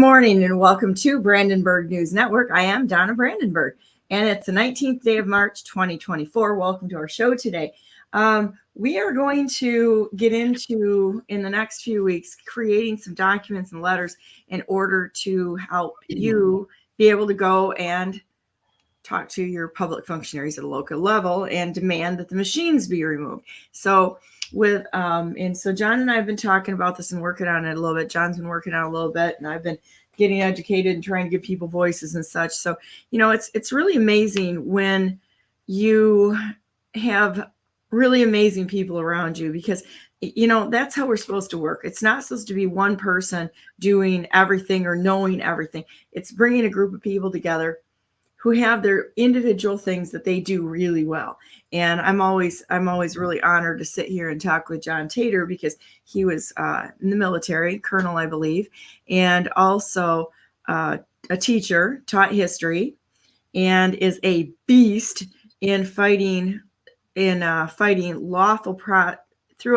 morning and welcome to Brandenburg News Network. I am Donna Brandenburg and it's the 19th day of March 2024. Welcome to our show today. We are going to get into, in the next few weeks, creating some documents and letters in order to help you be able to go and talk to your public functionaries at a local level and demand that the machines be removed. So so John and I have been talking about this and working on it a little bit. John's been working on it a little bit, and I've been getting educated and trying to give people voices and such. So, it's really amazing when you have really amazing people around you, because that's how we're supposed to work. It's not supposed to be one person doing everything or knowing everything. It's bringing a group of people together who have their individual things that they do really well. And I'm always really honored to sit here and talk with John Tater, because he was in the military, colonel, I believe, and also a teacher, taught history, and is a beast in fighting through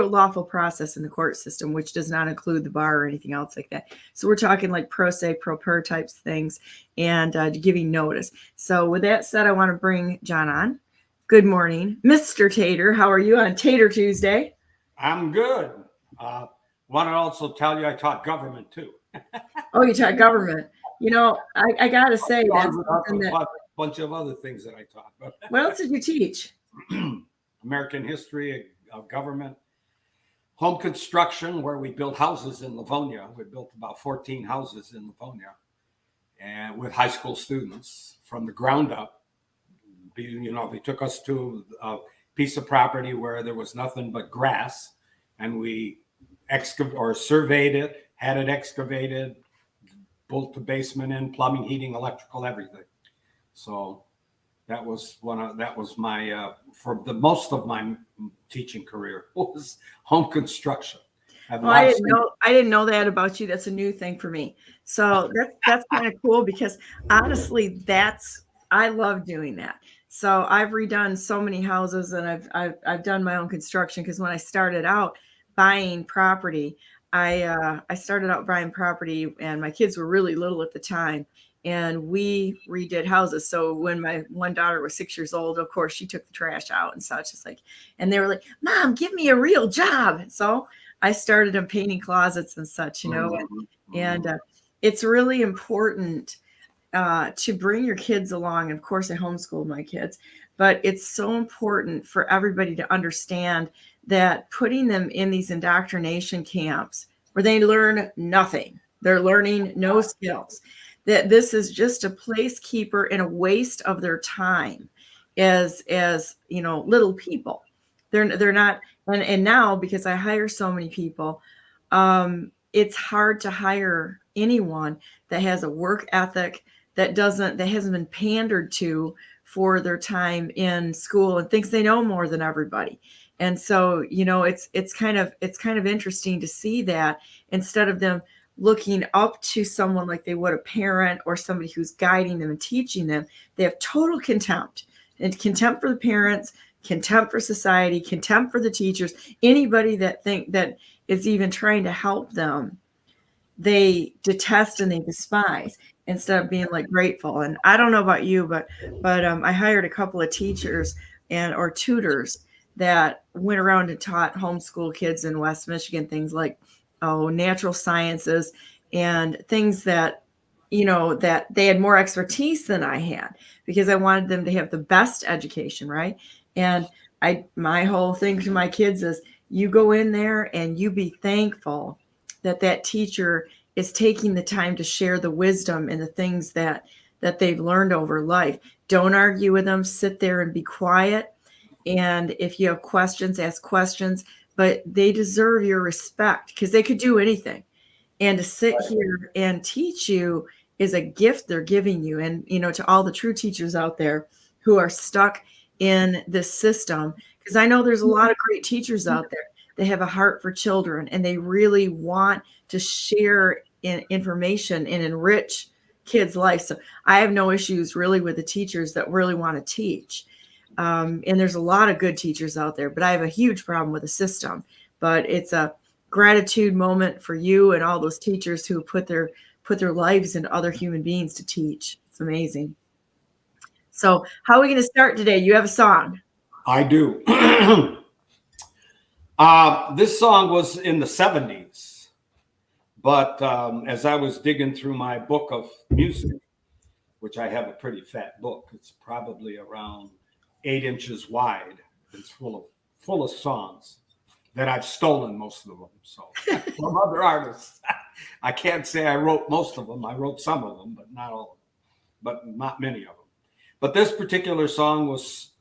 a lawful process in the court system, which does not include the bar or anything else like that. So we're talking like pro se, pro per types things, and giving notice. So with that said, I want to bring John on. Good morning, Mr. Tater. How are you on Tatar Tuesday? I'm good. Want to also tell you I taught government too. Oh, you taught government. I got to say, that's a bunch of other things that I taught. What else did you teach? American history of government. Home construction, where we built houses in Livonia. We built about 14 houses in Livonia, and with high school students from the ground up. They took us to a piece of property where there was nothing but grass, and we surveyed it, had it excavated, built the basement in, plumbing, heating, electrical, everything. So that was my for the most of my teaching career was home construction. I didn't know that about you. That's a new thing for me. So that's kind of cool, because honestly, I love doing that. So I've redone so many houses, and I've done my own construction, because when I started out buying property, I started out buying property, and my kids were really little at the time. And we redid houses. So when my one daughter was 6 years old, of course, she took the trash out and such. And they were like, "Mom, give me a real job." So I started them painting closets and such, and it's really important to bring your kids along. Of course, I homeschooled my kids, but it's so important for everybody to understand that putting them in these indoctrination camps where they learn nothing, they're learning no skills, that this is just a placekeeper and a waste of their time as little people. They're not, and now, because I hire so many people, it's hard to hire anyone that has a work ethic, that hasn't been pandered to for their time in school and thinks they know more than everybody. And so, it's kind of interesting to see that, instead of them looking up to someone like they would a parent or somebody who's guiding them and teaching them, they have total contempt for the parents, contempt for society, contempt for the teachers, anybody that is even trying to help them. They detest and they despise, instead of being like grateful. And I don't know about you, but I hired a couple of teachers or tutors that went around and taught homeschool kids in West Michigan things like natural sciences and things that that they had more expertise than I had, because I wanted them to have the best education, right? And my whole thing to my kids is, you go in there and you be thankful that teacher is taking the time to share the wisdom and the things that they've learned over life. Don't argue with them. Sit there and be quiet. And if you have questions, ask questions. But they deserve your respect, because they could do anything. And to sit here and teach you is a gift they're giving you. And, to all the true teachers out there who are stuck in this system, because I know there's a lot of great teachers out there. They have a heart for children, and they really want to share information and enrich kids' lives. So I have no issues really with the teachers that really want to teach. And there's a lot of good teachers out there, but I have a huge problem with the system. But it's a gratitude moment for you and all those teachers who put their put their lives into other human beings to teach. It's amazing. So how are we going to start today? You have a song. I do. This song was in the 70s, but as I was digging through my book of music, which I have a pretty fat book, it's probably around 8 inches wide. It's full of songs that I've stolen most of them. So from other artists, I can't say I wrote most of them. I wrote some of them, but not all of them, but not many of them. But this particular song was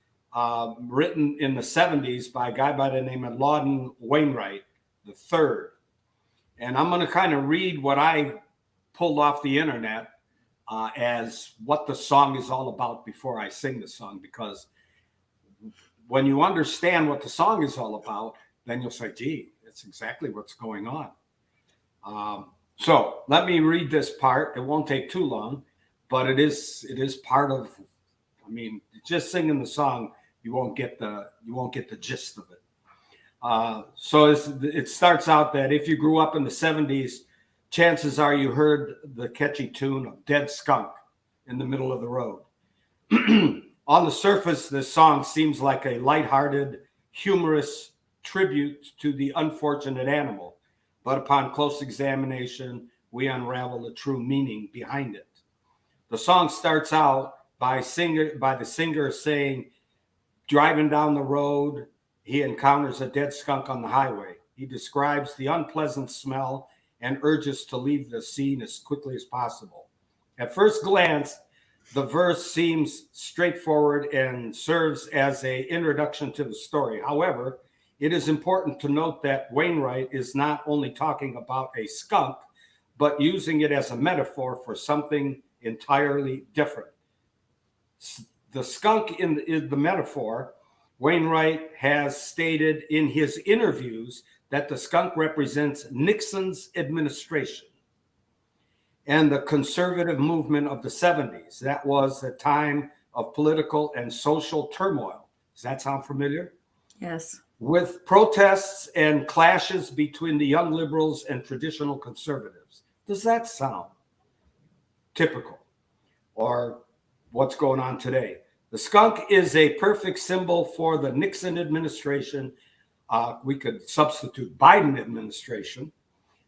written in the 70s by a guy by the name of Loudon Wainwright III. And I'm going to kind of read what I pulled off the internet as what the song is all about before I sing the song, because when you understand what the song is all about, then you'll say, gee, that's exactly what's going on. So let me read this part. It won't take too long, but it is part of, I mean, just singing the song, you won't get the gist of it. So it starts out that if you grew up in the 70s, chances are you heard the catchy tune of Dead Skunk in the middle of the road. On the surface, this song seems like a lighthearted, humorous tribute to the unfortunate animal. But upon close examination, we unravel the true meaning behind it. The song starts out by the singer saying, driving down the road, he encounters a dead skunk on the highway. He describes the unpleasant smell and urges to leave the scene as quickly as possible. At first glance, the verse seems straightforward and serves as an introduction to the story. However, it is important to note that Wainwright is not only talking about a skunk, but using it as a metaphor for something entirely different. The skunk in the metaphor, Wainwright has stated in his interviews that the skunk represents Nixon's administration and the conservative movement of the 70s. That was a time of political and social turmoil. Does that sound familiar? Yes. With protests and clashes between the young liberals and traditional conservatives. Does that sound typical or what's going on today? The skunk is a perfect symbol for the Nixon administration. We could substitute Biden administration,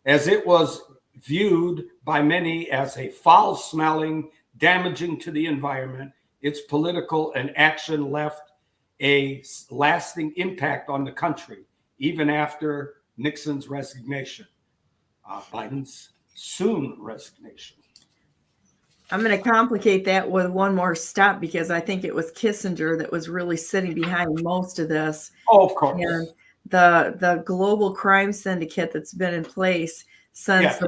as it was viewed by many as a foul-smelling, damaging to the environment. Its political and action left a lasting impact on the country, even after Nixon's resignation, Biden's soon resignation. I'm going to complicate that with one more step, because I think it was Kissinger that was really sitting behind most of this. Oh, of course. And the global crime syndicate that's been in place since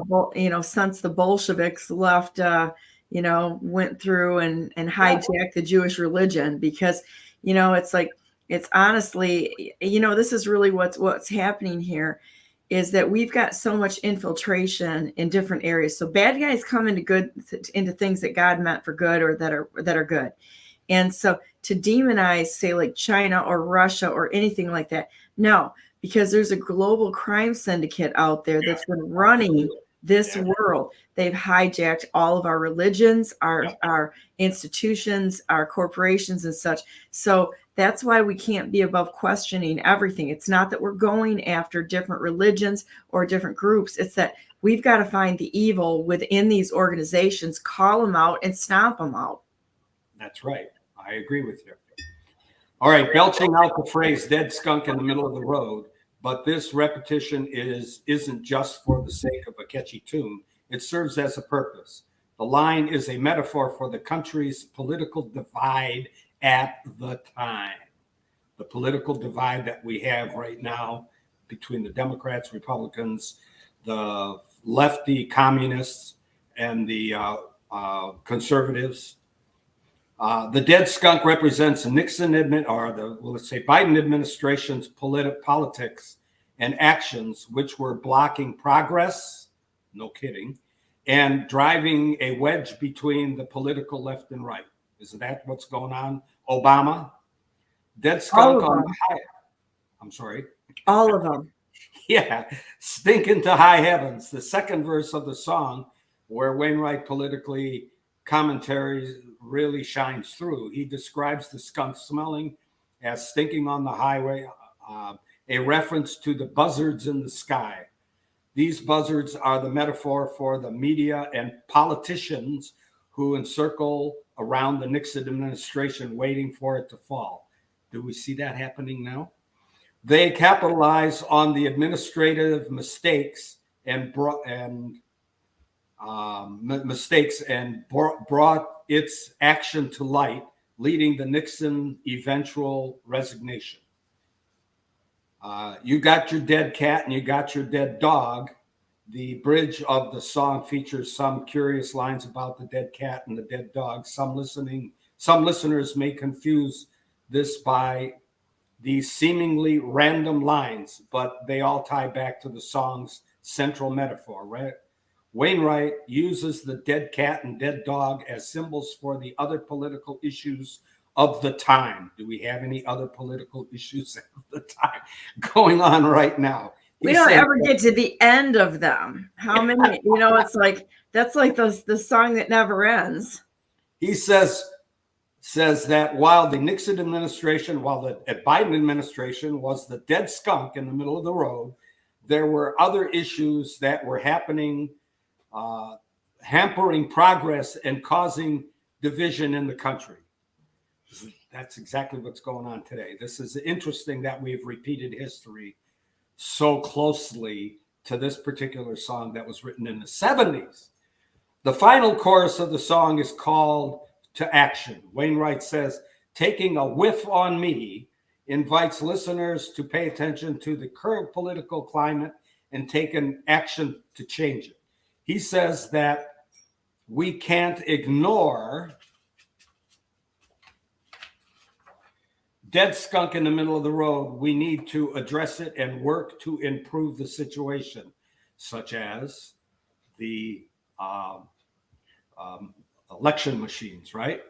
since the Bolsheviks left, went through and hijacked the Jewish religion, because it's honestly, this is really what's happening here, is that we've got so much infiltration in different areas. So bad guys come into things that God meant for good, or that are good. And so to demonize, say, like China or Russia or anything like that, no, because there's a global crime syndicate out there that's been running this world. They've hijacked all of our religions, our institutions, our corporations and such. So that's why we can't be above questioning everything. It's not that we're going after different religions or different groups. It's that we've got to find the evil within these organizations, call them out, and stomp them out. That's right. I agree with you. All right, belching out the phrase "dead skunk" in the middle of the road, but this repetition isn't just for the sake of a catchy tune. It serves as a purpose. The line is a metaphor for the country's political divide at the time. The political divide that we have right now between the Democrats, Republicans, the lefty communists, and the conservatives. The dead skunk represents Nixon Biden administration's politics and actions, which were blocking progress, no kidding, and driving a wedge between the political left and right. Is that what's going on? Obama, dead skunk on the high. I'm sorry. All of them. Yeah, stinking to high heavens. The second verse of the song where Wainwright politically commentary really shines through. He describes the skunk smelling as stinking on the highway, a reference to the buzzards in the sky. These buzzards are the metaphor for the media and politicians who encircle around the Nixon administration waiting for it to fall. Do we see that happening now? They capitalize on the administrative mistakes and brought its action to light, leading the Nixon eventual resignation. You got your dead cat and you got your dead dog. The bridge of the song features some curious lines about the dead cat and the dead dog. Some listeners may confuse this by these seemingly random lines, but they all tie back to the song's central metaphor, right? Wainwright uses the dead cat and dead dog as symbols for the other political issues of the time. Do we have any other political issues of the time going on right now? We don't ever get to the end of them. How many? It's like that's like the song that never ends. He says that while the Nixon administration, while the Biden administration was the dead skunk in the middle of the road, there were other issues that were happening, hampering progress and causing division in the country. That's exactly what's going on today. This is interesting that we've repeated history so closely to this particular song that was written in the 70s. The final chorus of the song is called to action. Wainwright says, taking a whiff on me invites listeners to pay attention to the current political climate and take an action to change it. He says that we can't ignore dead skunk in the middle of the road. We need to address it and work to improve the situation, such as the election machines, right?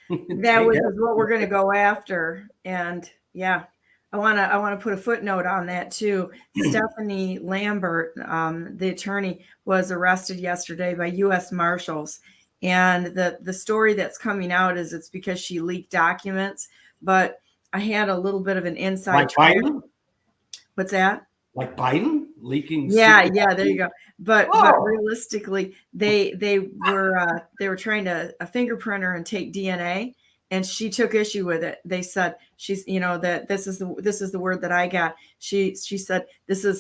That was what we're going to go after. And yeah, I want to put a footnote on that too. Stephanie Lambert, the attorney, was arrested yesterday by U.S. Marshals. And the story that's coming out is it's because she leaked documents, but I had a little bit of an inside like Biden? What's that? Like Biden leaking? Yeah, there you go. But realistically, they were trying to fingerprint her and take DNA, and she took issue with it. They said she's that this is the word that I got. She said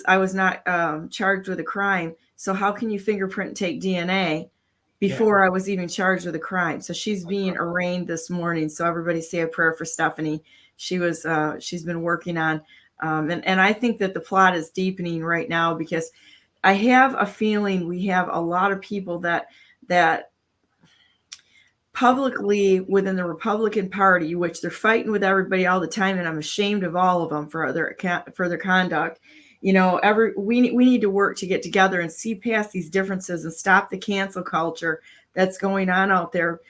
I was not charged with a crime. So how can you fingerprint and take DNA before I was even charged with a crime? So she's being arraigned this morning. So everybody say a prayer for Stephanie. She's been working on, and I think that the plot is deepening right now because I have a feeling we have a lot of people that publicly within the Republican Party, which they're fighting with everybody all the time, and I'm ashamed of all of them for their conduct. We need to work to get together and see past these differences and stop the cancel culture that's going on out there.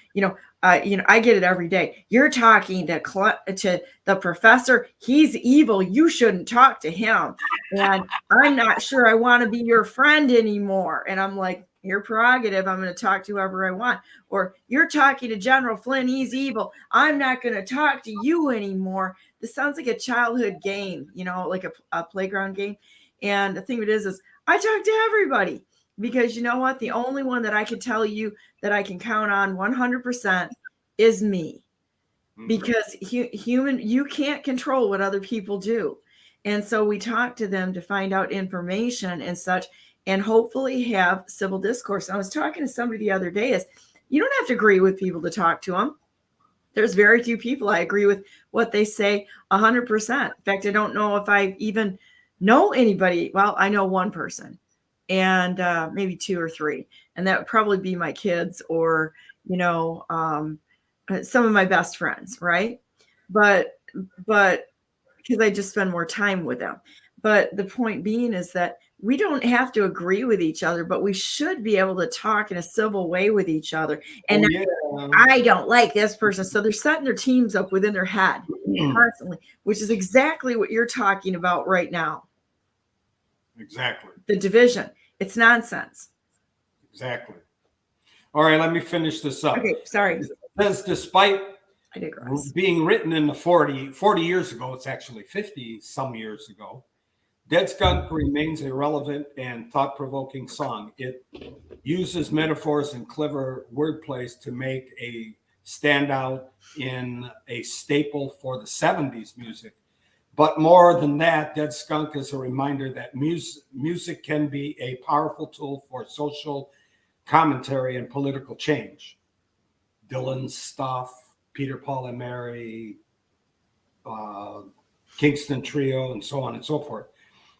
I get it every day. You're talking to the professor. He's evil. You shouldn't talk to him. And I'm not sure I want to be your friend anymore. And I'm like, your prerogative. I'm going to talk to whoever I want. Or you're talking to General Flynn. He's evil. I'm not going to talk to you anymore. This sounds like a childhood game, like a playground game. And the thing of it is I talk to everybody. Because you know what? The only one that I can tell you that I can count on 100% is me. Because you can't control what other people do. And so we talk to them to find out information and such, and hopefully have civil discourse. And I was talking to somebody the other day, you don't have to agree with people to talk to them. There's very few people I agree with what they say 100%. In fact, I don't know if I even know anybody. Well, I know one person. And maybe two or three, and that would probably be my kids or some of my best friends, right? But because I just spend more time with them. But the point being is that we don't have to agree with each other, but we should be able to talk in a civil way with each other. And I don't like this person, so they're setting their teams up within their head constantly, which is exactly what you're talking about right now. Exactly. The division. It's nonsense. Exactly. All right, let me finish this up. Okay, sorry. It says, despite I digress. being written in the 40 years ago, it's actually 50 some years ago, Dead Skunk remains a relevant and thought-provoking song. It uses metaphors and clever wordplays to make a standout in a staple for the 70s music. But more than that, Dead Skunk is a reminder that music can be a powerful tool for social commentary and political change. Dylan's stuff, Peter, Paul and Mary, Kingston Trio, and so on and so forth.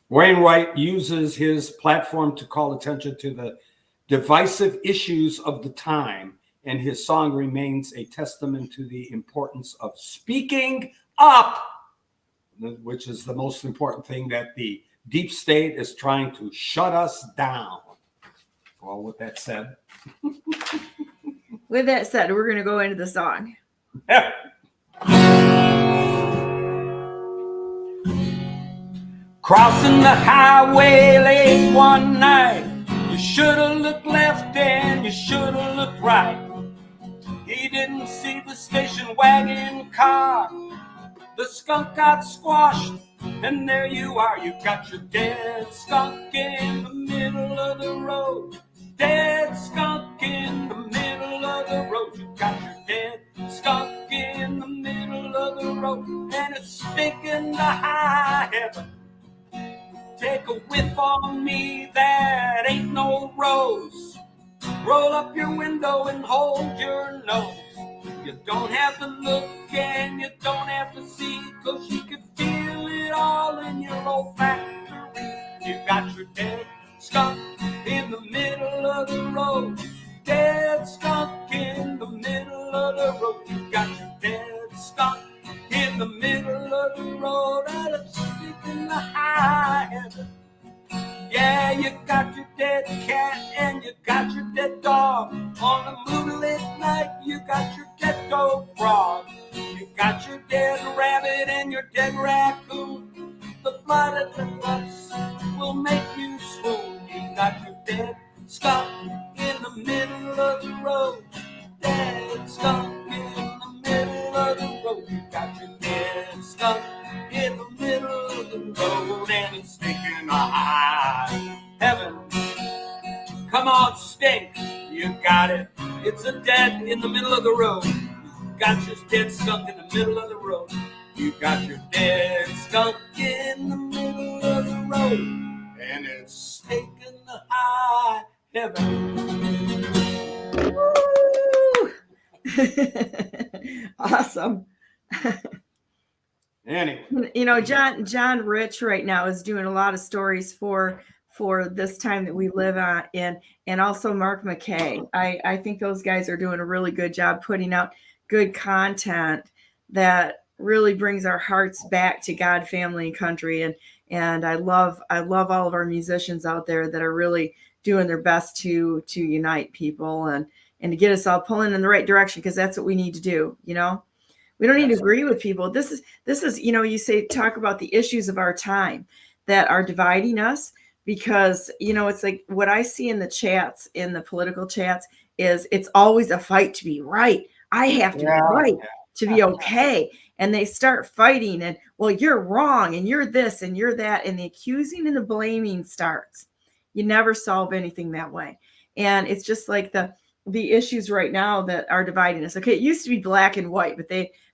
Wainwright uses his platform to call attention to the divisive issues of the time, and his song remains a testament to the importance of speaking up, which is the most important thing, that the deep state is trying to shut us down. Well, with that said. With that said, we're going to go into the song. Crossing the highway late one night, you should have looked left and you should have looked right. He didn't see the station wagon car. The skunk got squashed, and there you are. You got your dead skunk in the middle of the road. Dead skunk in the middle of the road. You got your dead skunk in the middle of the road, and it's stinking to high heaven. Take a whiff on me, that ain't no rose. Roll up your window and hold your nose. You don't have to look and you don't have to see, 'cause you can feel it all in your olfactory. You got your dead skunk in the middle of the road. Dead skunk in the middle of the road. You got your dead skunk in the middle of the road, and it's sticking the high heaven. Yeah, you got your dead cat and you got your dead dog. On a moonlit night, you got your dead dog frog. You got your dead rabbit and your dead raccoon. The blood of the nuts will make you swoon. You got your dead skunk in the middle of the road. Dead skunk in the middle of the road. You got your dead skunk in the middle of the road, and it's stinking high heaven. Come on, stink, you got it. It's a dead in the middle of the road. You got your dead skunk in the middle of the road. You got your dead skunk in the middle of the road, and it's stinking high heaven. Woo! Awesome. Anyway, you know, John Rich right now is doing a lot of stories for this time that we live in, and also Mark McKay. I think those guys are doing a really good job putting out good content that really brings our hearts back to God, family, and country. And I love all of our musicians out there that are really doing their best to unite people and to get us all pulling in the right direction, because that's what we need to do, you know. We don't need to agree with people. This is, you know, you say, talk about the issues of our time that are dividing us, because, you know, it's like what I see in the chats, in the political chats, is it's always a fight to be right. I have to be right to be okay. And they start fighting and, well, you're wrong and you're this and you're that. And the accusing and the blaming starts. You never solve anything that way. And it's just like the issues right now that are dividing us. Okay, it used to be black and white,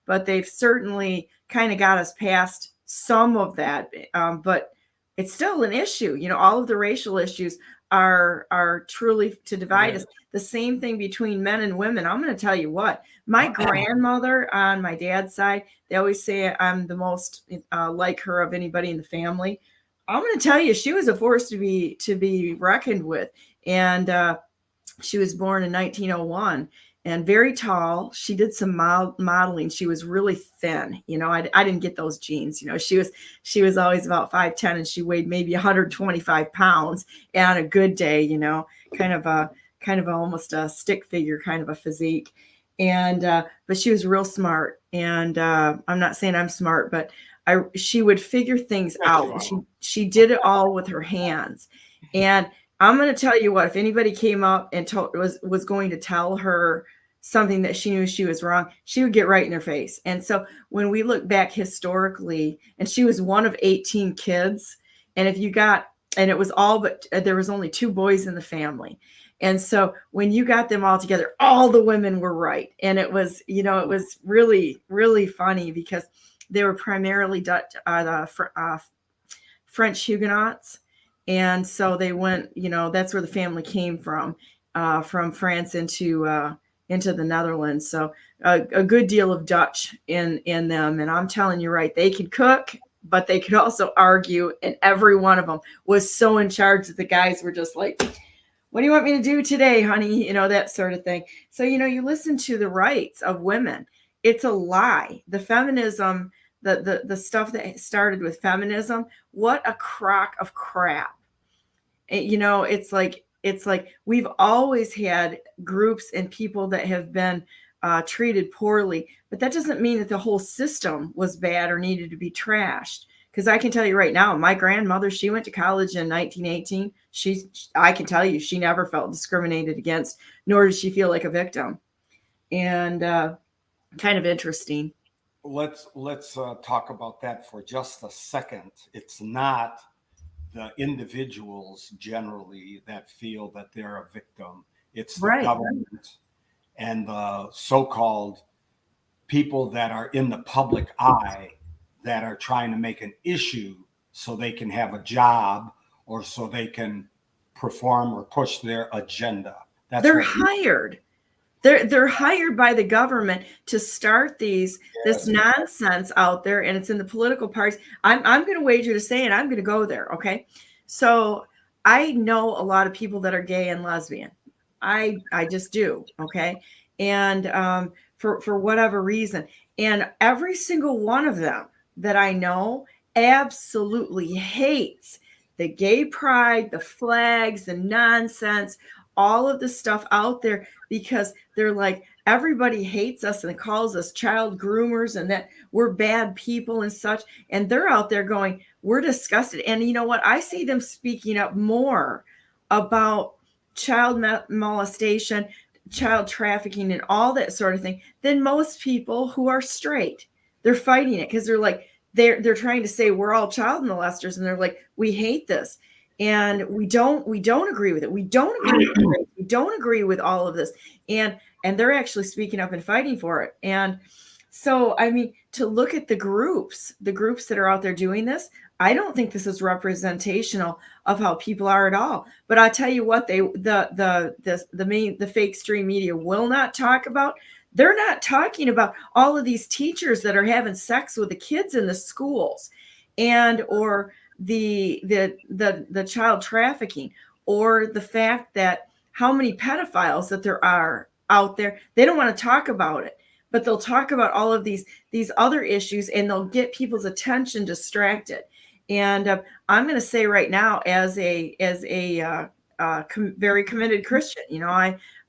but they've certainly kind of got us past some of that. But it's still an issue. You know, all of the racial issues are truly to divide us. The same thing between men and women. I'm going to tell you what, my grandmother on my dad's side, they always say I'm the most like her of anybody in the family. I'm going to tell you, she was a force to be reckoned with. And she was born in 1901 and very tall. She did some modeling. She was really thin. You know, I didn't get those genes. You know, she was always about 5'10", and she weighed maybe 125 pounds. And on a good day, you know, kind of almost a stick figure kind of a physique. And but she was real smart. And I'm not saying I'm smart, but she would figure things out. She did it all with her hands. And I'm going to tell you what, if anybody came up and was going to tell her something that she knew she was wrong, she would get right in her face. And so when we look back historically, and she was one of 18 kids, and it was all but there was only 2 boys in the family. And so when you got them all together, all the women were right. And it was, it was really, really funny because they were primarily Dutch, French Huguenots. And so they went, that's where the family came from France into the Netherlands. So a good deal of Dutch in them. And I'm telling you, right, they could cook, but they could also argue. And every one of them was so in charge that the guys were just like, what do you want me to do today, honey? That sort of thing. So, you listen to the rights of women. It's a lie. The feminism, the stuff that started with feminism, what a crock of crap. It's like we've always had groups and people that have been treated poorly, but that doesn't mean that the whole system was bad or needed to be trashed. Because I can tell you right now, my grandmother, she went to college in 1918. I can tell you, she never felt discriminated against, nor did she feel like a victim. And kind of interesting. Let's talk about that for just a second. It's not the individuals generally that feel that they're a victim. It's the government and the so-called people that are in the public eye that are trying to make an issue so they can have a job or so they can perform or push their agenda. They're hired. They're hired by the government to start this nonsense out there, and it's in the political parties. I'm going to wager to say, and I'm going to go there. Okay, so I know a lot of people that are gay and lesbian. I just do. Okay, and for whatever reason, and every single one of them that I know absolutely hates the gay pride, the flags, the nonsense, all of the stuff out there, because they're like, everybody hates us and calls us child groomers and that we're bad people and such. And they're out there going, we're disgusted. And you know what? I see them speaking up more about child molestation, child trafficking, and all that sort of thing than most people who are straight. They're fighting it because they're like, they're trying to say we're all child molesters, and they're like, we hate this. And we don't agree with it. We don't agree with it. We don't agree with all of this. And they're actually speaking up and fighting for it. And so, I mean, to look at the groups that are out there doing this, I don't think this is representational of how people are at all. But I'll tell you what, the fake stream media will not talk about. They're not talking about all of these teachers that are having sex with the kids in the schools, or the child trafficking, or the fact that how many pedophiles that there are out there. They don't want to talk about it, but they'll talk about all of these other issues, and they'll get people's attention distracted. And I'm going to say right now, as a very committed Christian,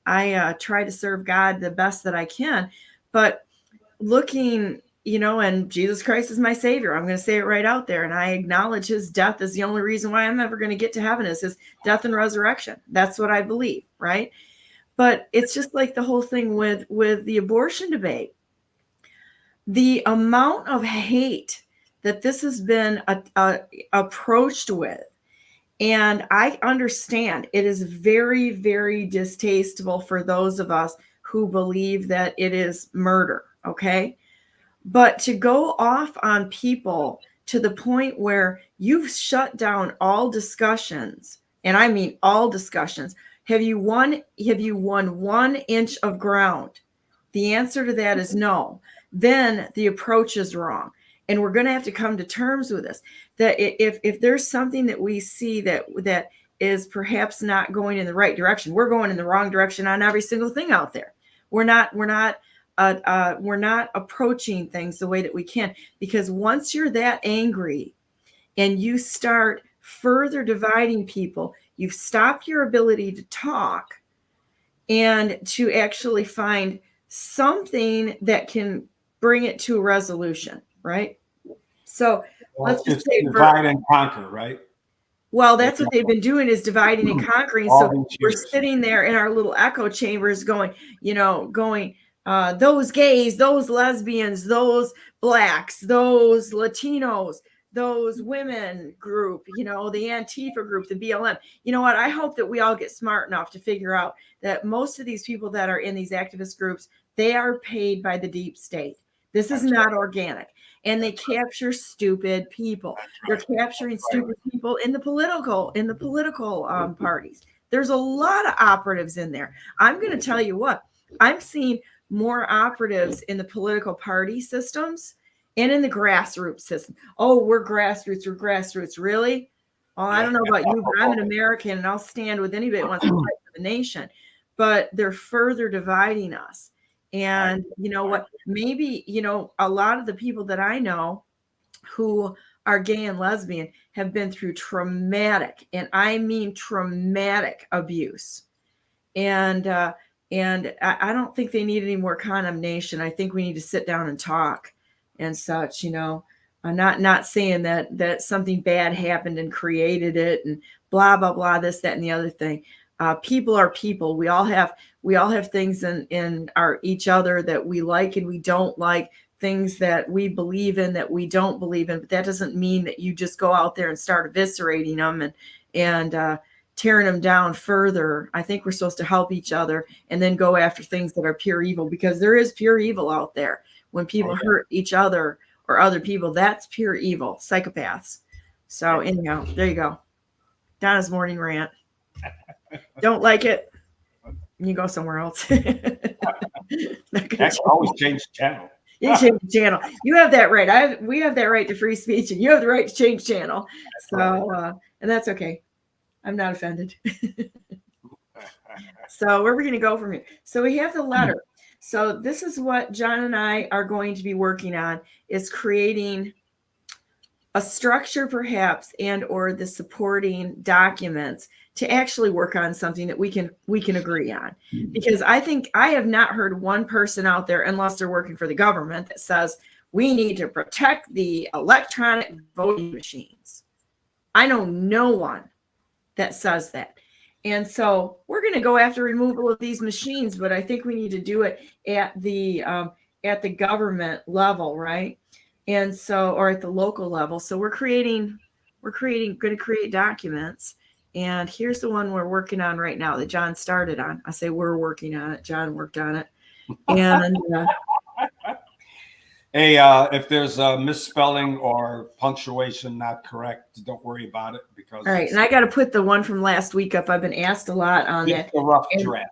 I try to serve God the best that I can, but looking, and Jesus Christ is my savior. I'm going to say it right out there. And I acknowledge his death is the only reason why I'm ever going to get to heaven, is his death and resurrection. That's what I believe. Right. But it's just like the whole thing with the abortion debate, the amount of hate that this has been approached with. And I understand it is very, very distasteful for those of us who believe that it is murder. Okay. But to go off on people to the point where you've shut down all discussions, and I mean all discussions. Have you won 1 inch of ground? The answer to that is no. Then the approach is wrong. And we're going to have to come to terms with this. That if there's something that we see that is perhaps not going in the right direction, we're going in the wrong direction on every single thing out there. We're not approaching things the way that we can, because once you're that angry and you start further dividing people, you've stopped your ability to talk and to actually find something that can bring it to a resolution, right? So let's just say divide and conquer, right? Well, that's what they've been doing, is dividing and conquering. All So these we're years. sitting there in our little echo chambers going, those gays, those lesbians, those blacks, those Latinos, those women group, the Antifa group, the BLM. You know what? I hope that we all get smart enough to figure out that most of these people that are in these activist groups, they are paid by the deep state. This is not organic. And they capture stupid people. They're capturing stupid people in the political parties. There's a lot of operatives in there. I'm going to tell you what, I'm seeing more operatives in the political party systems and in the grassroots system. Oh, we're grassroots. Really? Well, I don't know about you, but I'm an American and I'll stand with anybody that wants to fight for the nation. But they're further dividing us. And you know what? Maybe, a lot of the people that I know who are gay and lesbian have been through traumatic, and I mean traumatic abuse. And I don't think they need any more condemnation. I think we need to sit down and talk and such, I'm not saying that something bad happened and created it and blah, blah, blah, this, that, and the other thing. People are people. We all have things in our each other that we like and we don't like, things that we believe in that we don't believe in. But that doesn't mean that you just go out there and start eviscerating them and tearing them down further. I think we're supposed to help each other and then go after things that are pure evil, because there is pure evil out there. When people hurt each other or other people, that's pure evil, psychopaths. So anyhow, there you go. Donna's morning rant. Don't like it, you go somewhere else. Always change the channel. You change the channel. You have that right. We have that right to free speech, and you have the right to change channel. So, and that's okay. I'm not offended. So where are we going to go from here? So we have the letter. So this is what John and I are going to be working on, is creating a structure perhaps, and or the supporting documents to actually work on something that we can agree on. Because I think I have not heard one person out there, unless they're working for the government, that says we need to protect the electronic voting machines. I know no one that says that. And so we're going to go after removal of these machines, but I think we need to do it at the government level, right? And so, or at the local level. So we're going to create documents. And here's the one we're working on right now that John started on. I say we're working on it. John worked on it. And hey, if there's a misspelling or punctuation not correct, don't worry about it, because all right. And I got to put the one from last week up. I've been asked a lot on that. It's a rough draft.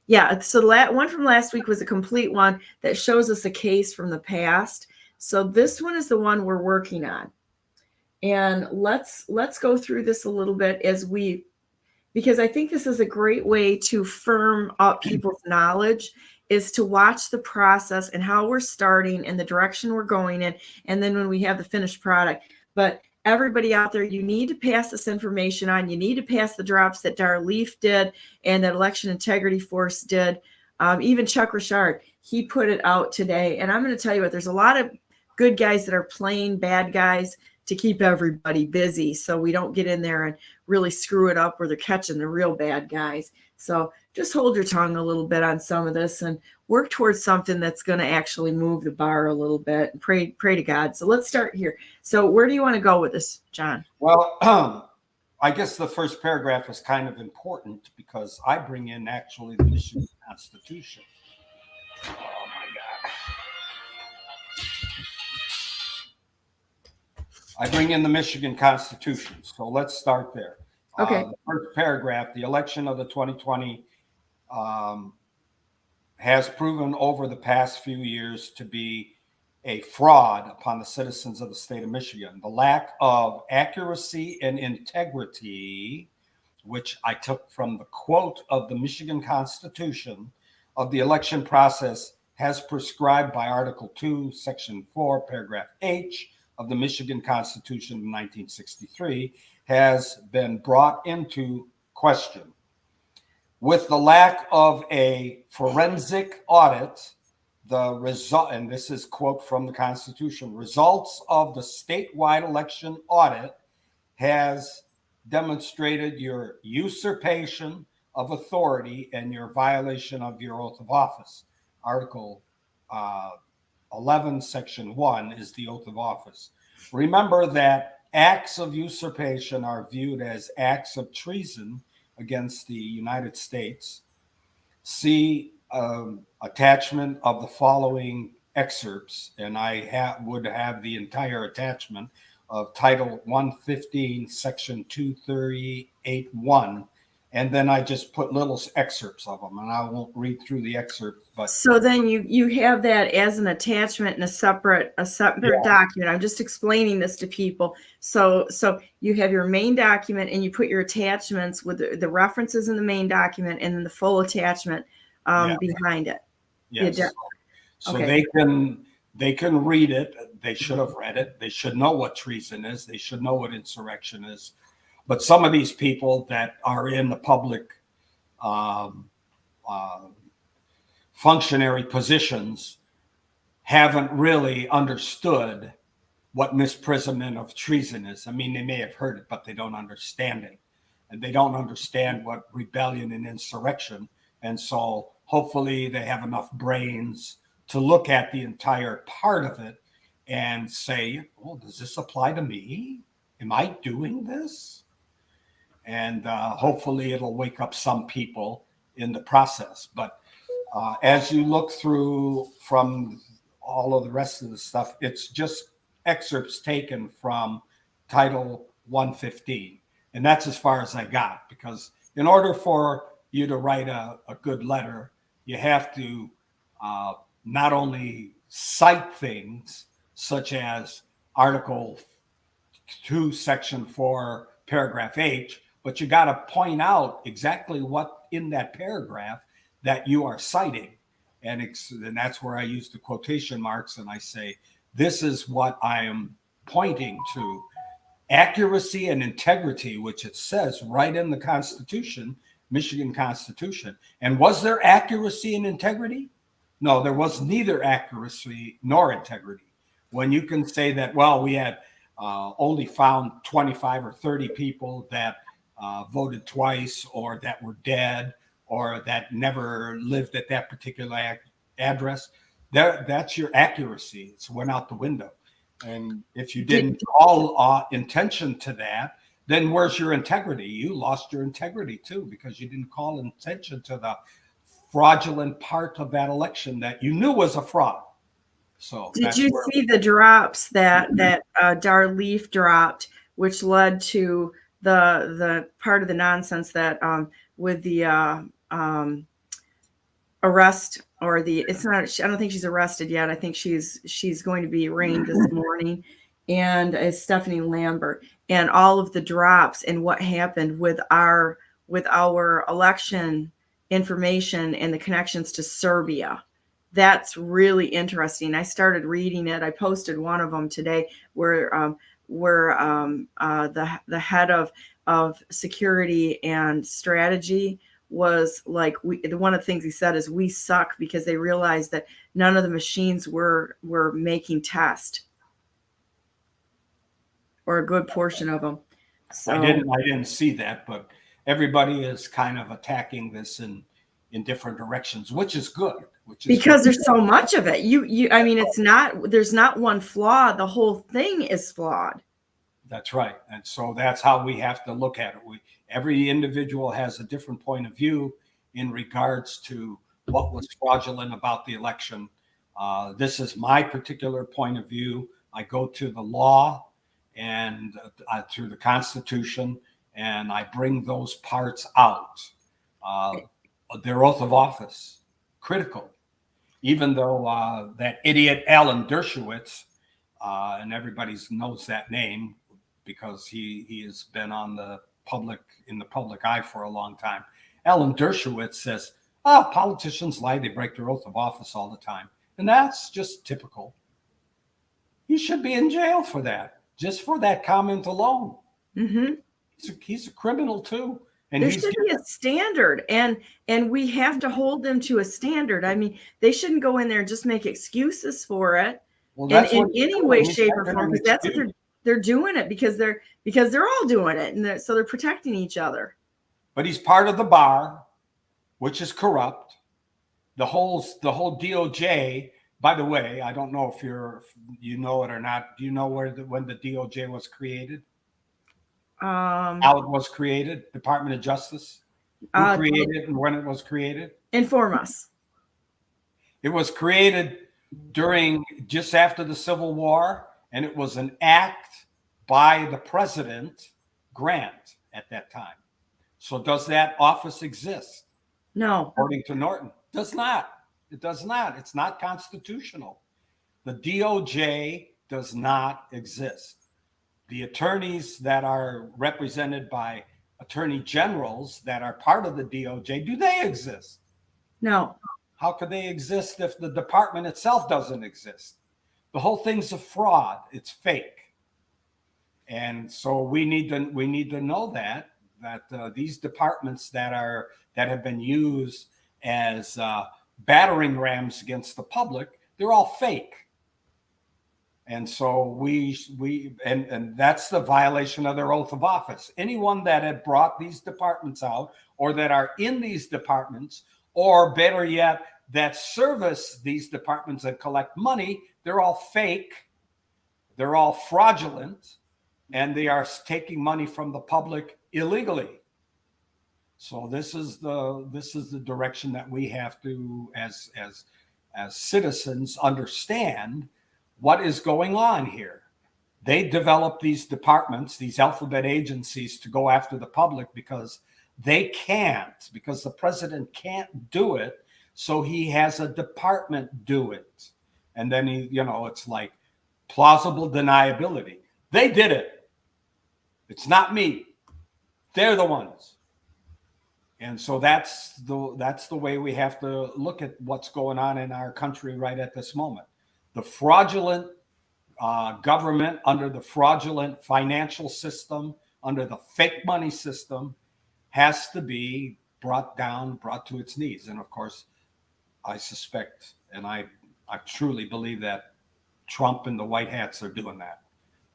Yeah. So the one from last week was a complete one that shows us a case from the past. So this one is the one we're working on. And let's go through this a little bit because I think this is a great way to firm up people's knowledge, is to watch the process and how we're starting and the direction we're going in. And then when we have the finished product, but everybody out there, you need to pass this information on. You need to pass the drops that Darleaf did and that Election Integrity Force did. Even Chuck Richard, he put it out today. And I'm going to tell you what, there's a lot of good guys that are playing bad guys to keep everybody busy, so we don't get in there and really screw it up where they're catching the real bad guys. So just hold your tongue a little bit on some of this and work towards something that's going to actually move the bar a little bit, and pray to God. So let's start here. So where do you want to go with this, John? Well, I guess the first paragraph is kind of important because I bring in actually the Michigan Constitution. Oh my God. I bring in the Michigan Constitution. So let's start there. Okay. The first paragraph, the election of the 2020 has proven over the past few years to be a fraud upon the citizens of the state of Michigan. The lack of accuracy and integrity, which I took from the quote of the Michigan Constitution, of the election process has prescribed by Article 2, Section 4, Paragraph H of the Michigan Constitution of 1963 has been brought into question. With the lack of a forensic audit, the result, and this is quote from the Constitution, results of the statewide election audit has demonstrated your usurpation of authority and your violation of your oath of office. Article 11, Section 1 is the oath of office. Remember that acts of usurpation are viewed as acts of treason against the United States. See attachment of the following excerpts, and I would have the entire attachment of Title 115, Section 238(1), and then I just put little excerpts of them, and I won't read through the excerpts. But so then you have that as an attachment in a separate document. I'm just explaining this to people. So you have your main document, and you put your attachments with the references in the main document, and then the full attachment behind it. Yes. So okay. they can read it. They should have read it. They should know what treason is. They should know what insurrection is. But some of these people that are in the public functionary positions haven't really understood what misprisonment of treason is. I mean, they may have heard it, but they don't understand it. And they don't understand what rebellion and insurrection. And so hopefully they have enough brains to look at the entire part of it and say, well, does this apply to me? Am I doing this? And hopefully it'll wake up some people in the process. But as you look through from all of the rest of the stuff, it's just excerpts taken from Title 115. And that's as far as I got, because in order for you to write a good letter, you have to not only cite things such as Article 2, Section 4, Paragraph H, but you got to point out exactly what in that paragraph that you are citing. And that's where I use the quotation marks, and I say, this is what I am pointing to. Accuracy and integrity, which it says right in the Constitution, Michigan Constitution. And was there accuracy and integrity? No, there was neither accuracy nor integrity. When you can say that, well, we had only found 25 or 30 people that voted twice, or that were dead, or that never lived at that particular address, that's your accuracy. It's went out the window. And if you didn't call attention to that, then where's your integrity? You lost your integrity too, because you didn't call attention to the fraudulent part of that election that you knew was a fraud. So did you see the drops that Darleaf dropped, which led to the part of the nonsense that with the arrest, or it's not, I don't think she's arrested yet. I think she's going to be arraigned this morning, and Stephanie Lambert, and all of the drops and what happened with our election information and the connections to Serbia. That's really interesting. I started reading it. I posted one of them today where the head of security and strategy was like, one of the things he said is, we suck, because they realized that none of the machines were making test, or a good portion of them. So I didn't see that, but everybody is kind of attacking this in different directions, which is good. Because there's so much of it. I mean, there's not one flaw. The whole thing is flawed. That's right. And so that's how we have to look at it. Every individual has a different point of view in regards to what was fraudulent about the election. This is my particular point of view. I go to the law and through the Constitution, and I bring those parts out. Their oath of office, critical. Even though that idiot Alan Dershowitz, and everybody knows that name because he has been in the public eye for a long time. Alan Dershowitz says, politicians lie, they break their oath of office all the time. And that's just typical. He should be in jail for that, just for that comment alone. Mm-hmm. He's a criminal too. And there should be a standard, and we have to hold them to a standard. I mean, they shouldn't go in there and just make excuses for it. Well, that's in any way, shape, or form, because that's what they're doing it because they're all doing it, and so they're protecting each other. But he's part of the bar, which is corrupt. The whole DOJ. By the way, I don't know if you know it or not. Do you know when the DOJ was created? How it was created? Department of Justice. Who created it and when it was created? Inform us. It was created just after the Civil War, and it was an act by the President Grant at that time. So does that office exist? No. According to Norton, does not. It does not. It's not constitutional. The DOJ does not exist. The attorneys that are represented by attorney generals that are part of the DOJ, do they exist? No. How could they exist if the department itself doesn't exist? The whole thing's a fraud. It's fake. And so we need to know that these departments that have been used as battering rams against the public, they're all fake. And so and that's the violation of their oath of office. Anyone that had brought these departments out, or that are in these departments, or better yet, that service these departments and collect money, they're all fake. They're all fraudulent, and they are taking money from the public illegally. So this is the direction that we have to, as citizens, understand what is going on here. They develop these departments, these alphabet agencies, to go after the public because because the president can't do it. So he has a department do it. And then it's like plausible deniability. They did it. It's not me. They're the ones. And so that's the way we have to look at what's going on in our country right at this moment. The fraudulent government, under the fraudulent financial system, under the fake money system, has to be brought to its knees. And of course, I suspect, and I truly believe that Trump and the White Hats are doing that.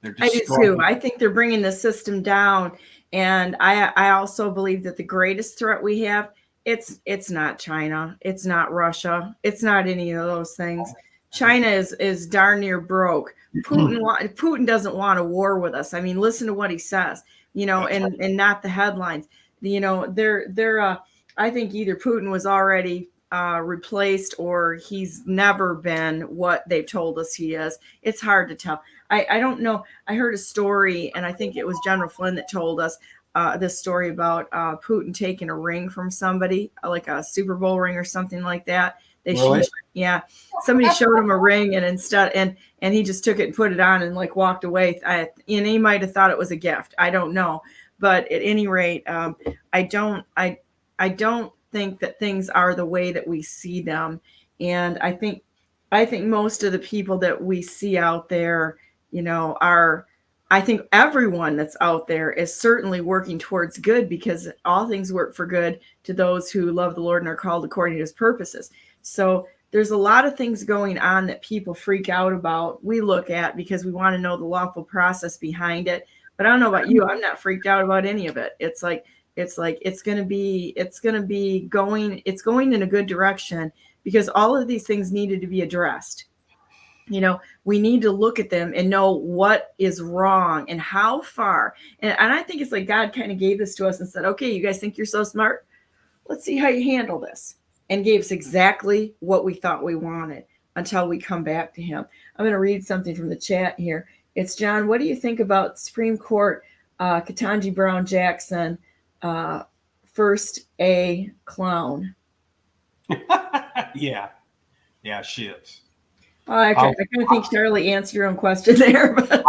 I do too. I think they're bringing the system down. And I also believe that the greatest threat we have, it's not China. It's not Russia. It's not any of those things. China is darn near broke. Putin doesn't want a war with us. I mean, listen to what he says, and not the headlines. I think either Putin was already replaced, or he's never been what they've told us he is. It's hard to tell. I don't know. I heard a story, and I think it was General Flynn that told us this story about Putin taking a ring from somebody, like a Super Bowl ring or something like that. Somebody showed him a ring, and he just took it and put it on and walked away. And he might have thought it was a gift. I don't know, but at any rate, I don't think that things are the way that we see them. And I think most of the people that we see out there, I think everyone that's out there is certainly working towards good, because all things work for good to those who love the Lord and are called according to his purposes. So there's a lot of things going on that people freak out about. We look at because we want to know the lawful process behind it. But I don't know about you. I'm not freaked out about any of it. It's going to be going in a good direction, because all of these things needed to be addressed. We need to look at them and know what is wrong and how far. And I think it's like God kind of gave this to us and said, okay, you guys think you're so smart? Let's see how you handle this. And gave us exactly what we thought we wanted until we come back to him. I'm going to read something from the chat here. It's John. What do you think about Supreme Court Ketanji Brown Jackson, first A clown? Yeah, she is. I kind of think Charlie answered your own question there. But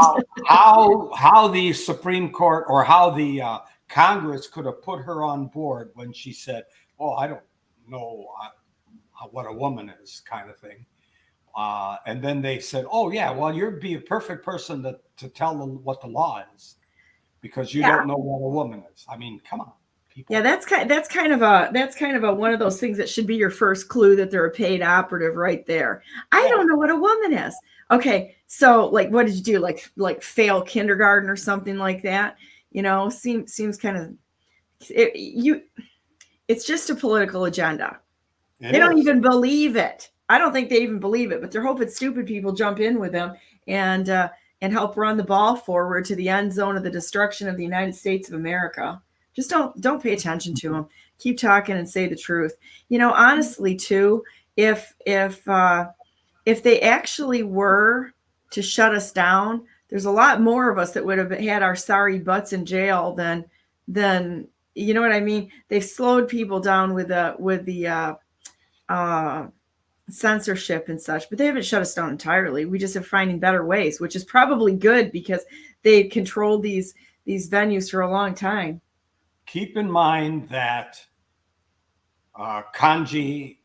how the Supreme Court, or how the Congress could have put her on board when she said, "Oh, I don't know what a woman is," kind of thing. And then they said, "Oh yeah, well, you'd be a perfect person to tell them what the law is, because you don't know what a woman is." I mean, come on. people. Yeah, that's kind of a one of those things that should be your first clue that they're a paid operative right there. I don't know what a woman is. Okay, so like, what did you do? Like fail kindergarten or something like that? Seems kind of it's just a political agenda. They don't even believe it. I don't think they even believe it, but they're hoping stupid people jump in with them and help run the ball forward to the end zone of the destruction of the United States of America. Just don't pay attention to them. Keep talking and say the truth. Honestly, too, if they actually were to shut us down, there's a lot more of us that would have had our sorry butts in jail than you know what I mean. They've slowed people down with the censorship and such, but they haven't shut us down entirely. We just are finding better ways, which is probably good because they controlled these venues for a long time. Keep in mind that kanji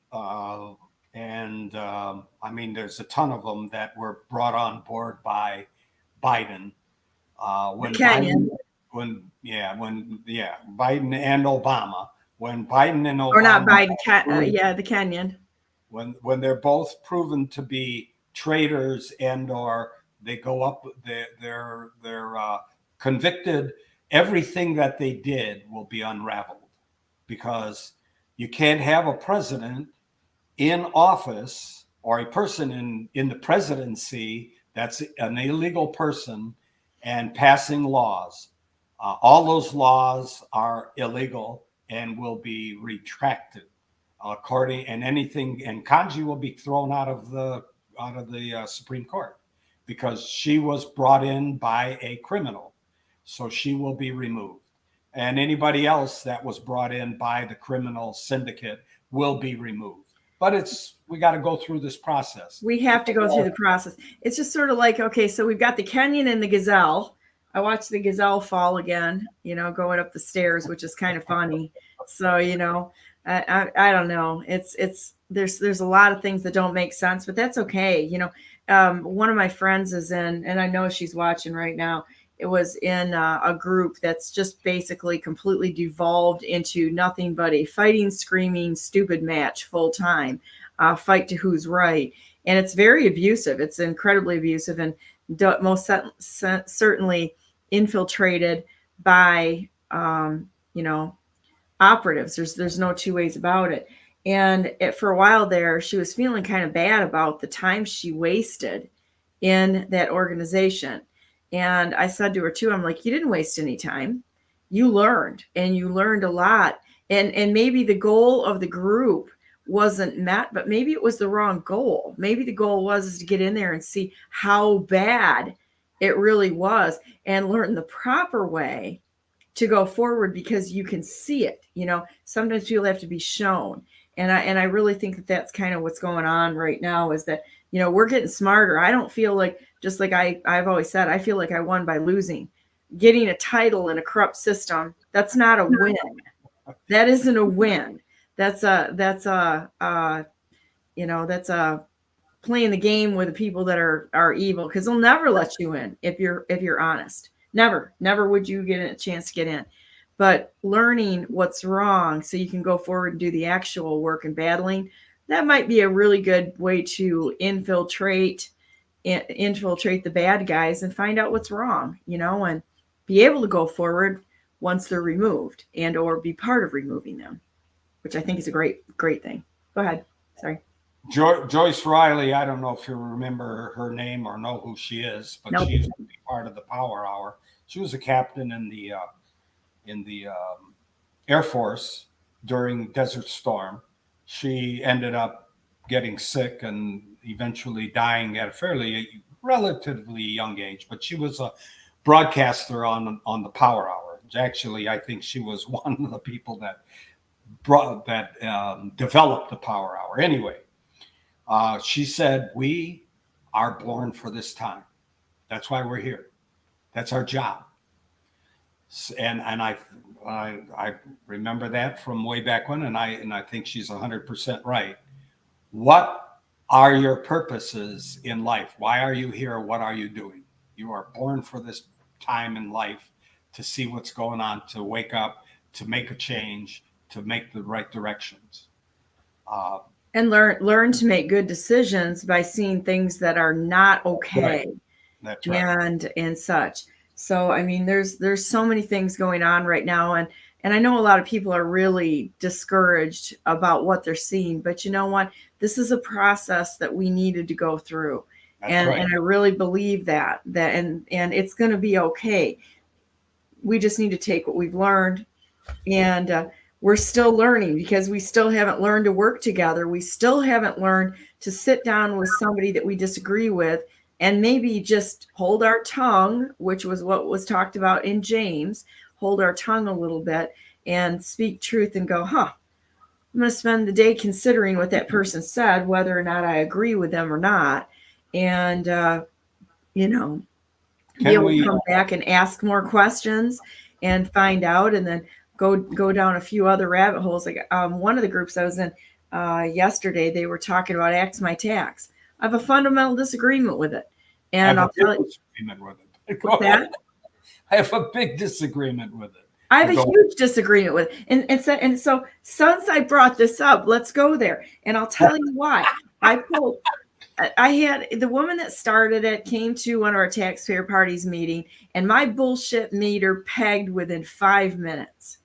and I mean, there's a ton of them that were brought on board by Biden. When Biden and Obama. When Biden and Obama, or not Biden, the Kenyan. When they're both proven to be traitors and or they go up, they're convicted. Everything that they did will be unraveled, because you can't have a president in office or a person in the presidency that's an illegal person and passing laws. All those laws are illegal and will be retracted and kanji will be thrown out of the Supreme Court, because she was brought in by a criminal, so she will be removed, and anybody else that was brought in by the criminal syndicate will be removed. But we got to go through this process. We have to go through the process. It's just sort of like, okay, so we've got the Kenyan and the gazelle. I watched the gazelle fall again, going up the stairs, which is kind of funny. So, I don't know. There's a lot of things that don't make sense, but that's okay. One of my friends is in, and I know she's watching right now. It was in a group that's just basically completely devolved into nothing but a fighting, screaming, stupid match full time, fight to who's right. And it's very abusive. It's incredibly abusive, and most certainly infiltrated by, operatives. There's no two ways about it. And for a while there, she was feeling kind of bad about the time she wasted in that organization. And I said to her too, I'm like, you didn't waste any time. You learned, and you learned a lot. And maybe the goal of the group wasn't met, but maybe it was the wrong goal. Maybe the goal was to get in there and see how bad it really was and learn the proper way to go forward, because you can see it. Sometimes people have to be shown. And I really think that that's kind of what's going on right now, is that, we're getting smarter. I don't feel like, just like I've always said, I feel like I won by losing. Getting a title in a corrupt system, that's not a win. That isn't a win. That's playing the game with the people that are evil, because they'll never let you in if you're honest. Never would you get a chance to get in. But learning what's wrong so you can go forward and do the actual work and battling, that might be a really good way to infiltrate the bad guys and find out what's wrong, and be able to go forward once they're removed and or be part of removing them, which I think is a great thing. Go ahead. Sorry. Joyce Riley, I don't know if you remember her name or know who she is, but She used to be part of the Power Hour. She was a captain in the Air Force during Desert Storm. She ended up getting sick and eventually dying at a relatively young age, but she was a broadcaster on the Power Hour. Actually, I think she was one of the people that developed the Power Hour. Anyway, she said, we are born for this time. That's why we're here. That's our job. And I remember that from way back when, and I think she's 100% right. What are your purposes in life? Why are you here? What are you doing? You are born for this time in life, to see what's going on, to wake up, to make a change, to make the right directions. And learn to make good decisions by seeing things that are not okay. Right. That's right. And such. So I mean, there's so many things going on right now, and I know a lot of people are really discouraged about what they're seeing, but you know what? This is a process that we needed to go through. That's right. And I really believe that and it's going to be okay. We just need to take what we've learned, and we're still learning because we still haven't learned to work together. We still haven't learned to sit down with somebody that we disagree with and maybe just hold our tongue, which was what was talked about in James, hold our tongue a little bit and speak truth and go, I'm going to spend the day considering what that person said, whether or not I agree with them or not. And, be able to come back and ask more questions and find out, and then go down a few other rabbit holes. Like one of the groups I was in yesterday, they were talking about Axe My Tax. I have a fundamental disagreement with it. And I'll tell you. I have a big disagreement with it. I have a huge disagreement with it. And so since I brought this up, let's go there. And I'll tell you why. I had the woman that started it came to one of our taxpayer parties meeting, and my bullshit meter pegged within 5 minutes.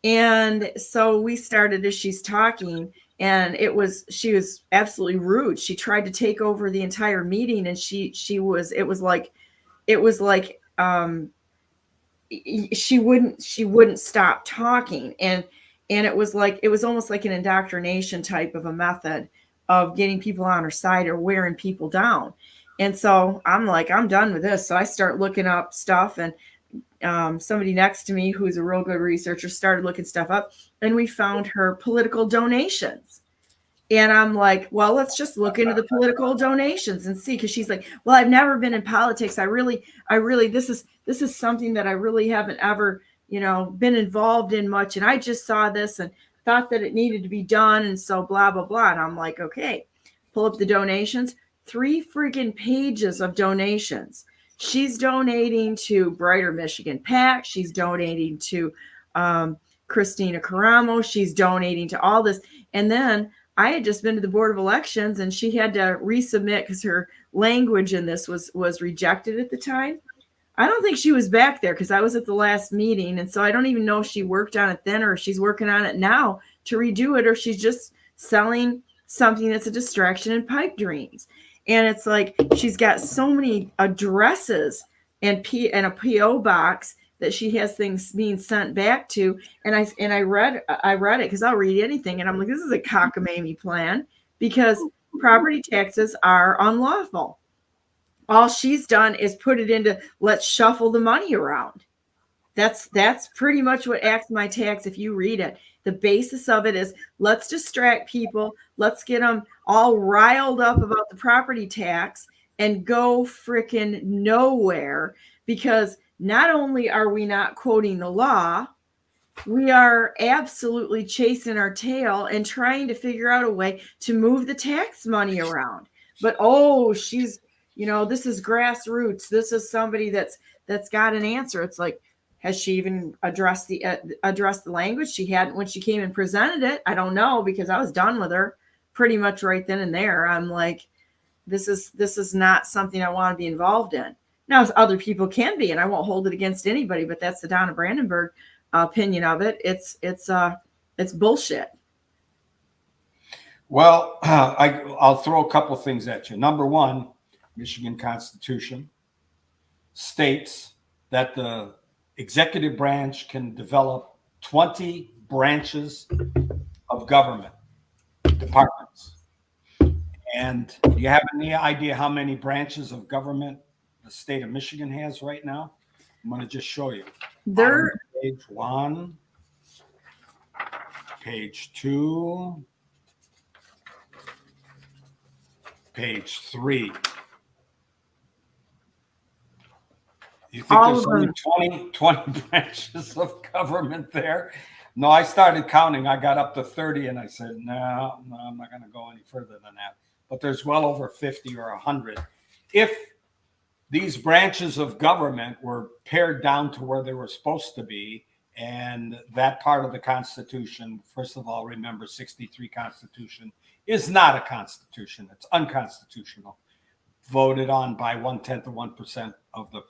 And so we started as she's talking, and it was absolutely rude. She tried to take over the entire meeting, and she wouldn't stop talking. And it was almost like an indoctrination type of a method of getting people on her side or wearing people down. And so I'm like, I'm done with this. So I start looking up stuff, and somebody next to me who's a real good researcher started looking stuff up, and we found her political donations. And I'm like, well, let's just look into the political donations and see. Cause she's like, well, I've never been in politics. I really, this is something that I really haven't ever, been involved in much. And I just saw this and thought that it needed to be done. And so blah, blah, blah. And I'm like, okay, pull up the donations, 3 freaking pages of donations. She's donating to Brighter Michigan PAC. She's donating to Christina Caramo. She's donating to all this. And then I had just been to the Board of Elections, and she had to resubmit because her language in this was rejected at the time. I don't think she was back there because I was at the last meeting. And so I don't even know if she worked on it then or if she's working on it now to redo it, or she's just selling something that's a distraction and pipe dreams. And it's like she's got so many addresses and a PO box that she has things being sent back to. And I read it because I'll read anything. And I'm like, this is a cockamamie plan because property taxes are unlawful. All she's done is put it into, let's shuffle the money around. That's pretty much what Axe My Tax, if you read it. The basis of it is let's distract people. Let's get them all riled up about the property tax and go frickin' nowhere, because not only are we not quoting the law, we are absolutely chasing our tail and trying to figure out a way to move the tax money around. But, she's, this is grassroots. This is somebody that's got an answer. It's like, has she even addressed the language? She hadn't when she came and presented it. I don't know, because I was done with her pretty much right then and there. I'm like, this is not something I want to be involved in. Now, other people can be, and I won't hold it against anybody, but that's the Donna Brandenburg opinion of it. It's bullshit. Well, I'll throw a couple things at you. Number one, Michigan Constitution states that the executive branch can develop 20 branches of government departments. And do you have any idea how many branches of government the state of Michigan has right now? I'm going to just show you. Page 1, page 2, page 3. You think there's only 20 branches of government there? No, I started counting. I got up to 30, and I said, no, I'm not going to go any further than that. But there's well over 50 or 100. If these branches of government were pared down to where they were supposed to be And that part of the Constitution, first of all, remember 63 Constitution is not a constitution. It's unconstitutional. Voted on by 1/10 of 1% of the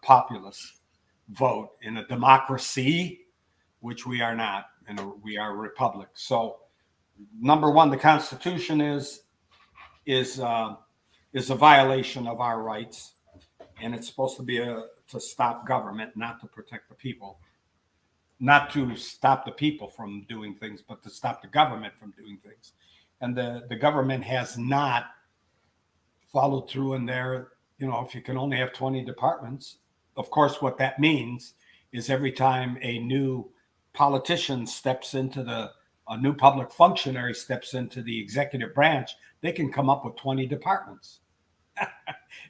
populace vote in a democracy, which we are not, and we are a republic. So, number one, the Constitution is a violation of our rights, and it's supposed to be to stop government, not to protect the people, not to stop the people from doing things, but to stop the government from doing things. And the government has not followed through in there. If you can only have 20 departments, of course, what that means is every time a new politician steps into a new public functionary steps into the executive branch, they can come up with 20 departments.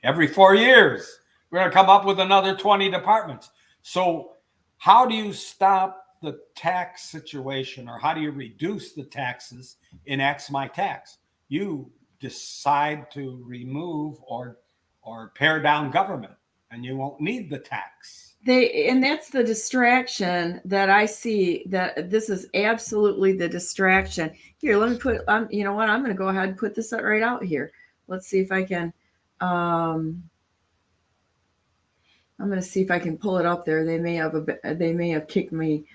Every 4 years, we're going to come up with another 20 departments. So how do you stop the tax situation, or how do you reduce the taxes in X My Tax? You decide to remove or pare down government, and you won't need the tax. And that's the distraction that I see, that this is absolutely the distraction. Here, let me put, you know what, I'm going to go ahead and put this right out here. Let's see if I can, I'm going to see if I can pull it up there. They may have kicked me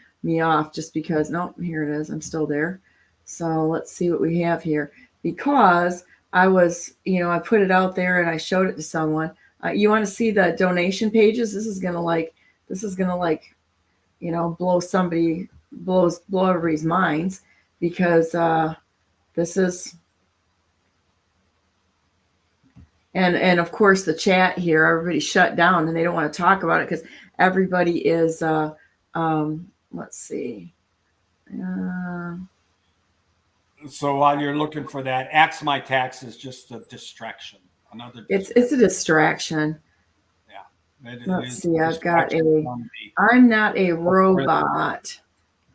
off just because, no, here it is. I'm still there. So let's see what we have here, because I was, I put it out there and I showed it to someone. You want to see the donation pages? This is going to blow everybody's minds, because this is, and of course the chat here, everybody's shut down and they don't want to talk about it because everybody is, let's see. So while you're looking for that, Axe My Tax is just a distraction. It's a distraction. Yeah. Let's see. I'm not a robot.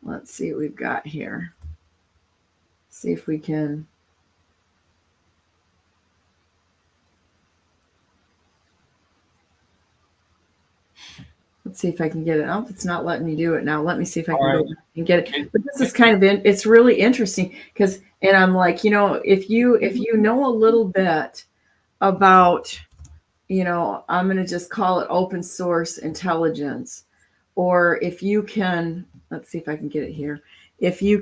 Let's see what we've got here. See if we can. Let's see if I can get it. Oh, it's not letting me do it now. Let me see if I can go back and get it. But this is kind of it's really interesting because, and I'm like, if you know a little bit about, I'm going to just call it open source intelligence, or if you can, let's see if I can get it here. If you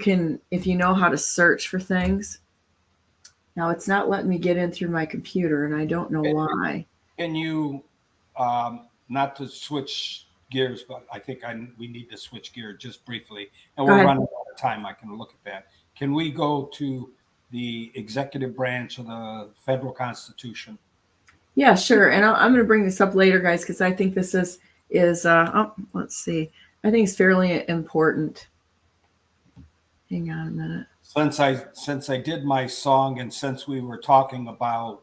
know how to search for things. Now it's not letting me get in through my computer, and I don't know why. Can you, not to switch gears, but I think we need to switch gears just briefly, and we're running out of time. I can look at that. Can we go to the executive branch of the federal Constitution? Yeah, sure. And I'm going to bring this up later, guys, because I think this is let's see. I think it's fairly important. Hang on a minute. Since I did my song, and since we were talking about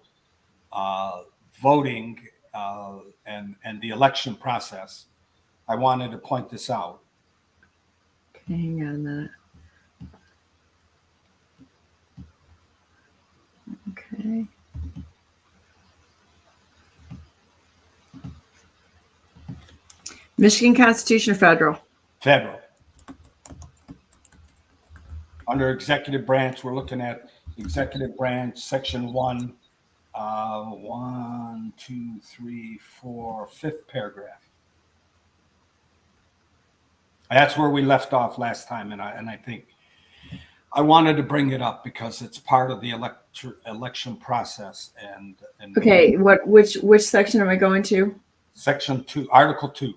voting and the election process, I wanted to point this out. Okay, hang on a minute. Okay. Michigan Constitution or federal? Federal. Under executive branch, we're looking at executive branch, section 1, 1, 2, 3, 4, 5th paragraph. That's where we left off last time, and I think I wanted to bring it up because it's part of the election process. And okay, which section am I going to? Section 2, Article 2,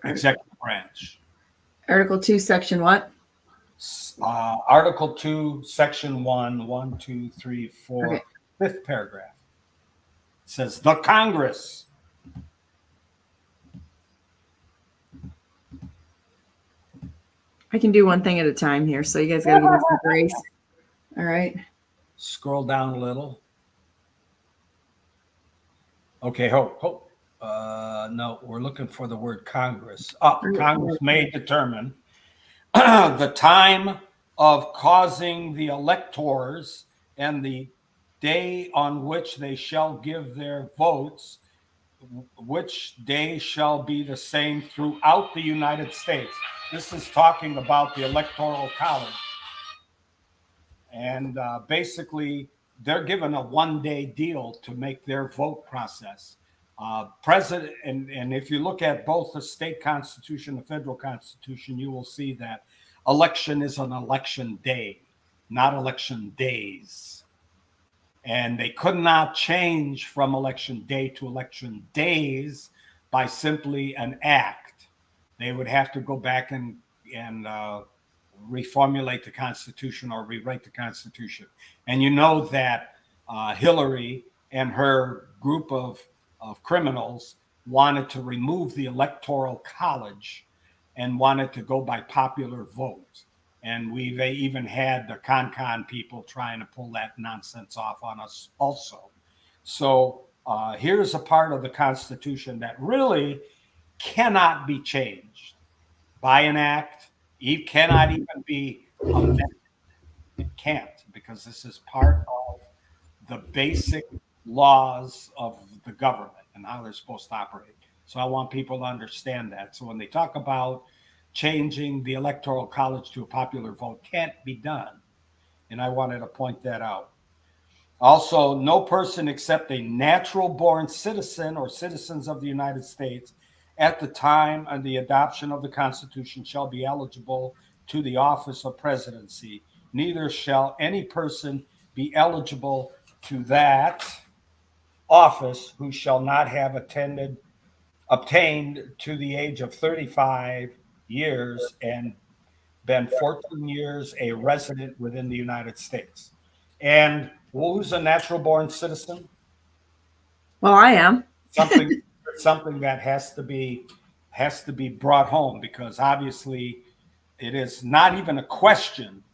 executive branch. Article 2, section what? Article 2, section 1, 1, 2, 3, 4, okay. 5th paragraph. It says the Congress. I can do one thing at a time here, so you guys got to give me some grace. All right. Scroll down a little. Okay, hope. No, we're looking for the word Congress. Congress may determine the time of causing the electors and the day on which they shall give their votes which day shall be the same throughout the United States. This is talking about the Electoral College. And basically, they're given a one-day deal to make their vote process. President, and if you look at both the state constitution, the federal constitution, you will see that election is an election day, not election days. And they could not change from election day to election days by simply an act. They would have to go back and reformulate the Constitution or rewrite the Constitution. And you know that Hillary and her group of criminals wanted to remove the Electoral College and wanted to go by popular vote. And we've even had the con people trying to pull that nonsense off on us also. So here's a part of the Constitution that really cannot be changed by an act. It cannot even be amended. It can't, because this is part of the basic laws of the government and how they're supposed to operate. So I want people to understand that. So when they talk about changing the Electoral College to a popular vote, can't be done. And I wanted to point that out. Also, no person except a natural born citizen or citizens of the United States at the time of the adoption of the Constitution shall be eligible to the office of presidency. Neither shall any person be eligible to that office who shall not have obtained to the age of 35 years and been 14 years a resident within the United States. And who's a natural born citizen? Well, I am. Something that has to be brought home, because obviously it is not even a question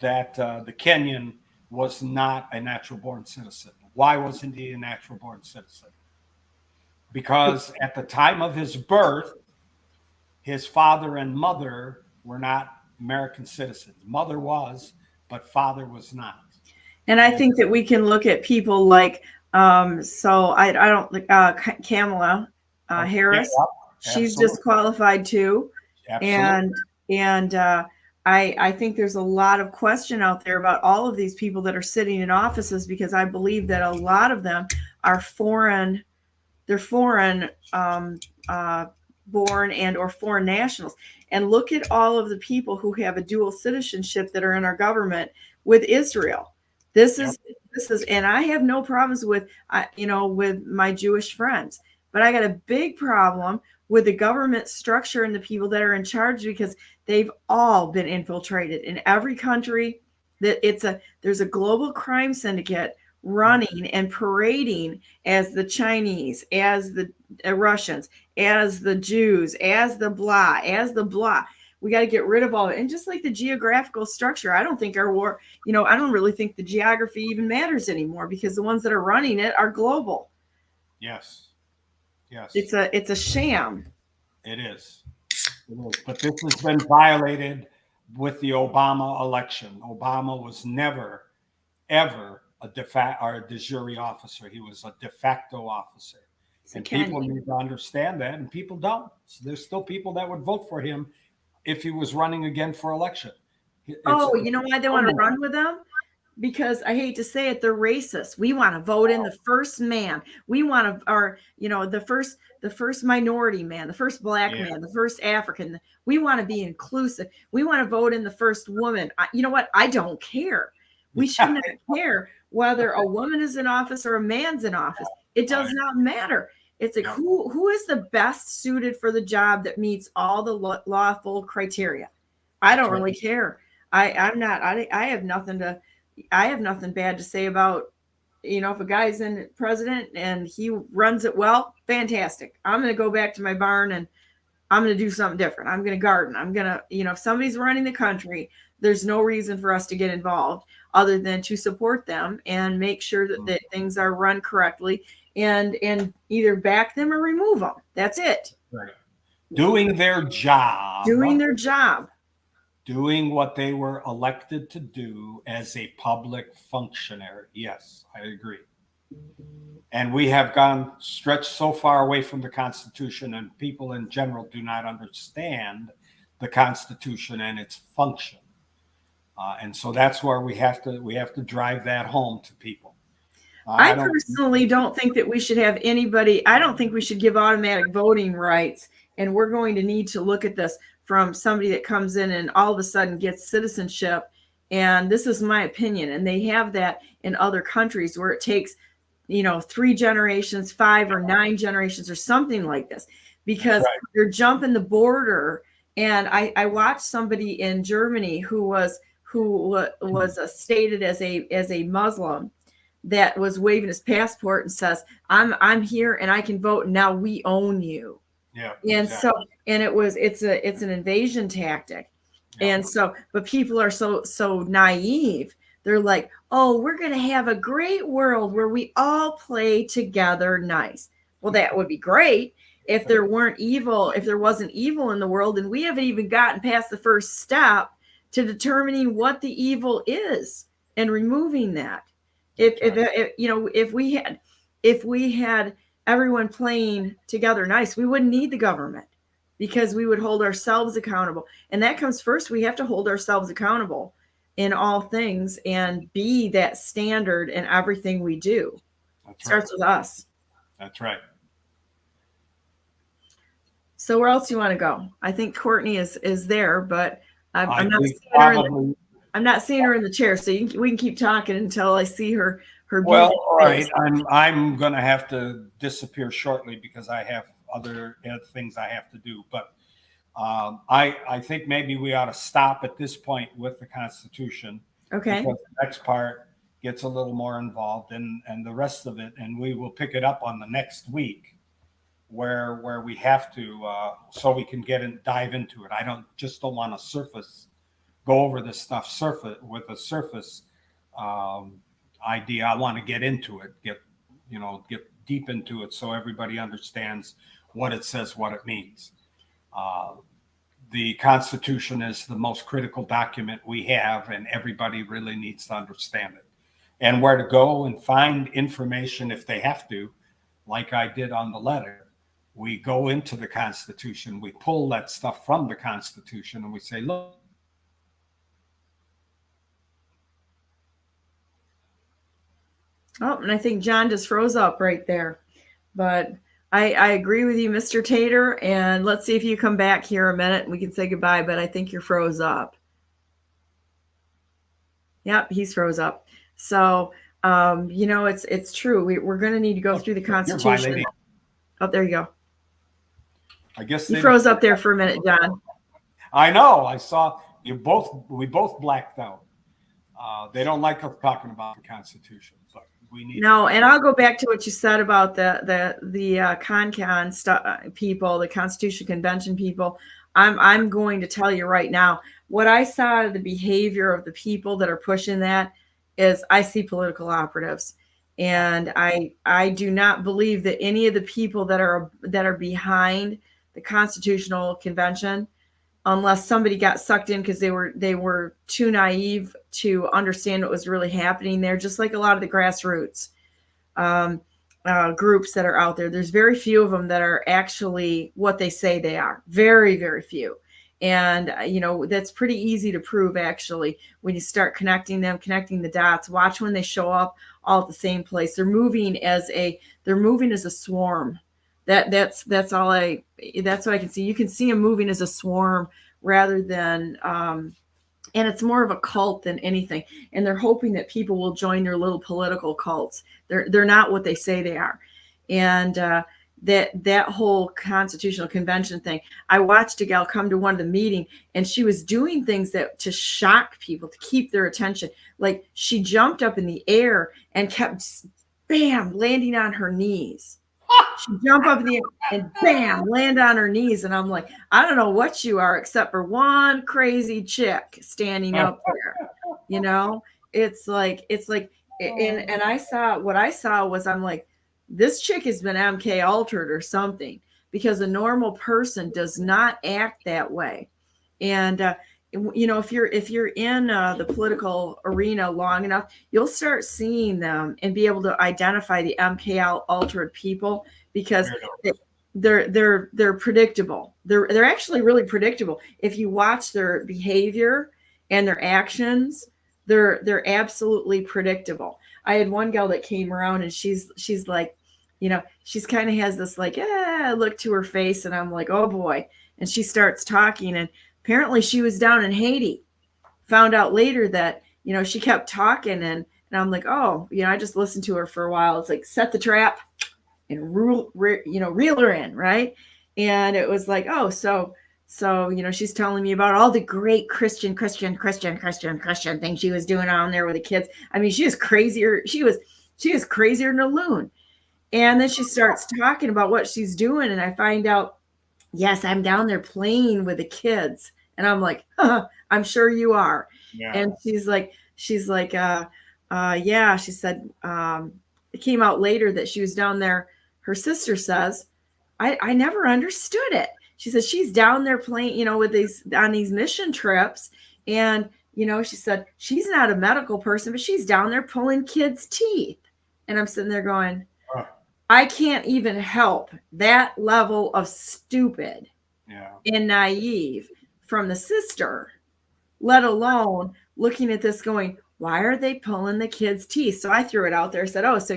that the Kenyan was not a natural born citizen. Why wasn't he a natural born citizen? Because at the time of his birth, his father and mother were not American citizens. Mother was, but father was not. And I think that we can look at people like, Kamala Harris. Yeah, she's disqualified too. Absolutely. And I think there's a lot of question out there about all of these people that are sitting in offices, because I believe that a lot of them are foreign. They're foreign born and or foreign nationals. And look at all of the people who have a dual citizenship that are in our government with Israel. This is, and I have no problems with, with my Jewish friends, but I got a big problem with the government structure and the people that are in charge, because they've all been infiltrated in every country. There's a global crime syndicate running and parading as the Chinese, as the Russians, as the Jews, as the blah. We got to get rid of all of it. And just like the geographical structure, I don't think our war, I don't really think the geography even matters anymore, because the ones that are running it are global. Yes. It's a sham. It is. But this has been violated with the Obama election. Obama was never, ever a de jure officer. He was a de facto officer. And people need to understand that, and people don't. So there's still people that would vote for him if he was running again for election. You know why they want to run with him? Because I hate to say it, they're racist. We want to vote in the first man. We want to, the first minority man, the first black man, the first African. We want to be inclusive. We want to vote in the first woman. You know what? I don't care. We should not care whether a woman is in office or a man's in office. It does not matter. It's like, who is the best suited for the job that meets all the lawful criteria? I don't really care. I have nothing bad to say about, if a guy's in president and he runs it well, fantastic. I'm going to go back to my barn and I'm going to do something different. I'm going to garden. I'm going to, if somebody's running the country, there's no reason for us to get involved other than to support them and make sure that things are run correctly and either back them or remove them. That's it. Right. Doing their job. Doing what they were elected to do as a public functionary. Yes, I agree. And we have gone stretched so far away from the Constitution, and people in general do not understand the Constitution and its function. And so that's where we have to drive that home to people. I personally don't think that we should have anybody. I don't think we should give automatic voting rights. And we're going to need to look at this from somebody that comes in and all of a sudden gets citizenship. And this is my opinion. And they have that in other countries where it takes, 3 generations, 5 or 9 generations or something like this, because they're jumping the border. And I watched somebody in Germany who was stated as a Muslim, that was waving his passport and says, I'm here and I can vote. Now we own you. Yeah. And exactly. It's an invasion tactic. Yeah. And so, but people are so naive. They're like, oh, we're going to have a great world where we all play together nice. Well, that would be great if there wasn't evil in the world. And we haven't even gotten past the first step to determining what the evil is and removing that. If we had everyone playing together nice, we wouldn't need the government, because we would hold ourselves accountable. And that comes first. We have to hold ourselves accountable in all things and be that standard in everything we do. It starts with us. That's right. So where else do you want to go? I think Courtenay is there, but I'm not seeing her in the chair, so we can keep talking until I see her. Well, all right. I'm going to have to disappear shortly because I have other things I have to do. But I think maybe we ought to stop at this point with the Constitution. Okay. Because the next part gets a little more involved, and the rest of it, and we will pick it up on the next week, where we have to, so we can dive into it. I don't want to go over this stuff with a surface idea. I want to get into it, get deep into it, so everybody understands what it says, what it means. The Constitution is the most critical document we have, and everybody really needs to understand it, and where to go and find information if they have to, like I did on the letter. We go into the Constitution, we pull that stuff from the Constitution, and we say, look. Oh, and I think John just froze up right there. But I agree with you, Mr. Tater. And let's see if you come back here a minute and we can say goodbye. But I think you're froze up. Yep, he's froze up. So, it's true. We're going to need to go through the Constitution. Oh, there you go. I guess you froze up there for a minute, John. I know. I saw you both. We both blacked out. They don't like us talking about the Constitution, but we need. No, and I'll go back to what you said about the con people, the Constitution Convention people. I'm going to tell you right now, what I saw of the behavior of the people that are pushing that is I see political operatives, and I do not believe that any of the people that are behind the Constitutional Convention, unless somebody got sucked in because they were too naive to understand what was really happening there, just like a lot of the grassroots groups that are out there. There's very few of them that are actually what they say they are. Very, very few. And, that's pretty easy to prove, actually, when you start connecting the dots. Watch when they show up all at the same place. They're moving as a swarm. That's what I can see. You can see them moving as a swarm rather than, and it's more of a cult than anything. And they're hoping that people will join their little political cults. They're not what they say they are. And that whole Constitutional Convention thing, I watched a gal come to one of the meeting, and she was doing things to shock people, to keep their attention. Like, she jumped up in the air and kept, bam, landing on her knees. She jumped up in the air and bam, land on her knees. And I'm like, I don't know what you are, except for one crazy chick standing up there. It's like, and what I saw was, I'm like, this chick has been MK altered or something, because a normal person does not act that way. And if you're in the political arena long enough, you'll start seeing them and be able to identify the MK altered people, because they're predictable. They're actually really predictable. If you watch their behavior and their actions, they're absolutely predictable. I had one gal that came around, and she's like, she's kind of has this like look to her face, and I'm like, oh boy. And she starts talking, and apparently she was down in Haiti. Found out later that, she kept talking, and I'm like, oh, I just listened to her for a while. It's like, set the trap and reel her in, right? And it was like, oh, so she's telling me about all the great Christian things she was doing on there with the kids. I mean, she was crazier. She was crazier than a loon. And then she starts talking about what she's doing, and I find out, yes, I'm down there playing with the kids. And I'm like, I'm sure you are. Yeah. And she's like, yeah, she said, it came out later that she was down there. Her sister says, I never understood it. She said she's down there playing, with on these mission trips. And, she said she's not a medical person, but she's down there pulling kids' teeth. And I'm sitting there going, I can't even help that level of stupid and naive from the sister, let alone looking at this going, why are they pulling the kids' teeth? So I threw it out there, said, oh, so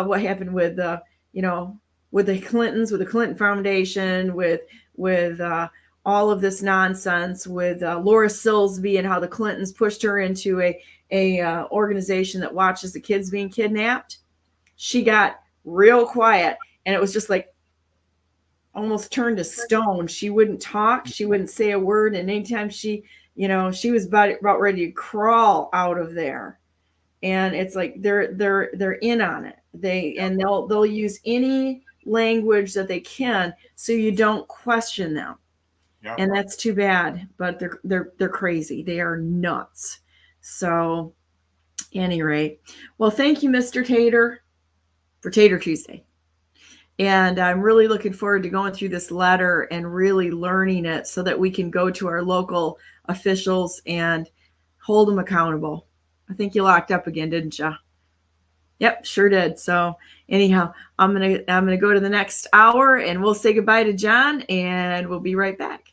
what happened with the, with the Clintons, with the Clinton Foundation, with all of this nonsense, with Laura Silsby, and how the Clintons pushed her into a organization that watches the kids being kidnapped. She got real quiet, and it was just like almost turned to stone. She wouldn't talk. She wouldn't say a word. And anytime she was about ready to crawl out of there. And it's like they're in on it. They'll use any language that they can so you don't question them. Yeah. And that's too bad. But they're crazy. They are nuts. So, any rate, well, thank you, Mr. Tater, for Tatar Tuesday. And I'm really looking forward to going through this letter and really learning it so that we can go to our local officials and hold them accountable. I think you locked up again, didn't you? Yep, sure did. So anyhow, I'm gonna go to the next hour, and we'll say goodbye to John, and we'll be right back.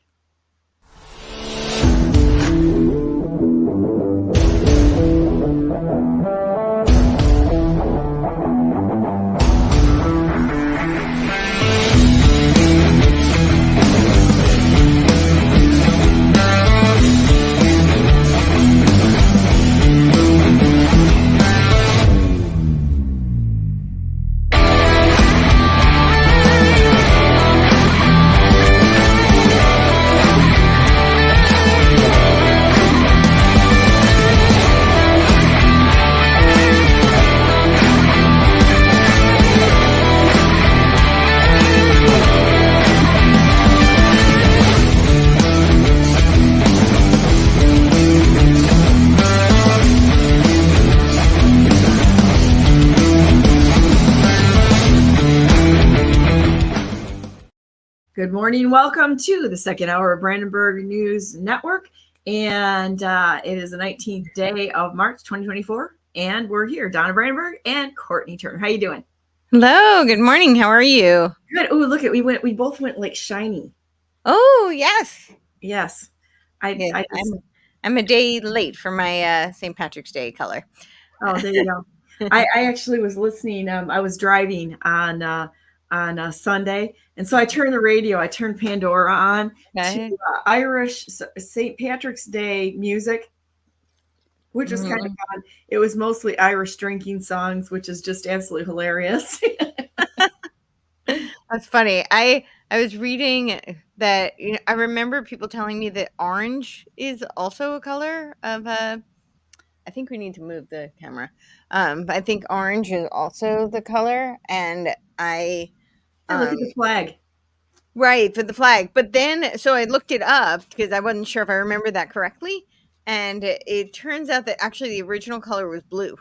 Good morning. Welcome to the second hour of Brandenburg News Network. And it is the 19th day of March, 2024. And we're here, Donna Brandenburg and Courtenay Turner. How you doing? Hello. Good morning. How are you? Good. Oh, look at, we both went like shiny. Oh, yes. Yes. I'm a day late for my St. Patrick's Day color. Oh, there you go. I actually was listening. I was driving on Sunday, and so I turned Pandora on to Irish St. Patrick's Day music, which was kind of fun. It was mostly Irish drinking songs, which is just absolutely hilarious. That's funny. I was reading that, I remember people telling me that orange is also a color of I think we need to move the camera. But I think orange is also the color, and look at the flag. Right, for the flag. But then, so I looked it up because I wasn't sure if I remember that correctly. And it turns out that actually the original color was blue.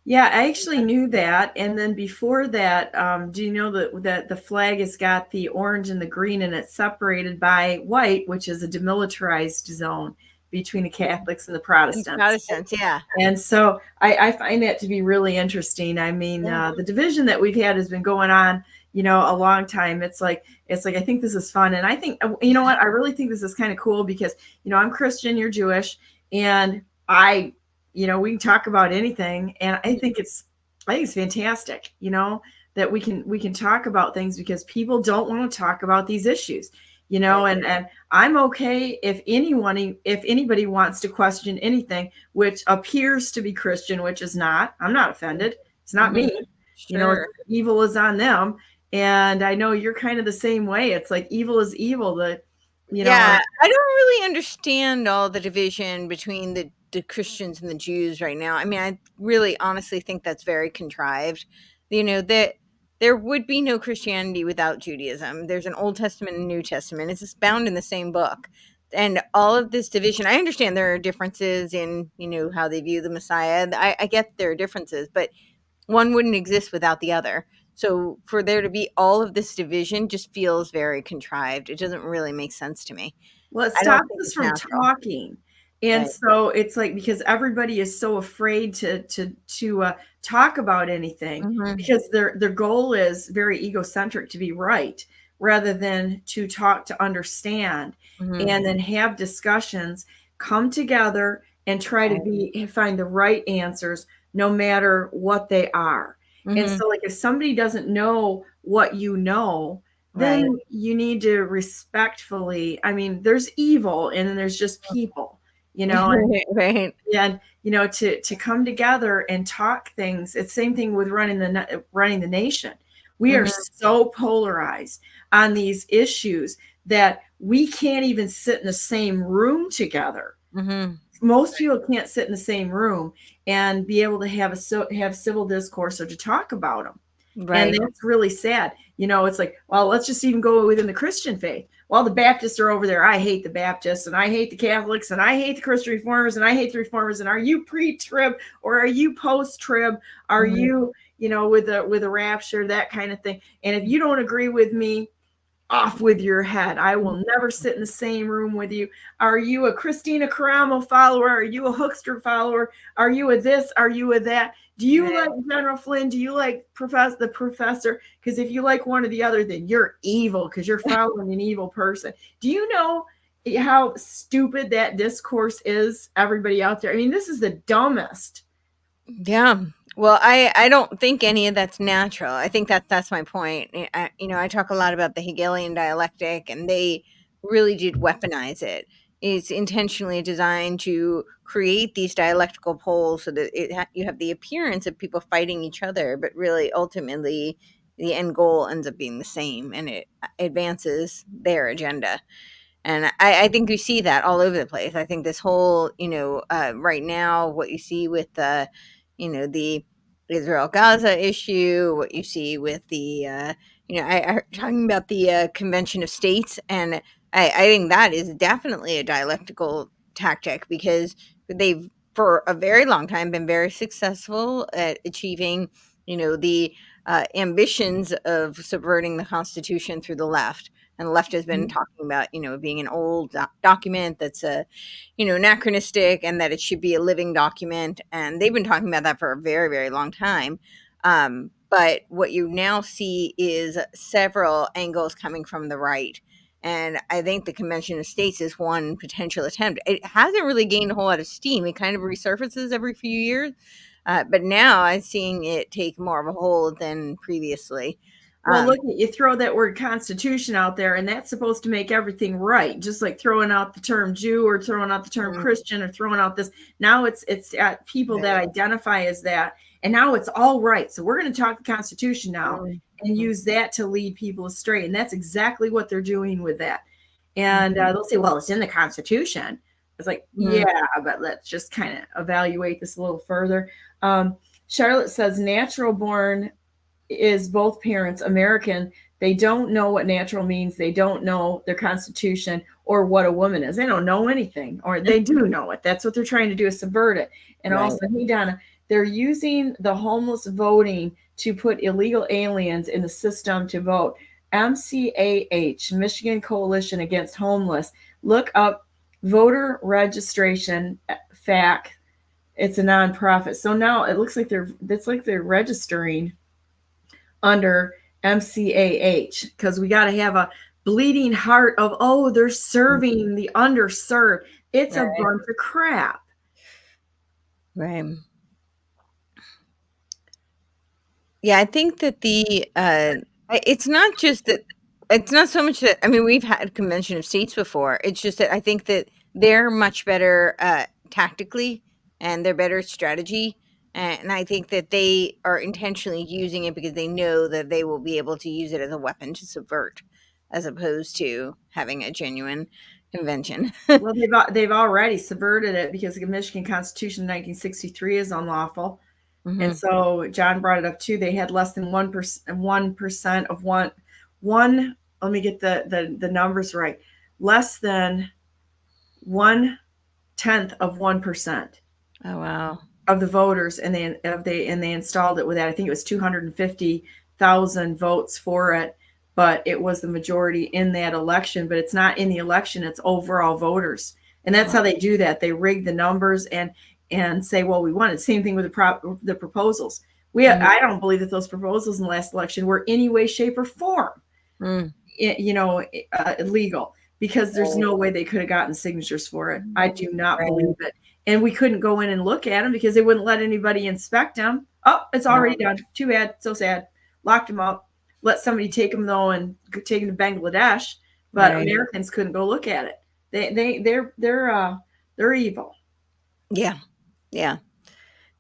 Yeah, I actually knew that. And then before that, do you know that the flag has got the orange and the green, and it's separated by white, which is a demilitarized zone between the Catholics and the And Protestants. Protestants, yeah. And so I find that to be really interesting. I mean, the division that we've had has been going on, a long time. It's like I think this is fun, and I think you know what I really think this is kind of cool because I'm Christian, you're Jewish, and we can talk about anything, and I think it's fantastic, that we can talk about things because people don't want to talk about these issues, and I'm okay if anybody wants to question anything which appears to be Christian, which is not. I'm not offended. It's not me. Sure. Evil is on them. And I know you're kind of the same way. It's like evil is evil. Yeah, I don't really understand all the division between the Christians and the Jews right now. I mean, I really honestly think that's very contrived. That there would be no Christianity without Judaism. There's an Old Testament and New Testament. It's just bound in the same book. And all of this division, I understand there are differences in, how they view the Messiah. I get there are differences, but one wouldn't exist without the other. So for there to be all of this division just feels very contrived. It doesn't really make sense to me. Well, it stops us from talking. And Right. So it's like, because everybody is so afraid to talk about anything because their goal is very egocentric, to be right, rather than to talk, to understand, and then have discussions, come together and try to find the right answers, no matter what they are. And so, like, if somebody doesn't know what then you need to respectfully, I mean, there's evil and then there's just people, Right. and to come together and talk things. It's the same thing with running the nation. We are so polarized on these issues that we can't even sit in the same room together. Most people can't sit in the same room and be able to have civil discourse or to talk about them. Right. And that's really sad. It's like, well, let's just even go within the Christian faith. Well, the Baptists are over there. I hate the Baptists, and I hate the Catholics, and I hate the Christian Reformers, and I hate the Reformers. And are you pre-trib or are you post-trib? Are you, with a rapture, that kind of thing? And if you don't agree with me, off with your head. I will never sit in the same room with you. Are you a Christina Caramo follower? Are you a Hoekstra follower? Are you a this? Are you a that? Do you like General Flynn? Do you like the professor? Because if you like one or the other, then you're evil because you're following an evil person. Do you know how stupid that discourse is, everybody out there? I mean, this is the dumbest. Yeah. Well, I don't think any of that's natural. I think that's my point. I talk a lot about the Hegelian dialectic, and they really did weaponize it. It's intentionally designed to create these dialectical poles so that you have the appearance of people fighting each other, but really, ultimately, the end goal ends up being the same, and it advances their agenda. And I think you see that all over the place. I think this whole, right now, what you see with the Israel-Gaza issue, what you see with the, I talking about the Convention of States, and I think that is definitely a dialectical tactic because they've, for a very long time, been very successful at achieving, the ambitions of subverting the Constitution through the left. And the left has been talking about, being an old document that's anachronistic, and that it should be a living document. And they've been talking about that for a very, very long time. But what you now see is several angles coming from the right. And I think the Convention of States is one potential attempt. It hasn't really gained a whole lot of steam. It kind of resurfaces every few years. But now I'm seeing it take more of a hold than previously. Well, look, you throw that word Constitution out there, and that's supposed to make everything right. Just like throwing out the term Jew or throwing out the term Christian or throwing out this. Now it's people that identify as that, and now it's all right. So we're going to talk the Constitution now and use that to lead people astray, and that's exactly what they're doing with that. And they'll say, "Well, it's in the Constitution." It's like, yeah, but let's just kind of evaluate this a little further. Charlotte says, "Natural born is both parents American. They don't know what natural means. They don't know their Constitution or what a woman is. They don't know anything, or they do know it. That's what they're trying to do, is subvert it." And also, hey, Donna, they're using the homeless voting to put illegal aliens in the system to vote. MCAH, Michigan Coalition Against Homeless. Look up voter registration fact. It's a nonprofit. So now it looks like they're registering under MCAH, because we got to have a bleeding heart of, oh, they're serving the underserved. It's a bunch of crap. Right. Yeah, I think that it's not just that, it's not so much that, I mean, we've had convention of states before. It's just that I think that they're much better tactically, and they're better strategy. And I think that they are intentionally using it because they know that they will be able to use it as a weapon to subvert, as opposed to having a genuine convention. Well, they've already subverted it, because the Michigan Constitution in 1963 is unlawful. Mhm. And so John brought it up too. They had less than 1% of one. Let me get the numbers right. Less than 1/10 of 1%. Oh wow. Of the voters, and they installed it with that. I think it was 250,000 votes for it, but it was the majority in that election. But it's not in the election; it's overall voters, and that's how they do that. They rig the numbers and say, well, we won it. Same thing with the proposals. I don't believe that those proposals in the last election were any way, shape, or form, illegal, because there's no way they could have gotten signatures for it. I do not believe it. And we couldn't go in and look at them because they wouldn't let anybody inspect them. Oh, it's already done. Too bad. So sad. Locked them up. Let somebody take them though and take them to Bangladesh. But Americans couldn't go look at it. They're evil. Yeah.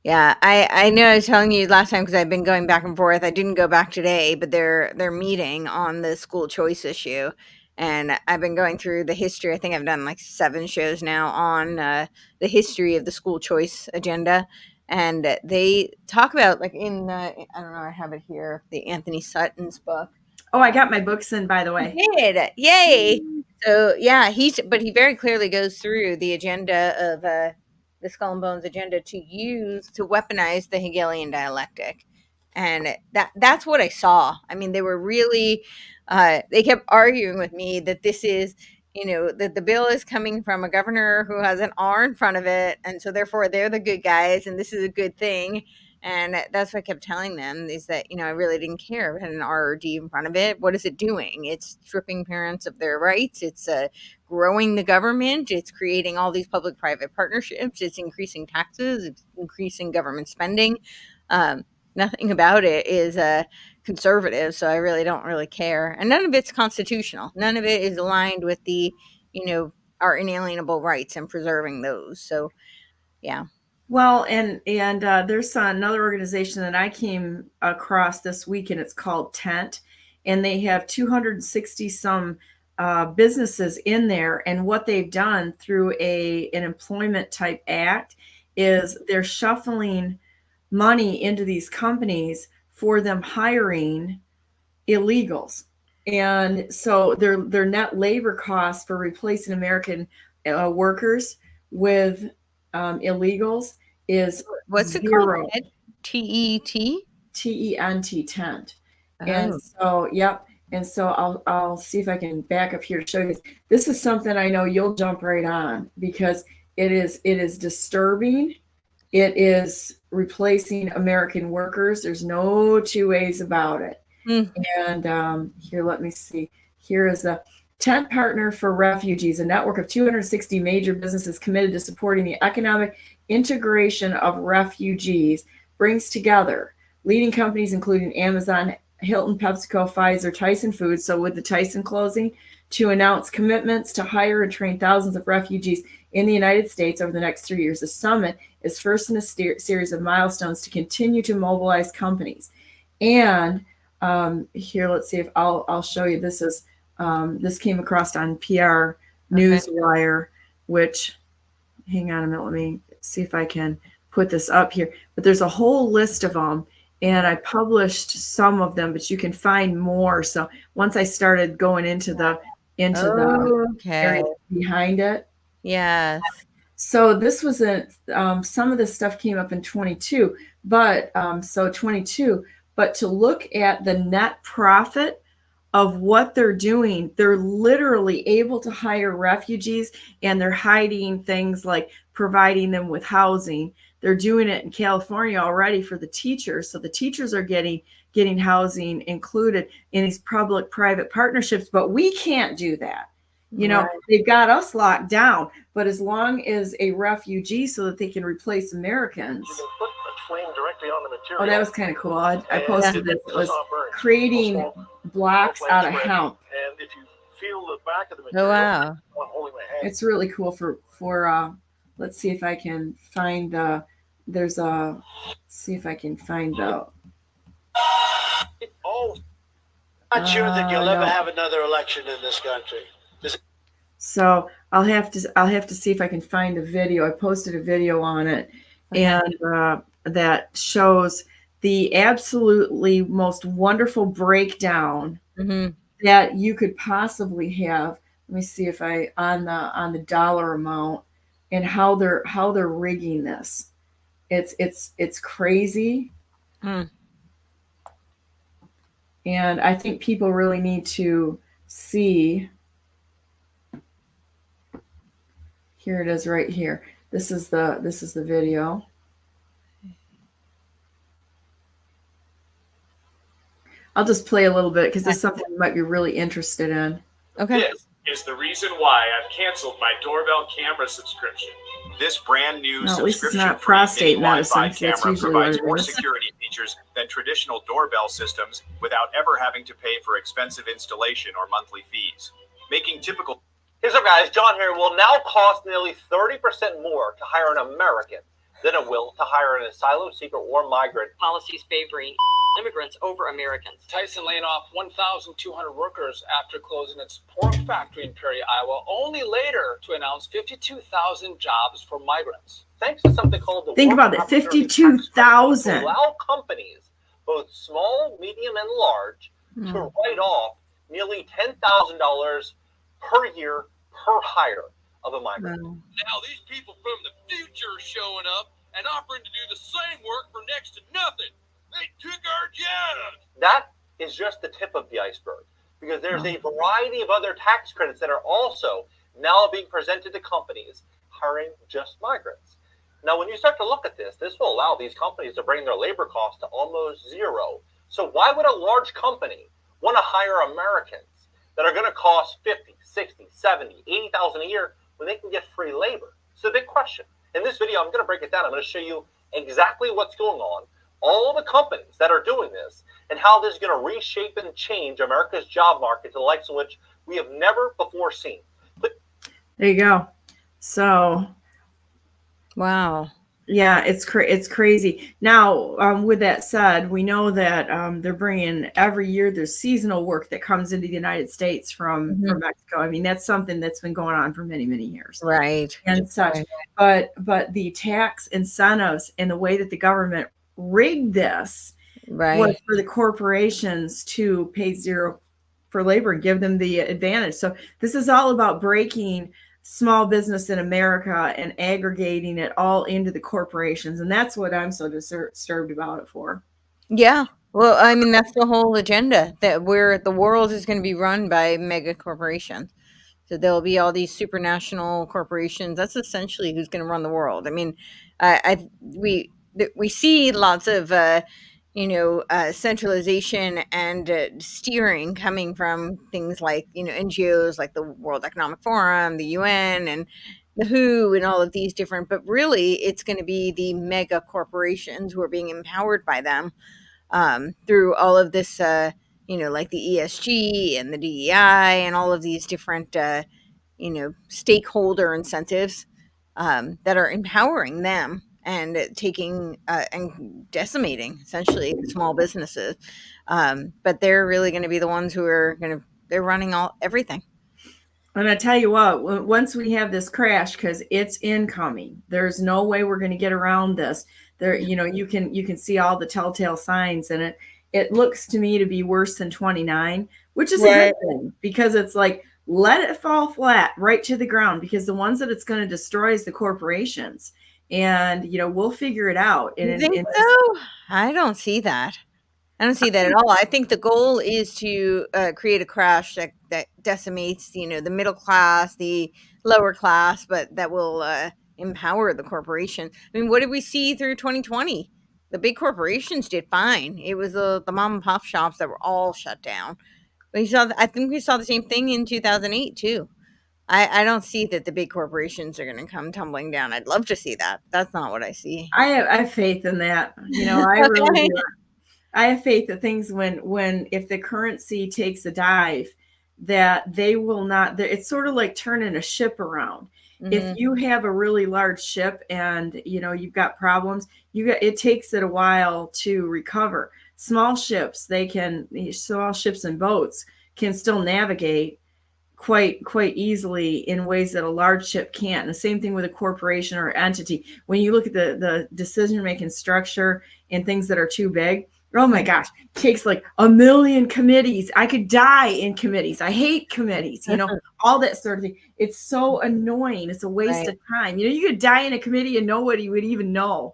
I know I was telling you last time, because I've been going back and forth. I didn't go back today, but they're meeting on the school choice issue. And I've been going through the history. I think I've done like 7 shows now on the history of the school choice agenda. And they talk about, like, in I don't know, I have it here, the Anthony Sutton's book. Oh, I got my books in, by the way. You did. Yay. So yeah, he very clearly goes through the agenda of the Skull and Bones agenda to weaponize the Hegelian dialectic. And that's what I saw. I mean, they were really, they kept arguing with me that this is, that the bill is coming from a governor who has an R in front of it. And so therefore they're the good guys and this is a good thing. And that's what I kept telling them, is that, I really didn't care if it had an R or D in front of it. What is it doing? It's stripping parents of their rights. It's growing the government. It's creating all these public-private partnerships. It's increasing taxes. It's increasing government spending. Nothing about it is conservative, so I really don't really care. And none of it's constitutional. None of it is aligned with the, our inalienable rights and preserving those. So, yeah. Well, and there's another organization that I came across this week, and it's called Tent, and they have 260 some businesses in there. And what they've done through an employment type act is they're shuffling money into these companies for them hiring illegals. And so their net labor costs for replacing American workers with illegals is what's zero. It called? TET? TENT, Tent. Oh. And so, yep. And so I'll see if I can back up here to show you. This is something I know you'll jump right on, because it is disturbing. It is replacing American workers. There's no two ways about it. And here, let me see. Here is a Tent Partner for Refugees, a network of 260 major businesses committed to supporting the economic integration of refugees, brings together leading companies including Amazon, Hilton, PepsiCo, Pfizer, Tyson Foods, so with the Tyson closing, to announce commitments to hire and train thousands of refugees in the United States over the next 3 years. The summit is first in a series of milestones to continue to mobilize companies. And here, let's see if I'll show you. This is this came across on PR Newswire, which, hang on a minute, let me see if I can put this up here. But there's a whole list of them, and I published some of them, but you can find more. So once I started going into the area behind it. Yes. So this was some of this stuff came up in 22, but so 22, but to look at the net profit of what they're doing, they're literally able to hire refugees, and they're hiding things like providing them with housing. They're doing it in California already for the teachers. So the teachers are getting housing included in these public-private partnerships, but we can't do that. Right. They've got us locked down, but as long as a refugee so that they can replace Americans. You can put a flame directly on the material. Oh, that was kind of cool. I posted this. It was creating blocks out of hemp. And if you feel the back of the Oh, material, wow. I'm holding my hand. It's really cool for let's see if I can find see if I can find the. Oh, I'm not sure that you'll ever no. have another election in this country. So I'll have to see if I can find a video. I posted a video on it, and that shows the absolutely most wonderful breakdown that you could possibly have. Let me see if I on the dollar amount and how they're rigging this. It's crazy. And I think people really need to see. Here it is right here. This is the video. I'll just play a little bit because this is something you might be really interested in. Okay. This is the reason why I've canceled my doorbell camera subscription. This brand new Well, at least it's subscription not prostate medicine. Wi-Fi That's camera usually what provides it more is. security features than traditional doorbell systems without ever having to pay for expensive installation or monthly fees, making typical. Here's up, guys. John here. Will now cost nearly 30% more to hire an American than it will to hire an asylum seeker or migrant. Policies favoring immigrants over Americans. Tyson laying off 1,200 workers after closing its pork factory in Perry, Iowa, only later to announce 52,000 jobs for migrants. Thanks to something called the Think Work about that, Opportunity Tax Credit, 52,000. to allow companies, both small, medium, and large, to write off nearly $10,000 per year per hire of a migrant. Now these people from the future are showing up and offering to do the same work for next to nothing. They took our jobs. That is just the tip of the iceberg, because there's a variety of other tax credits that are also now being presented to companies hiring just migrants. Now, when you start to look at this, this will allow these companies to bring their labor costs to almost zero. So why would a large company want to hire Americans that are going to cost 50, 60, 70, 80,000 a year when they can get free labor? It's a big question. In this video, I'm going to break it down. I'm going to show you exactly what's going on, all the companies that are doing this, and how this is going to reshape and change America's job market to the likes of which we have never before seen. There you go. So, Wow. yeah, it's crazy. Now, with that said, we know that they're bringing every year. There's seasonal work that comes into the United States from Mexico. I mean, that's something that's been going on for many, many years. Right. And such. But the tax incentives and the way that the government rigged this was for the corporations to pay zero for labor and give them the advantage. So this is all about breaking small business in America and aggregating it all into the corporations. And that's what I'm so disturbed about it for. Yeah. Well, I mean, that's the whole agenda, that the world is going to be run by mega corporations. So there'll be all these supranational corporations. That's essentially who's going to run the world. I mean, we see lots of, centralization and steering coming from things like, NGOs like the World Economic Forum, the UN, and the WHO, and all of these different. But really, it's going to be the mega corporations who are being empowered by them through all of this, like the ESG and the DEI and all of these different, stakeholder incentives that are empowering them and taking and decimating essentially small businesses. But they're really going to be the ones who are they're running everything. And I tell you what, once we have this crash, because it's incoming, there's no way we're going to get around this. There, you can see all the telltale signs, and it looks to me to be worse than 29, which is a good thing, because it's like let it fall flat right to the ground, because the ones that it's going to destroy is the corporations. And, we'll figure it out. You think so? I don't see that. I don't see that at all. I think the goal is to create a crash that decimates, the middle class, the lower class, but that will empower the corporation. I mean, what did we see through 2020? The big corporations did fine. It was the mom and pop shops that were all shut down. I think we saw the same thing in 2008 too. I don't see that the big corporations are going to come tumbling down. I'd love to see that. That's not what I see. I have faith in that. I really do. I have faith that things, if the currency takes a dive, that they will not. It's sort of like turning a ship around. Mm-hmm. If you have a really large ship and you've got problems, it takes it a while to recover. Small ships and boats can still navigate quite easily in ways that a large ship can't. And the same thing with a corporation or entity. When you look at the decision-making structure and things that are too big, oh my gosh, it takes like 1 million committees. I could die in committees. I hate committees, all that sort of thing. It's so annoying. It's a waste of time. You could die in a committee and nobody would even know,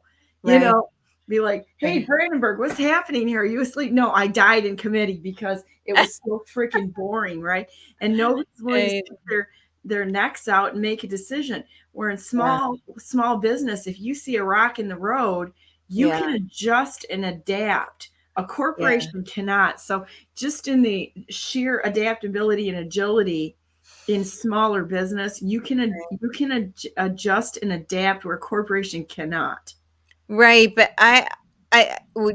be like, hey, Brandenburg, what's happening here? Are you asleep? No, I died in committee because it was so freaking boring, right? And nobody's willing to stick their necks out and make a decision. Where in small business, if you see a rock in the road, you can adjust and adapt. A corporation cannot. So just in the sheer adaptability and agility in smaller business, you can adjust and adapt where a corporation cannot. Right, but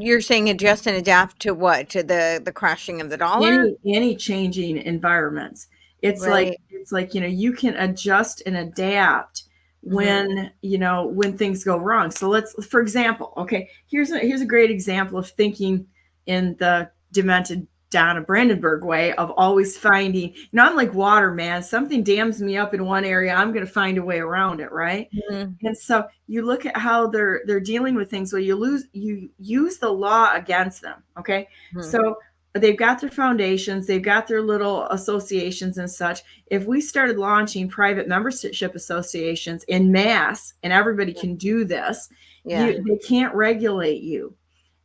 you're saying adjust and adapt to what? To the crashing of the dollar? Any changing environments. It's like you can adjust and adapt when things go wrong. So for example, okay, here's a great example of thinking in the demented Donna Brandenburg way of always finding, I'm like water, man. Something dams me up in one area, I'm going to find a way around it, right? Mm-hmm. And so you look at how they're dealing with things. Well, you use the law against them, okay? Mm-hmm. So they've got their foundations, they've got their little associations and such. If we started launching private membership associations in mass, and everybody can do this, they can't regulate you.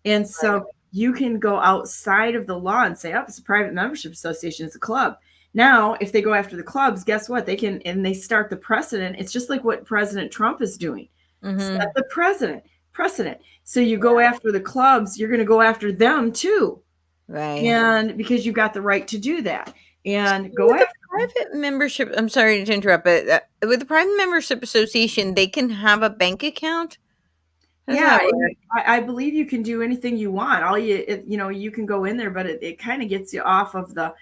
And so you can go outside of the law and say, oh, it's a private membership association, it's a club. Now, if they go after the clubs, guess what? They can, and they start the precedent. It's just like what President Trump is doing. Mm-hmm. Set the precedent. So you go after the clubs, you're going to go after them too. Right. And because you've got the right to do that. And go after private membership. I'm sorry to interrupt, but with the private membership association, they can have a bank account. I believe you can do anything you want. You can go in there, but it kind of gets you out of the.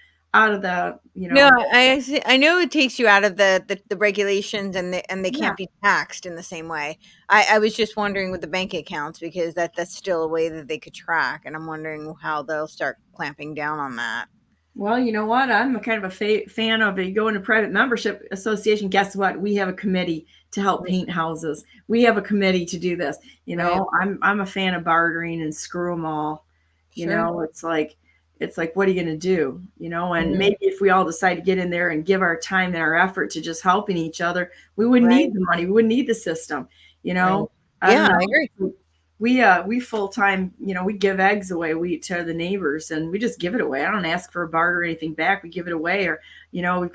No, I know it takes you out of the regulations, and they can't be taxed in the same way. I was just wondering with the bank accounts, because that's still a way that they could track, and I'm wondering how they'll start clamping down on that. Well, you know what? I'm kind of a fan of it. You go into private membership association, guess what? We have a committee to help paint houses. We have a committee to do this. I'm a fan of bartering and screw them all. Sure. It's like, what are you going to do? And maybe if we all decide to get in there and give our time and our effort to just helping each other, we wouldn't need the money. We wouldn't need the system, I agree. We full-time, we give eggs away to the neighbors, and we just give it away. I don't ask for a barter or anything back. We give it away. Or, we've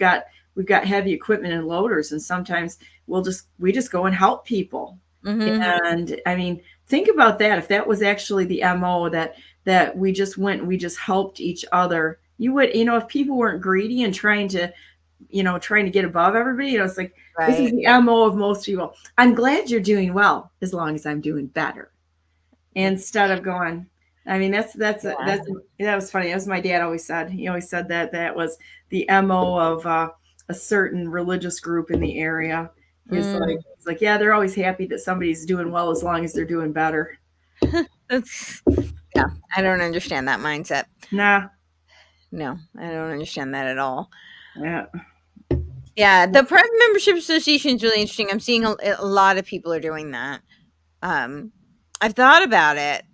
got heavy equipment and loaders, and sometimes we just go and help people. Mm-hmm. And I mean, think about that. If that was actually the MO that we just went and we just helped each other, you would, if people weren't greedy and trying to get above everybody, it's like, this is the MO of most people. I'm glad you're doing well as long as I'm doing better. Instead of going, I mean, that was funny. That was my dad always said. He always said that was the MO of a certain religious group in the area. He's like, yeah, they're always happy that somebody's doing well as long as they're doing better. I don't understand that mindset. Nah. No, I don't understand that at all. Yeah, the private membership association is really interesting. I'm seeing a lot of people are doing that. I've thought about it,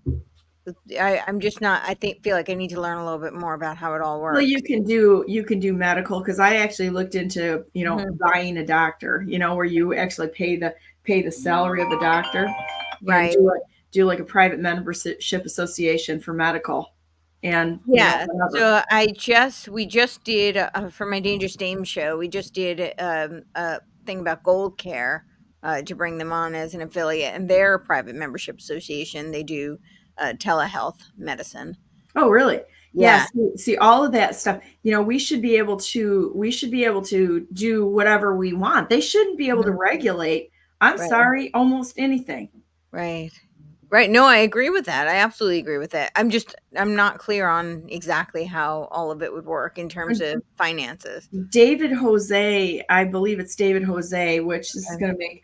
I'm just not. I feel like I need to learn a little bit more about how it all works. Well, you can do medical, because I actually looked into buying a doctor, where you actually pay the salary of the doctor, Right. and do like a private membership association for medical, and Yeah. whatever. So we just did for my Dangerous Dame show. We just did a thing about Gold Care to bring them on as an affiliate, and their private membership association. They do telehealth medicine. Oh, really? Yeah. See all of that stuff. We should be able to do whatever we want. They shouldn't be able to regulate. I'm Right. sorry, almost anything. Right. Right. No, I agree with that. I absolutely agree with that. I'm not clear on exactly how all of it would work in terms of finances. David Jose, I believe it's David Jose, which is going to make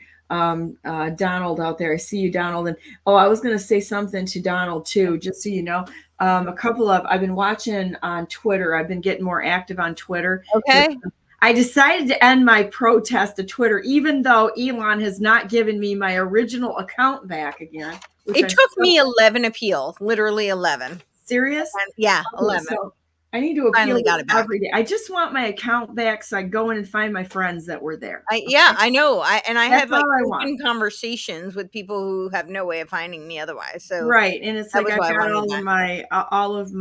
Donald out there. I see you, Donald. And I was going to say something to Donald too, just so you know. I've been watching on Twitter. I've been getting more active on Twitter. Okay. I decided to end my protest to Twitter, even though Elon has not given me my original account back again. It took me 11 appeals, literally 11. Serious? Yeah, Okay, 11. so I need to appeal Finally got it back. every day. I just want my account back so I go in and find my friends that were there. I know. I That's have like all I open want. conversations with people who have no way of finding me otherwise. So Right, and it's that like was I've why I got wanted all of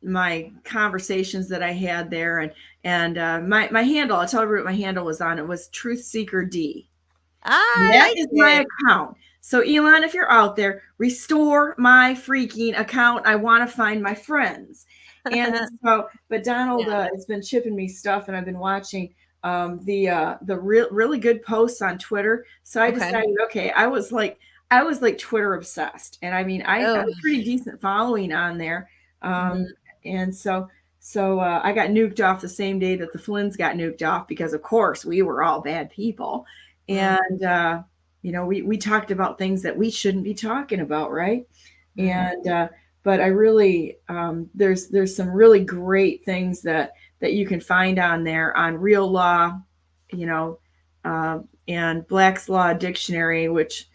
my conversations that I had there, and my handle. I'll tell everyone what my handle was on. It was Truth Seeker D. That is my account. So Elon, if you're out there, restore my freaking account. I want to find my friends. And so, but Donald has been shipping me stuff, and I've been watching the really good posts on Twitter. So I decided, okay, I was like Twitter obsessed, and I mean, I have a pretty decent following on there. And so I got nuked off the same day that the Flynns got nuked off, because of course we were all bad people. And we talked about things that we shouldn't be talking about, right? And but I really there's some really great things that you can find on there on Real Law, and Black's Law Dictionary, which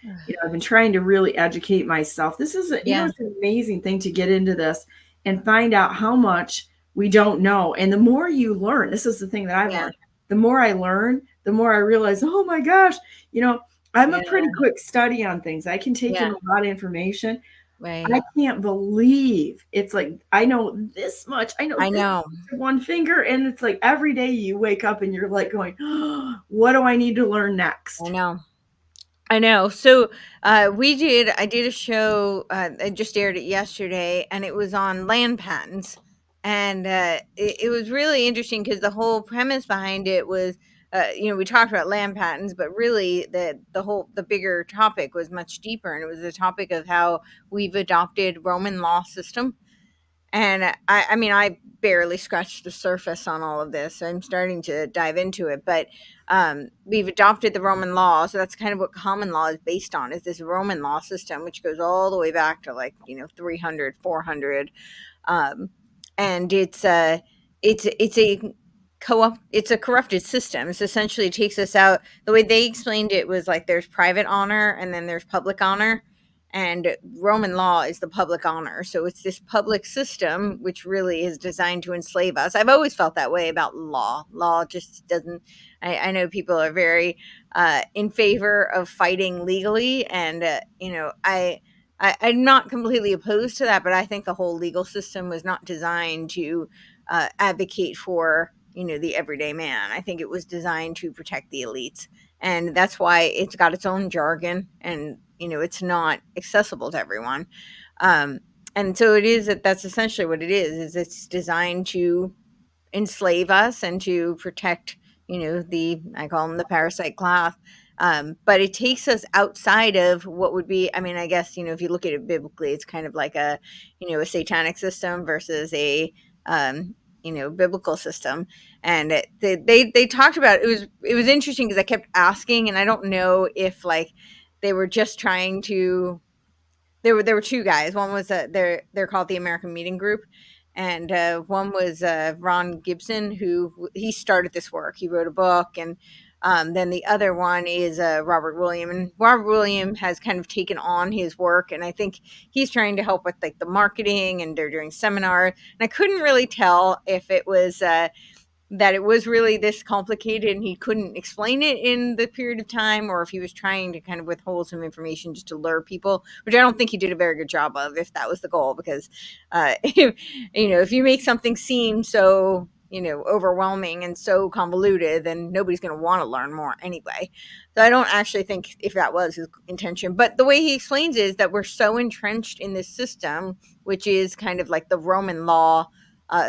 I've been trying to really educate myself. This is it's an amazing thing to get into this and find out how much we don't know. And the more you learn, this is the thing that I've learned. The more I learn, the more I realize, oh my gosh, I'm a pretty quick study on things. I can take in a lot of information. Right. I can't believe it's like, I know this much. I know one finger. And it's like every day you wake up and you're like going, oh, what do I need to learn next? I know. So I did a show, I just aired it yesterday, and it was on land patents. And it was really interesting because the whole premise behind it was, we talked about land patents, but really the bigger topic was much deeper. And it was the topic of how we've adopted Roman law system. And I mean, I barely scratched the surface on all of this. I'm starting to dive into it, but we've adopted the Roman law. So that's kind of what common law is based on, is this Roman law system, which goes all the way back to 300, 400. And it's a corrupted system. It's essentially, it takes us out. The way they explained it was like there's private honor and then there's public honor. And Roman law is the public honor. So it's this public system, which really is designed to enslave us. I've always felt that way about law. Law just doesn't, I know people are very in favor of fighting legally. And, I'm not completely opposed to that, but I think the whole legal system was not designed to advocate for, the everyday man. I think it was designed to protect the elites. And that's why it's got its own jargon, and it's not accessible to everyone. And so that's essentially what it is it's designed to enslave us and to protect, I call them the parasite class. But it takes us outside of what would be, I guess, if you look at it biblically, it's kind of like a satanic system versus a, biblical system. And they talked about it was interesting because I kept asking, and I don't know if they were just trying to. There were two guys. One was they're called the American Meeting Group, and one was Ron Gibson, who he started this work. He wrote a book, and Then the other one is Robert William, and Robert William has kind of taken on his work, and I think he's trying to help with like the marketing, and they're doing seminars. And I couldn't really tell if it was that it was really this complicated and he couldn't explain it in the period of time, or if he was trying to kind of withhold some information just to lure people, which I don't think he did a very good job of, if that was the goal, because if you make something seem so overwhelming and so convoluted, then nobody's going to want to learn more anyway. So I don't actually think if that was his intention, but the way he explains it is that we're so entrenched in this system, which is kind of like the Roman law